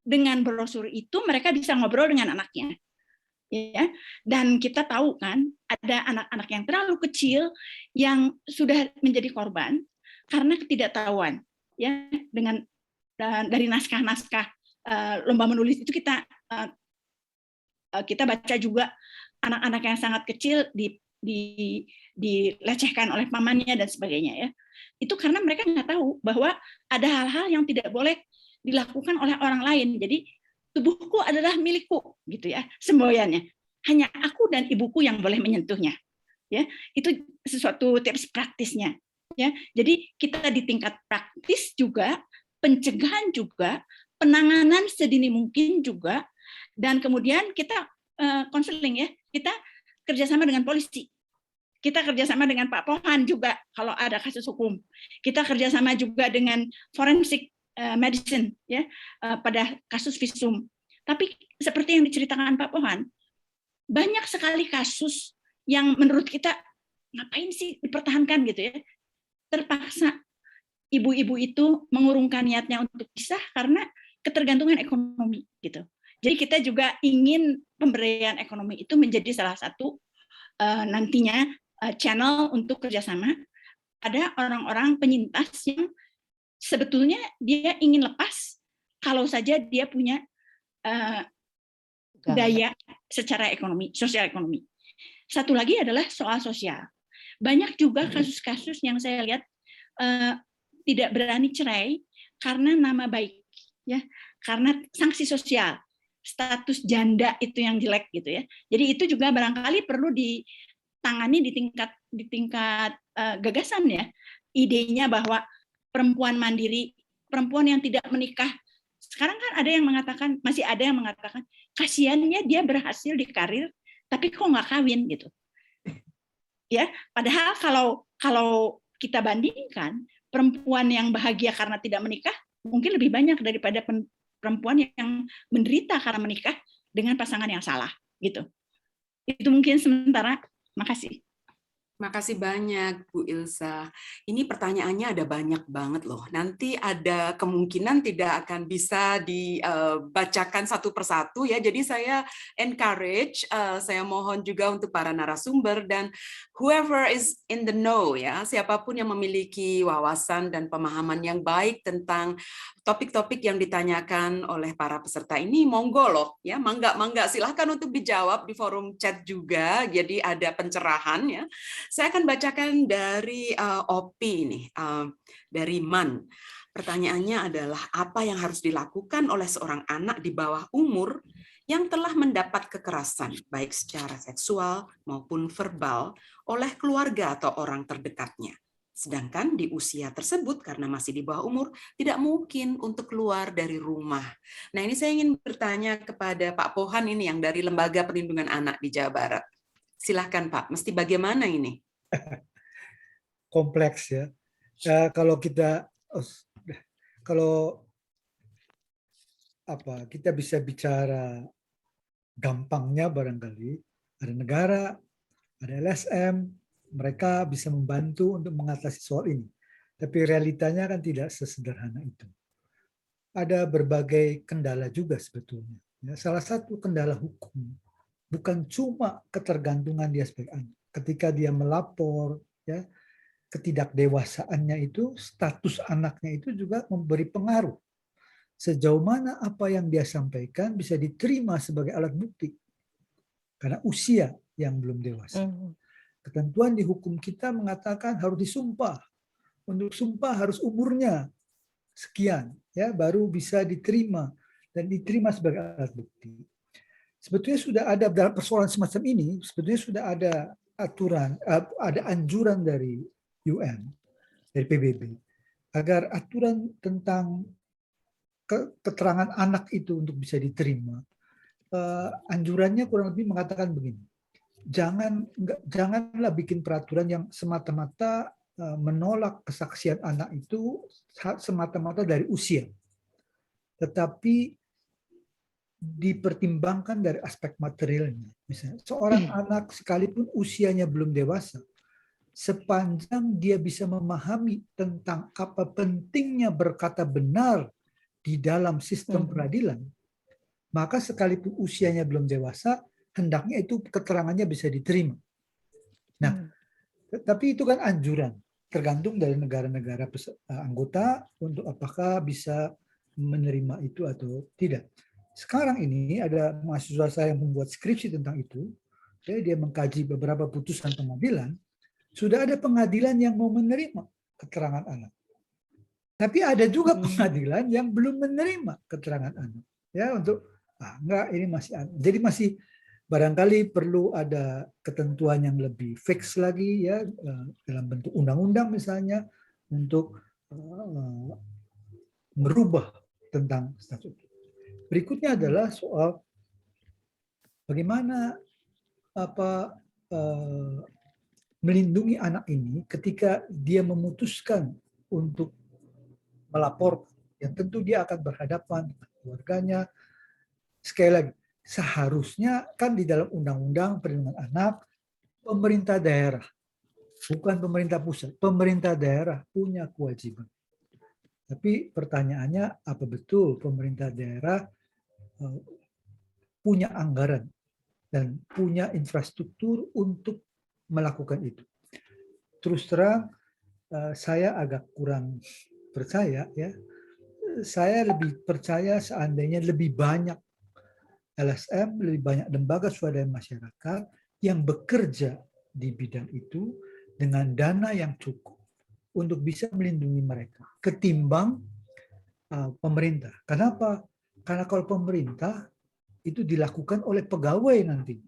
dengan brosur itu mereka bisa ngobrol dengan anaknya. Ya, dan kita tahu kan ada anak-anak yang terlalu kecil yang sudah menjadi korban karena ketidaktahuan. Ya, dengan dari naskah-naskah lomba menulis itu kita baca juga anak-anak yang sangat kecil dilecehkan oleh pamannya dan sebagainya ya. Itu karena mereka nggak tahu bahwa ada hal-hal yang tidak boleh dilakukan oleh orang lain. Jadi tubuhku adalah milikku gitu ya, semboyannya. Hanya aku dan ibuku yang boleh menyentuhnya. Ya, itu sesuatu tips praktisnya. Ya, jadi kita di tingkat praktis juga, pencegahan juga, penanganan sedini mungkin juga, dan kemudian kita konseling ya, kita kerjasama dengan polisi. Kita kerjasama dengan Pak Pohan juga kalau ada kasus hukum. Kita kerjasama juga dengan forensik medicine ya pada kasus visum. Tapi seperti yang diceritakan Pak Pohan, banyak sekali kasus yang menurut kita ngapain sih dipertahankan gitu ya. Terpaksa ibu-ibu itu mengurungkan niatnya untuk pisah karena ketergantungan ekonomi gitu. Jadi kita juga ingin pemberdayaan ekonomi itu menjadi salah satu nantinya channel untuk kerjasama. Ada orang-orang penyintas yang sebetulnya dia ingin lepas kalau saja dia punya daya secara ekonomi, sosial ekonomi. Satu lagi adalah soal sosial. Banyak juga kasus-kasus yang saya lihat tidak berani cerai karena nama baik, ya, karena sanksi sosial, status janda itu yang jelek gitu ya. Jadi itu juga barangkali perlu ditangani di tingkat gagasan ya. Idenya bahwa perempuan mandiri, perempuan yang tidak menikah. Sekarang kan ada yang mengatakan, masih ada yang mengatakan, kasihannya dia berhasil di karir, tapi kok nggak kawin gitu. Ya, padahal kalau kita bandingkan, perempuan yang bahagia karena tidak menikah mungkin lebih banyak daripada perempuan yang menderita karena menikah dengan pasangan yang salah gitu. Itu mungkin sementara. Makasih. Makasih banyak Bu Ilsa. Ini pertanyaannya ada banyak banget loh. Nanti ada kemungkinan tidak akan bisa dibacakan satu persatu ya. Jadi saya encourage, saya mohon juga untuk para narasumber dan whoever is in the know ya, siapapun yang memiliki wawasan dan pemahaman yang baik tentang topik-topik yang ditanyakan oleh para peserta ini, monggo loh ya, mangga silahkan untuk dijawab di forum chat juga. Jadi ada pencerahan ya. Saya akan bacakan dari Opi ini, dari Man. Pertanyaannya adalah apa yang harus dilakukan oleh seorang anak di bawah umur yang telah mendapat kekerasan, baik secara seksual maupun verbal, oleh keluarga atau orang terdekatnya. Sedangkan di usia tersebut karena masih di bawah umur tidak mungkin untuk keluar dari rumah. Nah, ini saya ingin bertanya kepada Pak Pohan ini yang dari Lembaga Perlindungan Anak di Jawa Barat. Silahkan Pak, mesti bagaimana ini? Kompleks ya. Kalau kita kita bisa bicara gampangnya barangkali ada negara, ada LSM, mereka bisa membantu untuk mengatasi soal ini. Tapi realitanya kan tidak sesederhana itu. Ada berbagai kendala juga sebetulnya. Ya, salah satu kendala hukum bukan cuma ketergantungan di aspek anak. Ketika dia melapor, ya, ketidakdewasaannya itu, status anaknya itu juga memberi pengaruh. Sejauh mana apa yang dia sampaikan bisa diterima sebagai alat bukti. Karena usia yang belum dewasa. Ketentuan di hukum kita mengatakan harus disumpah. Untuk sumpah harus umurnya sekian, ya, baru bisa diterima dan diterima sebagai alat bukti. Sebetulnya sudah ada dalam persoalan semacam ini, sebetulnya sudah ada aturan, ada anjuran dari UN, dari PBB, agar aturan tentang keterangan anak itu untuk bisa diterima. Anjurannya kurang lebih mengatakan begini. Janganlah bikin peraturan yang semata-mata menolak kesaksian anak itu semata-mata dari usia. Tetapi dipertimbangkan dari aspek materialnya. Misalnya, seorang anak sekalipun usianya belum dewasa, sepanjang dia bisa memahami tentang apa pentingnya berkata benar di dalam sistem peradilan, maka sekalipun usianya belum dewasa, hendaknya itu keterangannya bisa diterima. Nah, tapi itu kan anjuran, tergantung dari negara-negara anggota untuk apakah bisa menerima itu atau tidak. Sekarang ini ada mahasiswa saya yang membuat skripsi tentang itu, dia mengkaji beberapa putusan pengadilan, sudah ada pengadilan yang mau menerima keterangan anak. Tapi ada juga pengadilan yang belum menerima keterangan anak. Ya, untuk enggak, ini masih, jadi masih barangkali perlu ada ketentuan yang lebih fix lagi, ya, dalam bentuk undang-undang misalnya, untuk merubah tentang status. Berikutnya adalah soal bagaimana melindungi anak ini ketika dia memutuskan untuk melapor, yang tentu dia akan berhadapan dengan keluarganya. Sekali lagi, seharusnya kan di dalam Undang-Undang Perlindungan Anak, pemerintah daerah, bukan pemerintah pusat, pemerintah daerah punya kewajiban. Tapi pertanyaannya, apa betul pemerintah daerah punya anggaran dan punya infrastruktur untuk melakukan itu? Terus terang, saya agak kurang percaya, ya. Saya lebih percaya seandainya lebih banyak LSM, lebih banyak lembaga swadaya masyarakat yang bekerja di bidang itu dengan dana yang cukup untuk bisa melindungi mereka ketimbang pemerintah. Kenapa? Karena kalau pemerintah itu dilakukan oleh pegawai nanti,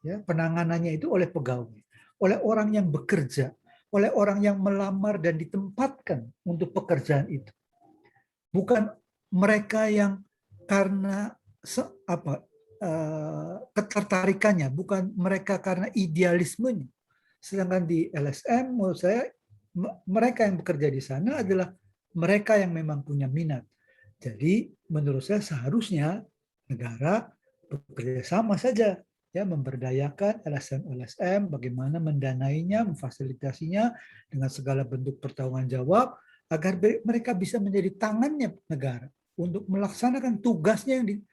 ya, penanganannya itu oleh pegawai, oleh orang yang bekerja, oleh orang yang melamar dan ditempatkan untuk pekerjaan itu. Bukan mereka yang karena ketertarikannya, bukan mereka karena idealismenya. Sedangkan di LSM, menurut saya, mereka yang bekerja di sana adalah mereka yang memang punya minat. Jadi menurut saya seharusnya negara bekerja sama saja, ya, memberdayakan LSM, bagaimana mendanainya, memfasilitasinya dengan segala bentuk pertanggung jawab agar mereka bisa menjadi tangannya negara untuk melaksanakan tugasnya yang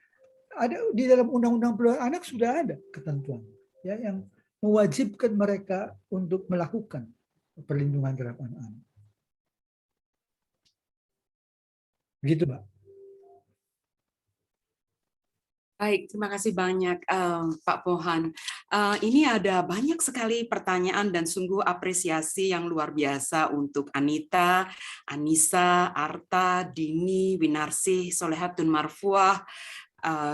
ada di dalam Undang-Undang Perlindungan Anak. Sudah ada ketentuan, ya, yang mewajibkan mereka untuk melakukan perlindungan terhadap anak-anak. Begitu, Mbak. Baik, terima kasih banyak Pak Pohan. Ini ada banyak sekali pertanyaan dan sungguh apresiasi yang luar biasa untuk Anita, Anissa, Arta, Dini, Winarsih, Solehatun Marfuah,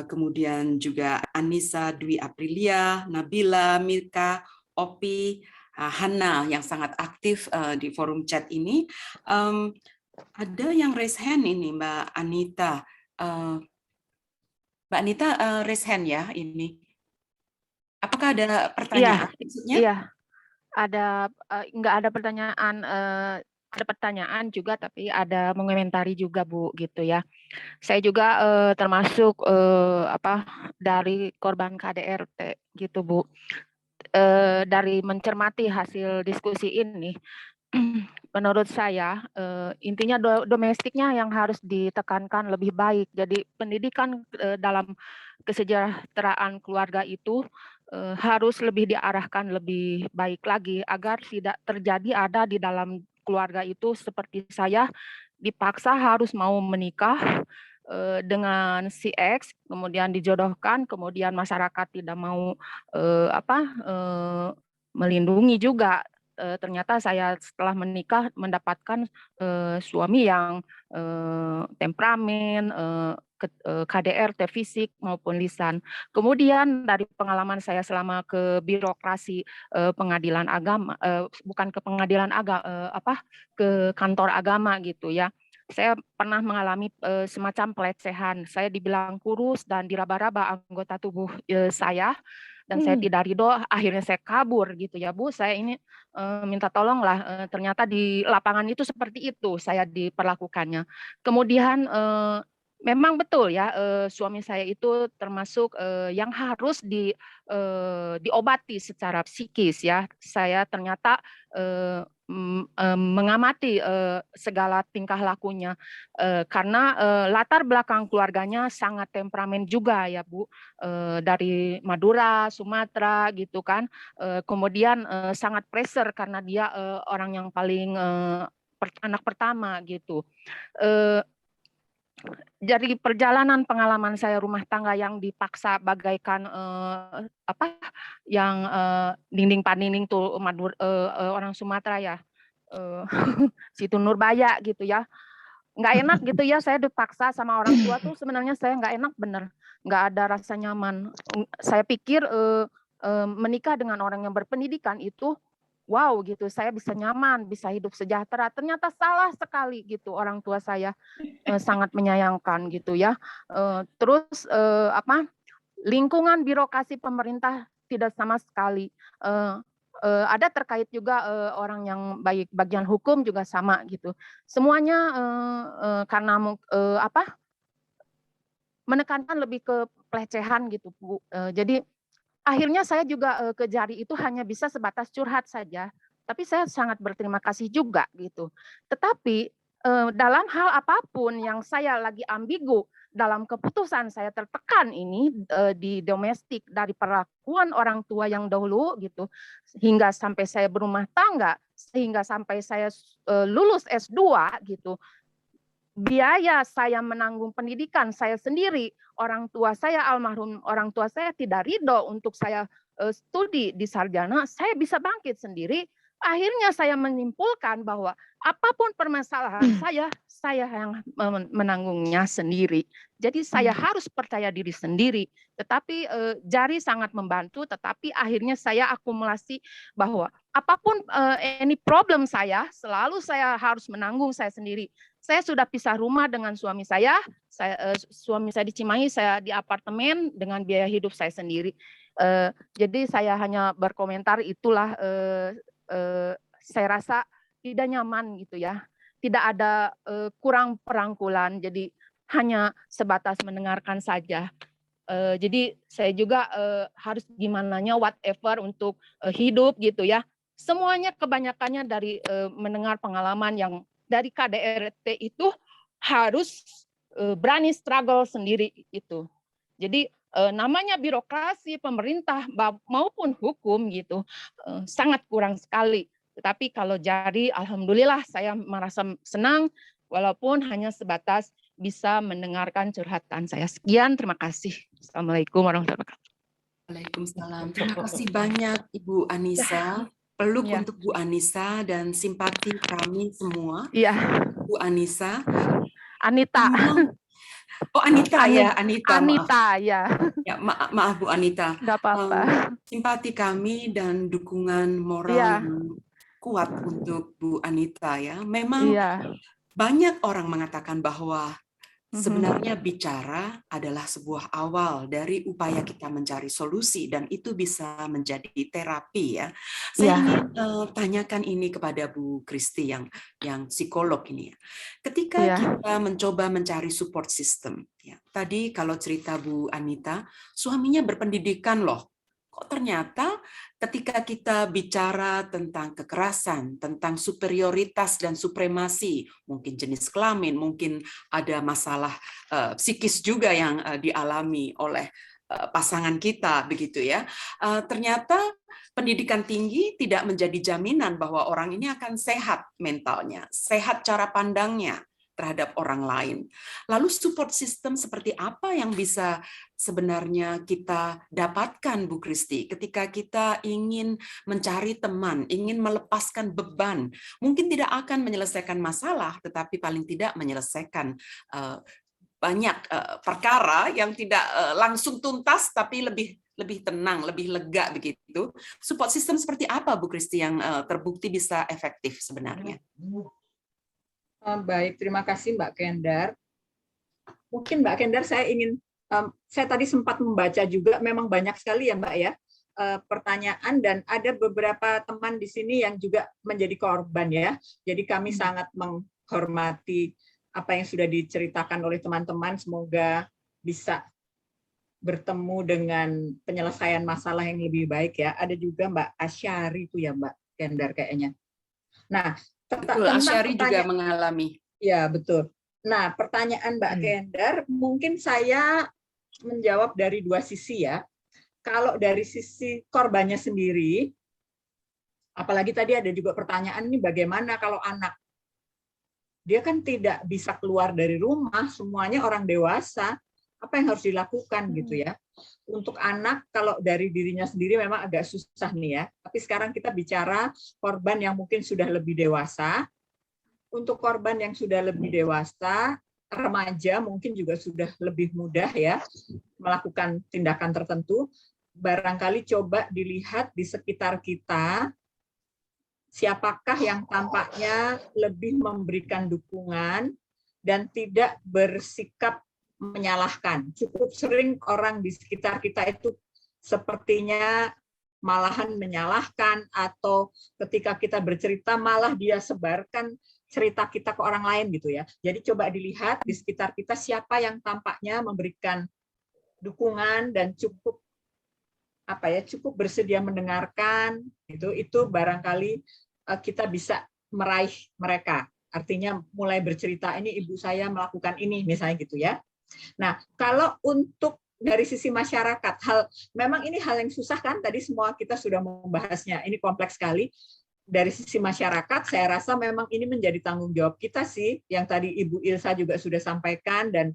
kemudian juga Anissa Dwi Aprilia, Nabila, Milka, Opi, Hana yang sangat aktif di forum chat ini. Ada yang raise hand ini, Mbak Anita. Mbak Anita raise hand ya ini. Apakah ada pertanyaan maksudnya? Iya, ada nggak ada pertanyaan, ada pertanyaan juga tapi ada mengomentari juga Bu gitu ya. Saya juga termasuk dari korban KDRT gitu Bu. Dari mencermati hasil diskusi ini, menurut saya intinya domestiknya yang harus ditekankan lebih baik. Jadi pendidikan dalam kesejahteraan keluarga itu harus lebih diarahkan lebih baik lagi agar tidak terjadi ada di dalam keluarga itu seperti saya dipaksa harus mau menikah dengan si X, kemudian dijodohkan, kemudian masyarakat tidak mau melindungi juga. Ternyata saya setelah menikah mendapatkan suami yang temperamen, KDRT fisik maupun lisan. Kemudian dari pengalaman saya selama ke birokrasi pengadilan agama, bukan ke pengadilan agama, ke kantor agama gitu ya. Saya pernah mengalami semacam pelecehan. Saya dibilang kurus dan diraba-raba anggota tubuh saya, dan saya tidak ridho. Akhirnya saya kabur gitu ya Bu. Saya ini minta tolonglah. Ternyata di lapangan itu seperti itu saya diperlakukannya. Kemudian memang betul ya, suami saya itu termasuk yang harus diobati secara psikis ya. Saya ternyata mengamati segala tingkah lakunya karena latar belakang keluarganya sangat temperamen juga ya Bu, dari Madura, Sumatera gitu kan. Kemudian sangat pressure karena dia orang yang paling anak pertama gitu. Dari perjalanan pengalaman saya rumah tangga yang dipaksa bagaikan yang dinding pandinding tuh orang Sumatera ya, situ Nurbaya gitu ya, nggak enak gitu ya. Saya dipaksa sama orang tua tuh sebenarnya saya nggak enak bener, nggak ada rasa nyaman. Saya pikir menikah dengan orang yang berpendidikan itu wow gitu, saya bisa nyaman, bisa hidup sejahtera. Ternyata salah sekali gitu, orang tua saya sangat menyayangkan gitu ya. Terus lingkungan birokrasi pemerintah tidak sama sekali. Ada terkait juga orang yang baik bagian hukum juga sama gitu. Semuanya karena menekankan lebih ke pelecehan gitu Bu. Jadi akhirnya saya juga ke Jari itu hanya bisa sebatas curhat saja, tapi saya sangat berterima kasih juga gitu. Tetapi dalam hal apapun yang saya lagi ambigu dalam keputusan saya tertekan ini di domestik dari perlakuan orang tua yang dahulu gitu, hingga sampai saya berumah tangga, sehingga sampai saya lulus S2 gitu. Biaya saya menanggung pendidikan saya sendiri, orang tua saya almarhum orang tua saya tidak ridho untuk saya studi di sarjana, saya bisa bangkit sendiri. Akhirnya saya menyimpulkan bahwa apapun permasalahan saya yang menanggungnya sendiri. Jadi saya harus percaya diri sendiri. Tetapi Jari sangat membantu, tetapi akhirnya saya akumulasi bahwa apapun any problem saya, selalu saya harus menanggung saya sendiri. Saya sudah pisah rumah dengan suami saya suami saya di Cimahi, saya di apartemen dengan biaya hidup saya sendiri. Jadi saya hanya berkomentar itulah, saya rasa tidak nyaman gitu ya. Tidak ada kurang perangkulan, jadi hanya sebatas mendengarkan saja. Jadi saya juga harus gimananya whatever untuk hidup gitu ya. Semuanya kebanyakannya dari mendengar pengalaman yang dari KDRT itu harus berani struggle sendiri itu. Jadi namanya birokrasi pemerintah maupun hukum gitu sangat kurang sekali. Tetapi kalau Jari, alhamdulillah saya merasa senang walaupun hanya sebatas bisa mendengarkan curhatan saya. Sekian, terima kasih. Assalamualaikum warahmatullahi wabarakatuh. Waalaikumsalam. Terima kasih banyak Ibu Anissa. Peluk untuk Bu Anissa dan simpati kami semua. Iya. Bu Anissa. Anita. Oh, Anita ya, Anita. Anita, maaf. ya. Ya, maaf Bu Anita. Nggak apa-apa. Simpati kami dan dukungan moral Iya. yang kuat untuk Bu Anita ya. Memang Iya. banyak orang mengatakan bahwa Mhm. sebenarnya bicara adalah sebuah awal dari upaya kita mencari solusi dan itu bisa menjadi terapi ya. Saya Iya. ingin tanyakan ini kepada Bu Kristi yang psikolog ini ya. Ketika Iya. kita mencoba mencari support system ya. Tadi kalau cerita Bu Anita, suaminya berpendidikan loh. Kok ternyata ketika kita bicara tentang kekerasan, tentang superioritas dan supremasi, mungkin jenis kelamin, mungkin ada masalah psikis juga yang dialami oleh pasangan kita, begitu ya. Ternyata pendidikan tinggi tidak menjadi jaminan bahwa orang ini akan sehat mentalnya, sehat cara pandangnya terhadap orang lain. Lalu support system seperti apa yang bisa sebenarnya kita dapatkan, Bu Kristi, ketika kita ingin mencari teman, ingin melepaskan beban, mungkin tidak akan menyelesaikan masalah, tetapi paling tidak menyelesaikan banyak perkara yang tidak langsung tuntas, tapi lebih tenang, lebih lega begitu. Support system seperti apa, Bu Kristi, yang terbukti bisa efektif sebenarnya? Baik, terima kasih Mbak Kendar. Mungkin Mbak Kendar saya tadi sempat membaca juga, memang banyak sekali ya Mbak ya, pertanyaan dan ada beberapa teman di sini yang juga menjadi korban ya. Jadi kami sangat menghormati apa yang sudah diceritakan oleh teman-teman, semoga bisa bertemu dengan penyelesaian masalah yang lebih baik ya. Ada juga Mbak Asyari itu ya Mbak Kendar kayaknya. Nah, betul, Asyari juga mengalami. Ya, betul. Nah, pertanyaan Mbak Kendar, mungkin saya menjawab dari dua sisi ya. Kalau dari sisi korbannya sendiri, apalagi tadi ada juga pertanyaan ini bagaimana kalau anak? Dia kan tidak bisa keluar dari rumah, semuanya orang dewasa. Apa yang harus dilakukan gitu ya? Untuk anak, kalau dari dirinya sendiri memang agak susah nih ya. Tapi sekarang kita bicara korban yang mungkin sudah lebih dewasa. Untuk korban yang sudah lebih dewasa, remaja mungkin juga sudah lebih mudah ya melakukan tindakan tertentu. Barangkali coba dilihat di sekitar kita, siapakah yang tampaknya lebih memberikan dukungan dan tidak bersikap menyalahkan. Cukup sering orang di sekitar kita itu sepertinya malahan menyalahkan, atau ketika kita bercerita malah dia sebarkan cerita kita ke orang lain gitu ya. Jadi coba dilihat di sekitar kita siapa yang tampaknya memberikan dukungan dan cukup bersedia mendengarkan, itu barangkali kita bisa meraih mereka. Artinya mulai bercerita, ini ibu saya melakukan ini misalnya gitu ya. Nah, kalau untuk dari sisi masyarakat, memang ini hal yang susah kan, tadi semua kita sudah membahasnya, ini kompleks sekali. Dari sisi masyarakat, saya rasa memang ini menjadi tanggung jawab kita sih, yang tadi Ibu Ilsa juga sudah sampaikan, dan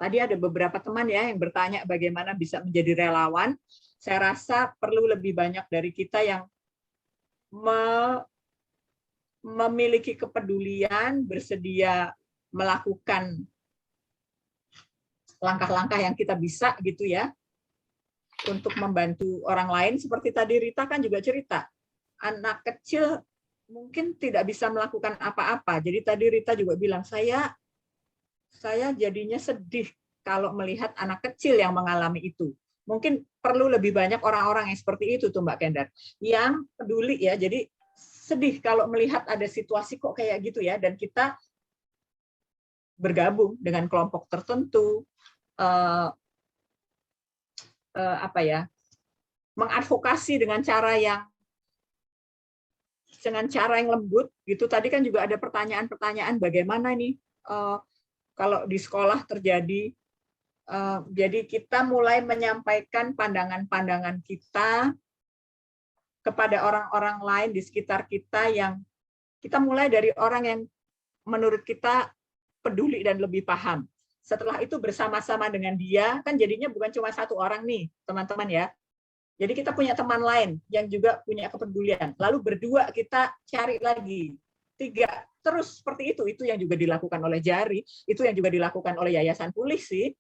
tadi ada beberapa teman ya yang bertanya bagaimana bisa menjadi relawan. Saya rasa perlu lebih banyak dari kita yang memiliki kepedulian, bersedia melakukan langkah-langkah yang kita bisa gitu ya, untuk membantu orang lain. Seperti tadi Rita kan juga cerita, anak kecil mungkin tidak bisa melakukan apa-apa. Jadi tadi Rita juga bilang, saya jadinya sedih kalau melihat anak kecil yang mengalami itu. Mungkin perlu lebih banyak orang-orang yang seperti itu tuh Mbak Kendar, yang peduli ya. Jadi sedih kalau melihat ada situasi kok kayak gitu ya, dan kita bergabung dengan kelompok tertentu, mengadvokasi dengan cara yang lembut gitu. Tadi kan juga ada pertanyaan-pertanyaan bagaimana nih kalau di sekolah terjadi. Jadi kita mulai menyampaikan pandangan-pandangan kita kepada orang-orang lain di sekitar kita, yang kita mulai dari orang yang menurut kita peduli dan lebih paham. Setelah itu bersama-sama dengan dia, kan jadinya bukan cuma satu orang nih, teman-teman ya. Jadi kita punya teman lain yang juga punya kepedulian. Lalu berdua kita cari lagi terus seperti itu yang juga dilakukan oleh Jari, itu yang juga dilakukan oleh Yayasan Pulih sih,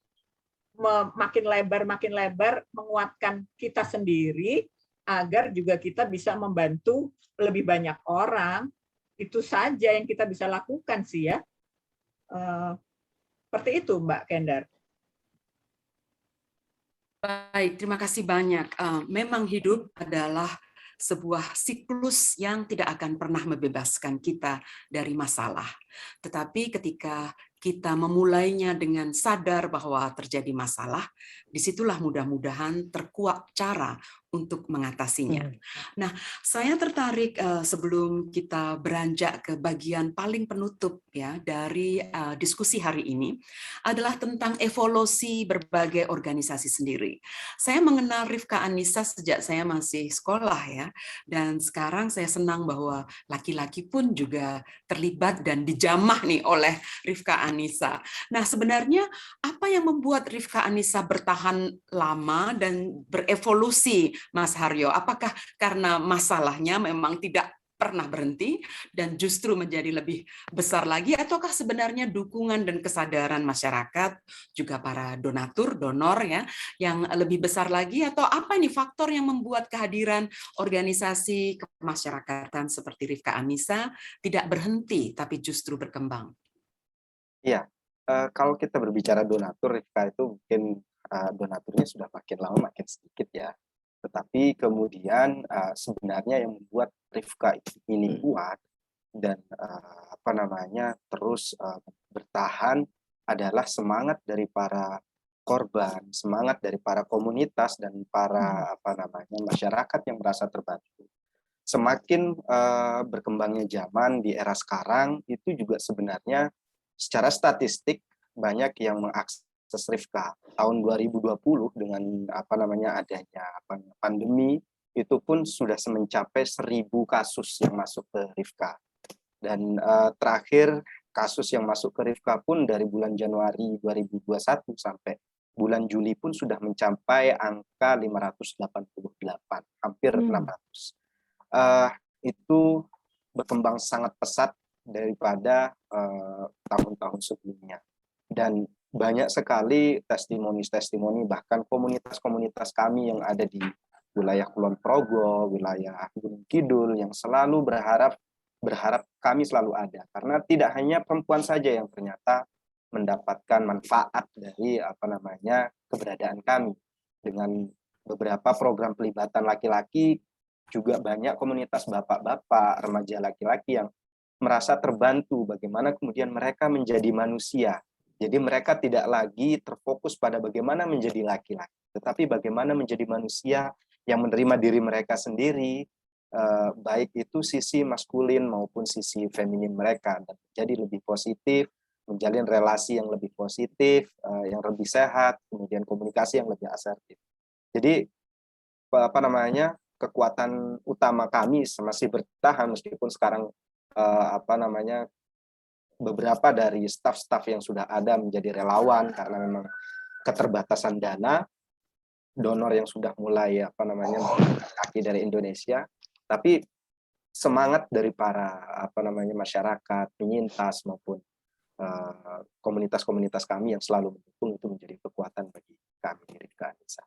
makin lebar menguatkan kita sendiri agar juga kita bisa membantu lebih banyak orang. Itu saja yang kita bisa lakukan sih ya. Seperti itu Mbak Kendar. Baik, terima kasih banyak. Memang hidup adalah sebuah siklus yang tidak akan pernah membebaskan kita dari masalah. Tetapi ketika kita memulainya dengan sadar bahwa terjadi masalah, disitulah mudah-mudahan terkuak cara untuk mengatasinya. Nah, saya tertarik sebelum kita beranjak ke bagian paling penutup ya dari diskusi hari ini adalah tentang evolusi berbagai organisasi sendiri. Saya mengenal Rifka Anissa sejak saya masih sekolah ya, dan sekarang saya senang bahwa laki-laki pun juga terlibat dan dijamah nih oleh Rifka Anissa. Nah, sebenarnya apa yang membuat Rifka Anissa bertahan lama dan berevolusi, Mas Haryo? Apakah karena masalahnya memang tidak pernah berhenti dan justru menjadi lebih besar lagi, ataukah sebenarnya dukungan dan kesadaran masyarakat, juga para donatur, donor ya, yang lebih besar lagi, atau apa nih faktor yang membuat kehadiran organisasi kemasyarakatan seperti Rifka Anissa tidak berhenti tapi justru berkembang? Iya, kalau kita berbicara donatur, Rifka itu mungkin donaturnya sudah makin lama makin sedikit ya. Tetapi kemudian sebenarnya yang membuat Rifka ini kuat dan terus bertahan adalah semangat dari para korban, semangat dari para komunitas dan para masyarakat yang merasa terbantu. Semakin berkembangnya zaman di era sekarang, itu juga sebenarnya secara statistik banyak yang mengakses Rifka. Tahun 2020 dengan adanya pandemi, itu pun sudah mencapai 1.000 kasus yang masuk ke Rifka. Dan terakhir kasus yang masuk ke Rifka pun dari bulan Januari 2021 sampai bulan Juli pun sudah mencapai angka 588, hampir 600. Itu berkembang sangat pesat daripada tahun-tahun sebelumnya. Dan banyak sekali testimoni-testimoni, bahkan komunitas-komunitas kami yang ada di wilayah Kulon Progo, wilayah Gunung Kidul, yang selalu berharap kami selalu ada. Karena tidak hanya perempuan saja yang ternyata mendapatkan manfaat dari keberadaan kami. Dengan beberapa program pelibatan laki-laki, juga banyak komunitas bapak-bapak, remaja laki-laki yang merasa terbantu bagaimana kemudian mereka menjadi manusia. Jadi mereka tidak lagi terfokus pada bagaimana menjadi laki-laki, tetapi bagaimana menjadi manusia yang menerima diri mereka sendiri, baik itu sisi maskulin maupun sisi feminin mereka, dan menjadi lebih positif, menjalin relasi yang lebih positif, yang lebih sehat, kemudian komunikasi yang lebih asertif. Jadi kekuatan utama kami masih bertahan meskipun sekarang beberapa dari staf-staf yang sudah ada menjadi relawan karena memang keterbatasan dana, donor yang sudah mulai kaki dari Indonesia, tapi semangat dari para masyarakat, penyintas maupun komunitas-komunitas kami yang selalu mendukung itu menjadi kekuatan bagi kami di Rifka Anissa.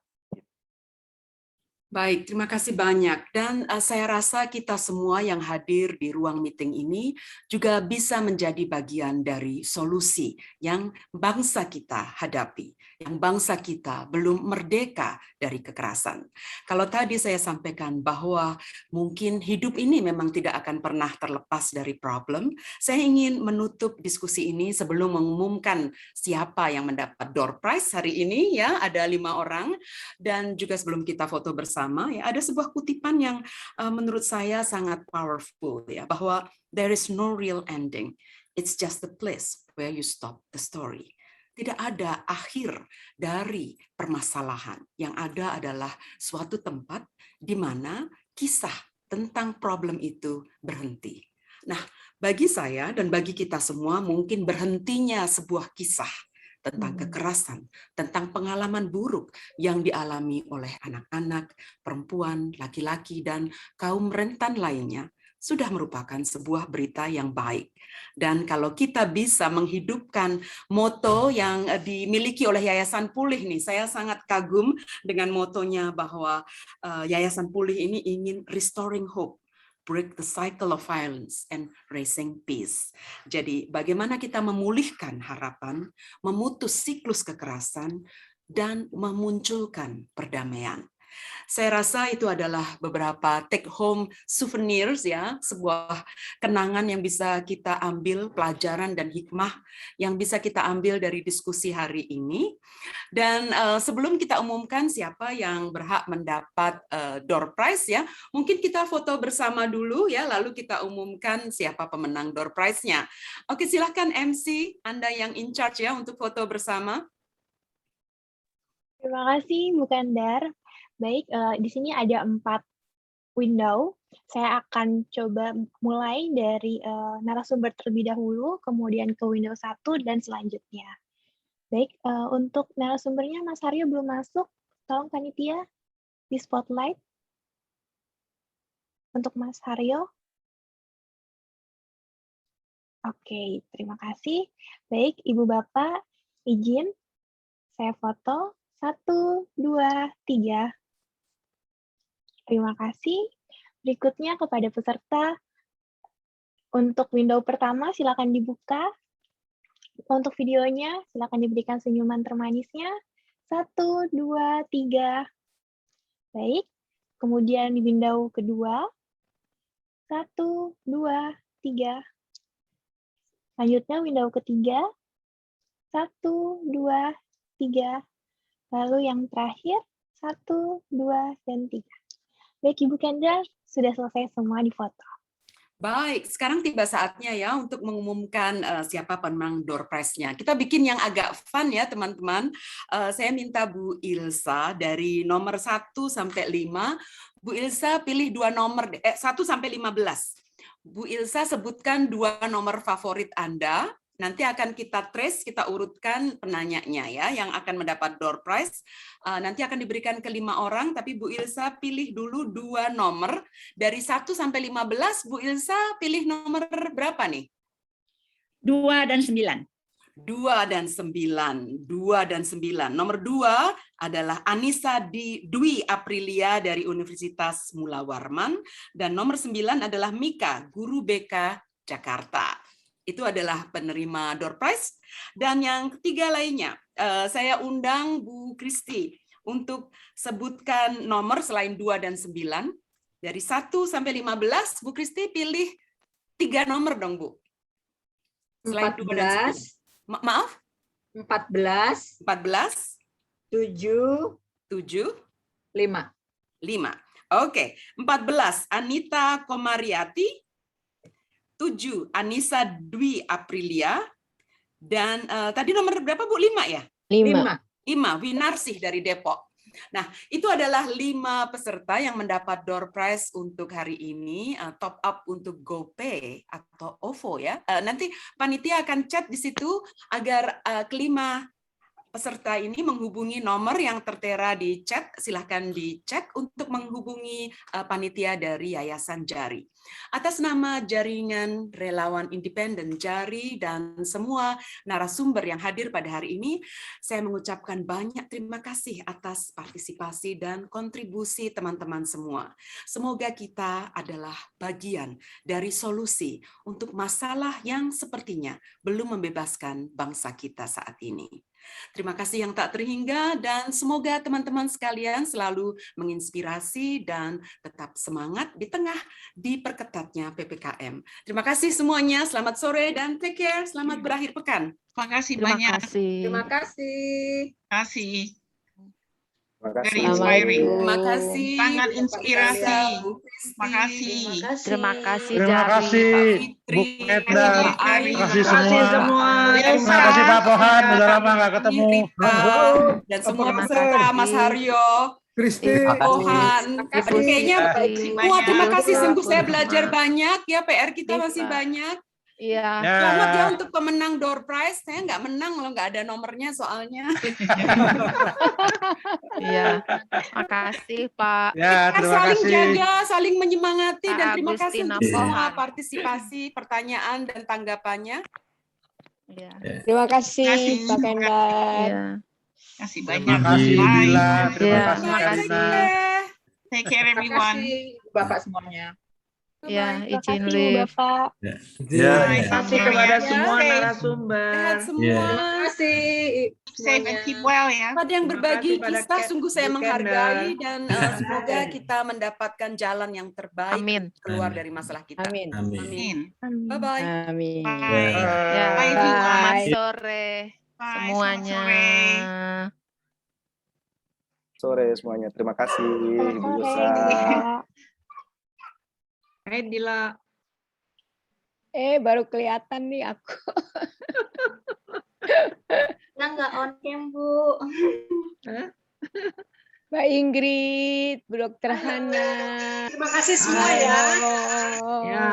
Baik, terima kasih banyak. Dan saya rasa kita semua yang hadir di ruang meeting ini juga bisa menjadi bagian dari solusi yang bangsa kita hadapi, yang bangsa kita belum merdeka dari kekerasan. Kalau tadi saya sampaikan bahwa mungkin hidup ini memang tidak akan pernah terlepas dari problem, saya ingin menutup diskusi ini sebelum mengumumkan siapa yang mendapat door prize hari ini, ya, ada 5 orang, dan juga sebelum kita foto bersama, ya, ada sebuah kutipan yang menurut saya sangat powerful, ya, bahwa there is no real ending, it's just the place where you stop the story. Tidak ada akhir dari permasalahan, yang ada adalah suatu tempat di mana kisah tentang problem itu berhenti. Nah, bagi saya dan bagi kita semua mungkin berhentinya sebuah kisah tentang kekerasan, tentang pengalaman buruk yang dialami oleh anak-anak, perempuan, laki-laki, dan kaum rentan lainnya, sudah merupakan sebuah berita yang baik. Dan kalau kita bisa menghidupkan moto yang dimiliki oleh Yayasan Pulih nih, saya sangat kagum dengan motonya bahwa Yayasan Pulih ini ingin restoring hope, break the cycle of violence and raising peace. Jadi bagaimana kita memulihkan harapan, memutus siklus kekerasan, dan memunculkan perdamaian. Saya rasa itu adalah beberapa take home souvenirs ya, sebuah kenangan yang bisa kita ambil, pelajaran dan hikmah yang bisa kita ambil dari diskusi hari ini. Dan sebelum kita umumkan siapa yang berhak mendapat door prize ya, mungkin kita foto bersama dulu ya, lalu kita umumkan siapa pemenang door prize-nya. Oke, silakan MC, Anda yang in charge ya untuk foto bersama. Terima kasih Bu Kandar. Baik, di sini ada 4 window. Saya akan coba mulai dari narasumber terlebih dahulu, kemudian ke window 1 dan selanjutnya. Baik, untuk narasumbernya Mas Haryo belum masuk. Tolong panitia di spotlight. Untuk Mas Haryo. Oke, terima kasih. Baik, Ibu Bapak, izin saya foto. 1, 2, 3. Terima kasih. Berikutnya kepada peserta, untuk window pertama silakan dibuka. Untuk videonya silakan diberikan senyuman termanisnya. 1, 2, 3. Baik. Kemudian di window kedua. 1, 2, 3. Selanjutnya window ketiga. 1, 2, 3. Lalu yang terakhir 1, 2, dan 3. Baik, Ibu Kendra, sudah selesai semua di foto. Baik, sekarang tiba saatnya ya untuk mengumumkan siapa pemenang door prize-nya. Kita bikin yang agak fun ya teman-teman. Saya minta Bu Ilsa dari nomor 1 sampai 5. Bu Ilsa pilih 2 nomor, 1 sampai 15. Bu Ilsa sebutkan 2 nomor favorit Anda. Nanti akan kita trace, kita urutkan penanyanya ya, yang akan mendapat door prize. Nanti akan diberikan ke 5 orang, tapi Bu Ilsa pilih dulu 2 nomor. Dari 1 sampai 15, Bu Ilsa pilih nomor berapa nih? 2 dan 9. 2 dan 9. 2 dan 9. Nomor 2 adalah Anissa Dwi Aprilia dari Universitas Mula Warman. Dan nomor 9 adalah Mika, guru BK Jakarta. Itu adalah penerima door prize. Dan yang ketiga lainnya, saya undang Bu Kristi untuk sebutkan nomor selain 2 dan 9. Dari 1 sampai 15, Bu Kristi pilih 3 nomor dong, Bu. Selain 2 dan 9. Maaf? 14. 14. 7. 5. Oke, 14 Anita Komariati. 7 Anissa Dwi Aprilia, dan tadi nomor berapa Bu? 5 ya? 5. Winarsih dari Depok. Nah, itu adalah 5 peserta yang mendapat door prize untuk hari ini, top up untuk GoPay atau OVO ya. Nanti panitia akan chat di situ agar kelima peserta ini menghubungi nomor yang tertera di chat. Silahkan dicek untuk menghubungi panitia dari Yayasan Jari. Atas nama Jaringan Relawan Independen Jari dan semua narasumber yang hadir pada hari ini, saya mengucapkan banyak terima kasih atas partisipasi dan kontribusi teman-teman semua. Semoga kita adalah bagian dari solusi untuk masalah yang sepertinya belum membebaskan bangsa kita saat ini. Terima kasih yang tak terhingga dan semoga teman-teman sekalian selalu menginspirasi dan tetap semangat di tengah diperketatnya PPKM. Terima kasih semuanya, selamat sore dan take care, selamat berakhir pekan. Terima kasih banyak. Terima kasih. Very inspiring. Terima kasih. Sangat inspirasi. Terima kasih. Terima kasih. Terima kasih Bu Kendar. Terima kasih semua. Terima kasih Pak Pohan. Udah lama nggak ketemu. Dan semua peserta Mas Haryo. Kristi. Pohan. Kayaknya wah terima kasih sungguh saya belajar banyak ya, PR kita masih banyak. Iya. Selamat ya untuk pemenang door prize. Saya nggak menang loh, nggak ada nomornya soalnya. Iya. Makasih Pak. Ya, Kita terima saling kasih. jaga, saling menyemangati, Pak dan terima kasih Agustina untuk semua Pohan. partisipasi, pertanyaan, dan tanggapannya. Iya. Terima kasih Pak Kendar. Iya. Kasih Terima banyak. kasih Bye. Dila, terima Iya, kasih makasih. Karina. Take care Terima everyone. kasih Bapak semuanya. Ya, Terima izin kasih live. Bapak. Ya. Bye Ya. Terima kasih kepada semuanya. semua Safe. narasumber. Sehat semua. Terima kasih Safe and semuanya. keep well ya. Pada yang Terima berbagi kasih pada kisah sungguh saya Bu menghargai, Kendar. dan semoga kita mendapatkan jalan yang terbaik Amin. keluar dari masalah kita. Amin. Amin. Bye bye. Amin. Bye. Ya, Bye everyone. selamat Bye. sore Bye. semuanya. Selamat sore. Sore semuanya. Terima kasih Selamat Bu sore, Yusra. Bapak. Hai Dila. Baru kelihatan nih aku. Nggak on cam, Bu. Mbak Ingrid, Bu Dokter Hana. Terima kasih semua ya. Halo. Ya.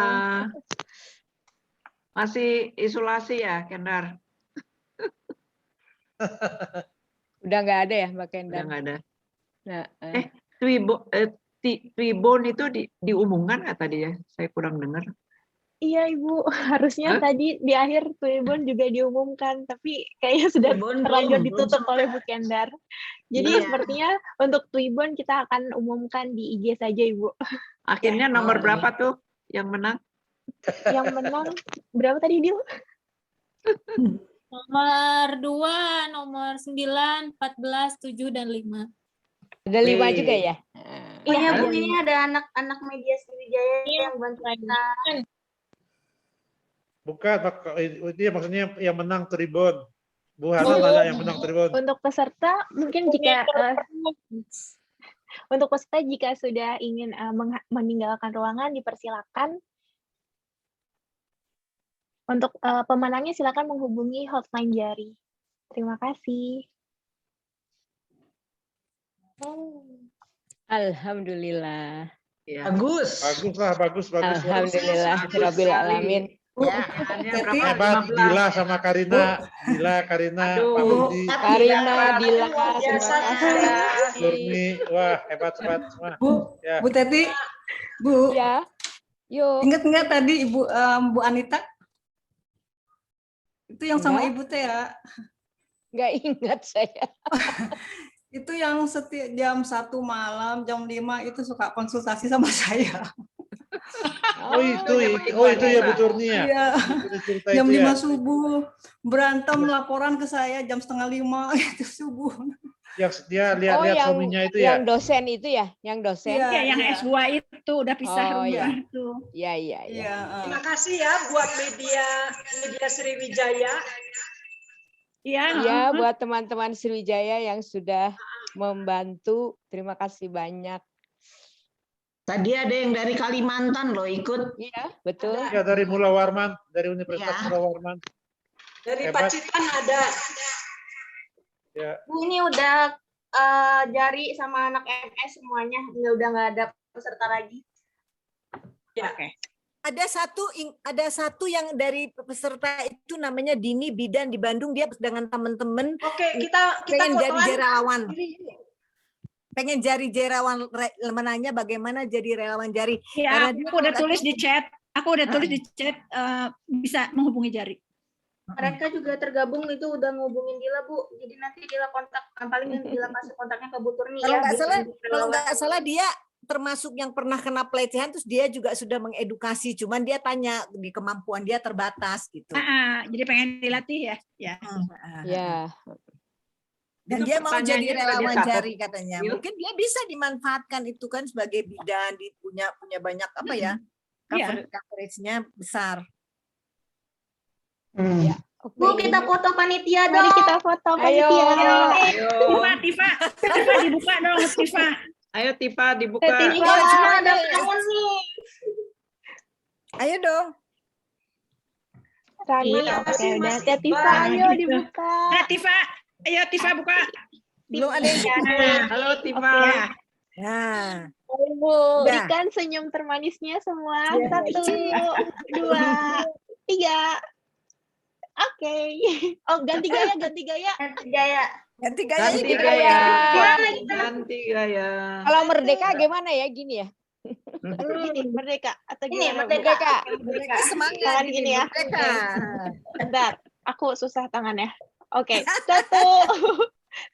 Masih isolasi ya, Kendar? Udah nggak ada ya Mbak Udah Kendar? nggak ada. Nah, Tribun itu diumumkan nggak tadi ya? Saya kurang dengar. Iya Ibu, harusnya tadi di akhir Tribun juga diumumkan, tapi kayaknya sudah terlanjur ditutup oleh Bu Kendar. Jadi Iya. sepertinya untuk Tribun kita akan umumkan di IG saja Ibu. Akhirnya nomor berapa tuh yang menang? Yang menang berapa tadi Dil? Nomor 2, nomor 9, 14, 7, dan 5. Ada 5 juga ya? Iya, Bu, ada ini ada anak-anak media Sriwijaya yang bantu kita. Bukan, itu ya maksudnya yang menang Tribun. Bu Hana nanya yang menang Tribun. Untuk peserta mungkin jika untuk peserta jika sudah ingin meninggalkan ruangan dipersilakan. Untuk pemenangnya silakan menghubungi hotline Jari. Terima kasih. Alhamdulillah. Bagus. Bagus lah, bagus. Alhamdulillah, Rabbil Alamin. Ya, Hebat Dila sama Karina. Dila, Karina, Pak Budi. Karina, Dila, terima kasih. Surni, wah hebat semua. Ya. Bu Teti, Bu. Ya. Yuk. Ingat nggak tadi Ibu Bu Anita? Itu yang sama Enggak. Ibu teh ya. Nggak ingat saya. Itu yang setiap jam 1 malam, jam 5 itu suka konsultasi sama saya. Oh itu ya Bu Turni ya. Iya. Cerita Jam itu 5 ya. subuh berantem laporan ke saya jam 4:30 itu subuh. Yang dia lihat suaminya itu ya. Yang dosen itu ya, yang dosen. Iya, yang S2 itu udah pisah rumah iya. itu. Iya. Terima kasih ya buat media Sriwijaya. Iya, buat teman-teman Sriwijaya yang sudah membantu, terima kasih banyak. Tadi ada yang dari Kalimantan loh ikut. Iya, betul. Ya dari Mula Warman, dari Universitas Ya. Mula Warman. Dari Hebat. Pacitan ada. Ya. Bu, ini udah Jari sama anak MS semuanya, udah nggak ada peserta lagi. Ya. Ada satu yang dari peserta itu namanya Dini Bidan di Bandung, dia dengan teman-teman. Oke, kita pengen jadi fotoan. relawan. Pengen jadi relawan, menanya bagaimana jadi relawan Jari. Ya, Karena dia aku udah tulis di chat. Aku udah tulis di chat bisa menghubungi Jari. Mereka juga tergabung itu udah ngubungin Dila, Bu. Jadi nanti Dila kontak, paling Dila kasih kontaknya ke Bu Turni Kalau ya. nggak salah dia termasuk yang pernah kena pelecehan, terus dia juga sudah mengedukasi, cuman dia tanya di kemampuan dia terbatas gitu. Jadi pengen dilatih ya. Ya. Dan Itu dia mau jadi pertanyaannya tadi relawan catat. Jari katanya. Yuk. Mungkin dia bisa dimanfaatkan itu kan sebagai bidan, punya banyak apa ya? Iya. Coverage-nya besar. Ya. Bu, kita foto panitia dong. Mari kita foto Ayo. panitia. Tifa dibuka dong, Tifa. Ayo Tifa dibuka. Tifa, ada kangen nih. Ayo dong. Rani, oke udah. Tifa, ayo dibuka. Tifa, ayo Tifa buka. Belum ada yang Halo Tifa. Nah, Bu, berikan senyum termanisnya semua. 1, 2, 3. Oke. Oh, ganti gaya. Ganti gaya. Ganti gaya. Ganti gaya. Ganti gaya. Kalau merdeka gimana ya, gini ya? Gini, merdeka atau Ini gimana? Bu? Merdeka. Merdeka semangat. Tangan ini, gini ya. Merdeka. Bentar, aku susah tangannya. Oke, 1, 1,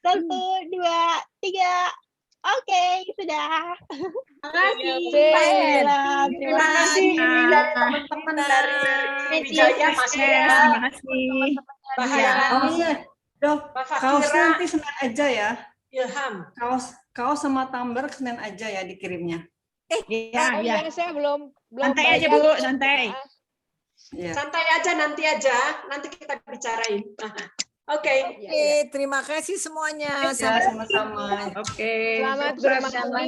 2, 3. Oke, sudah. Makasih. Terima kasih dari teman-teman dari Wijaya, Mas Ira. Terima kasih. Bahaya. Kaosnya nanti Senin aja ya. Ilham. Kaos sama tumbler Senin aja ya dikirimnya. Ya, ya. Saya belum Santai aja, Bu, santai. Santai aja, nanti kita bicarain. Oke. Terima kasih semuanya. Sama-sama. Oke. Selamat Sukses. bermain.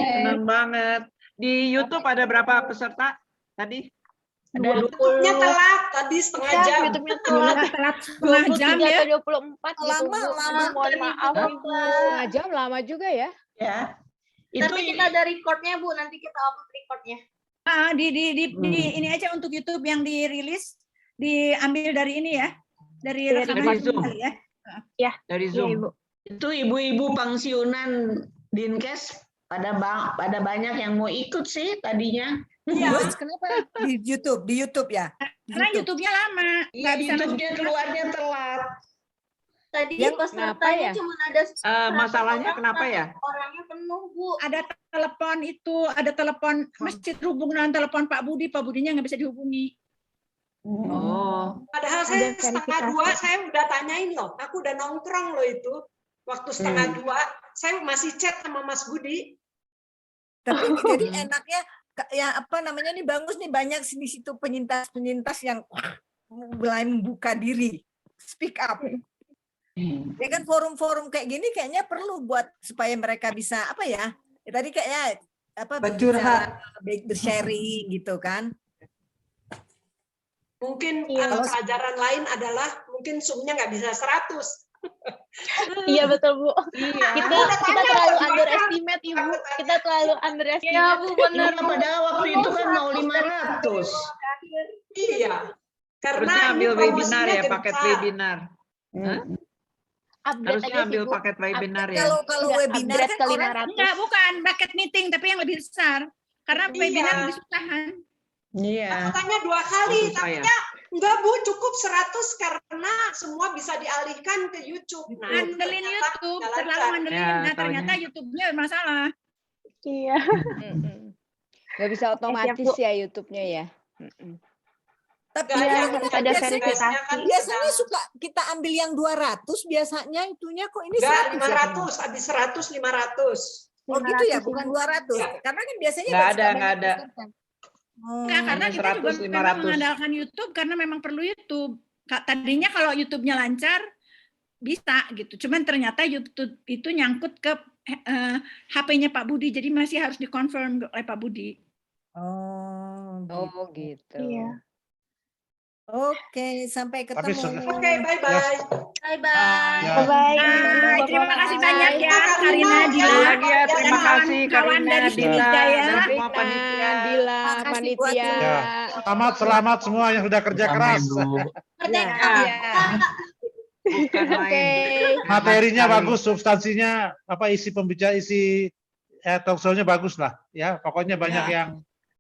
Senang banget. Di YouTube ada berapa peserta tadi? Ada 20. Telat tadi setengah jam. YouTube-nya telat Setengah jam ya. 24 Lama. Mohon maaf Ibu. Setengah jam lama juga ya. Ya. Tapi kita ada recordnya Bu, nanti kita upload recordnya. Di ini aja untuk YouTube yang dirilis diambil dari ini ya. Dari rekaman Zoom. kali ya. Ya. Dari Zoom. Itu ibu-ibu pensiunan Dinkes pada banyak yang mau ikut sih tadinya. Terus kenapa? Di YouTube ya? Karena YouTube-nya lama. Iya, YouTube-nya keluarnya telat. Tadi Yang pesertanya kenapa ya? cuma ada Masalahnya 100 kenapa ya? Orangnya penuh, Bu. Ada telepon masih terhubung dengan telepon Pak Budi. Pak Budinya nggak bisa dihubungi. Oh. Padahal saya setengah 2 saya udah tanyain loh. Aku udah nongkrong loh itu. Waktu setengah 2 saya masih chat sama Mas Budi. Tapi jadi enaknya ya apa namanya nih bagus nih banyak di situ penyintas yang mulai membuka diri, speak up. Ya kan forum-forum kayak gini kayaknya perlu buat supaya mereka bisa apa ya? Tadi kayaknya apa Bercurhat, bersharing gitu kan. Mungkin pelajaran lain adalah mungkin Zoom-nya nggak bisa 100. Iya betul Bu. Iya. Kita terlalu underestimate Ibu. Kita terlalu underestimate. Ya Bu, benar. Padahal waktu itu kan mau 500. Iya. Karena Harusnya ambil ini webinar ya, promosinya paket gencar. webinar. Hah? Harusnya ambil paket webinar ya. Kalau webinar Upgrade kan ke orang 500. Enggak, bukan paket meeting, tapi yang lebih besar. Karena Iya. webinar lebih susahan. Iya. Katanya 2 kali, Maksud tapi saya. ya enggak Bu, cukup 100 karena semua bisa dialihkan ke YouTube. Nah, Ngandelin ternyata YouTube, nggak terlalu lancar. ngandelin. Ya, Nah, ternyata taunya. YouTube-nya bermasalah. Iya. Nggak bisa otomatis ya YouTube-nya ya. tapi Nggak, Iya, yang harus ada biasanya verifikasi. kan biasanya suka kita ambil yang 200 biasanya itunya kok ini enggak 100 ya? 500, habis 100 500. Oh gitu ya, 500 bukan Ibu. 200. Karena kan biasanya Nggak suka ada, nggak banyak ada. peserta. Enggak, karena Hanya kita juga 100, memang 500. mengandalkan YouTube karena memang perlu YouTube. Tadinya kalau YouTube-nya lancar bisa gitu. Cuman ternyata YouTube itu nyangkut ke HP-nya Pak Budi, jadi masih harus dikonfirm oleh Pak Budi. Oh gitu. Iya. Oke, sampai Tapi ketemu. Oke, bye-bye. Bye-bye. Ya. Bye-bye. Terima kasih banyak ya Karina, Karina, Dila, Sekali lagi ya, terima dan kasih kawan-kawan Karina, dari Dila, Sriwijaya. dan semua panitia. Dila, Makasih buat panitia. Ya. Selamat semua yang sudah kerja keras. Merdeka. Iya. Bukan Oke. main. Materinya bagus, substansinya apa isi talk show-nya bagus lah. Ya, pokoknya banyak yang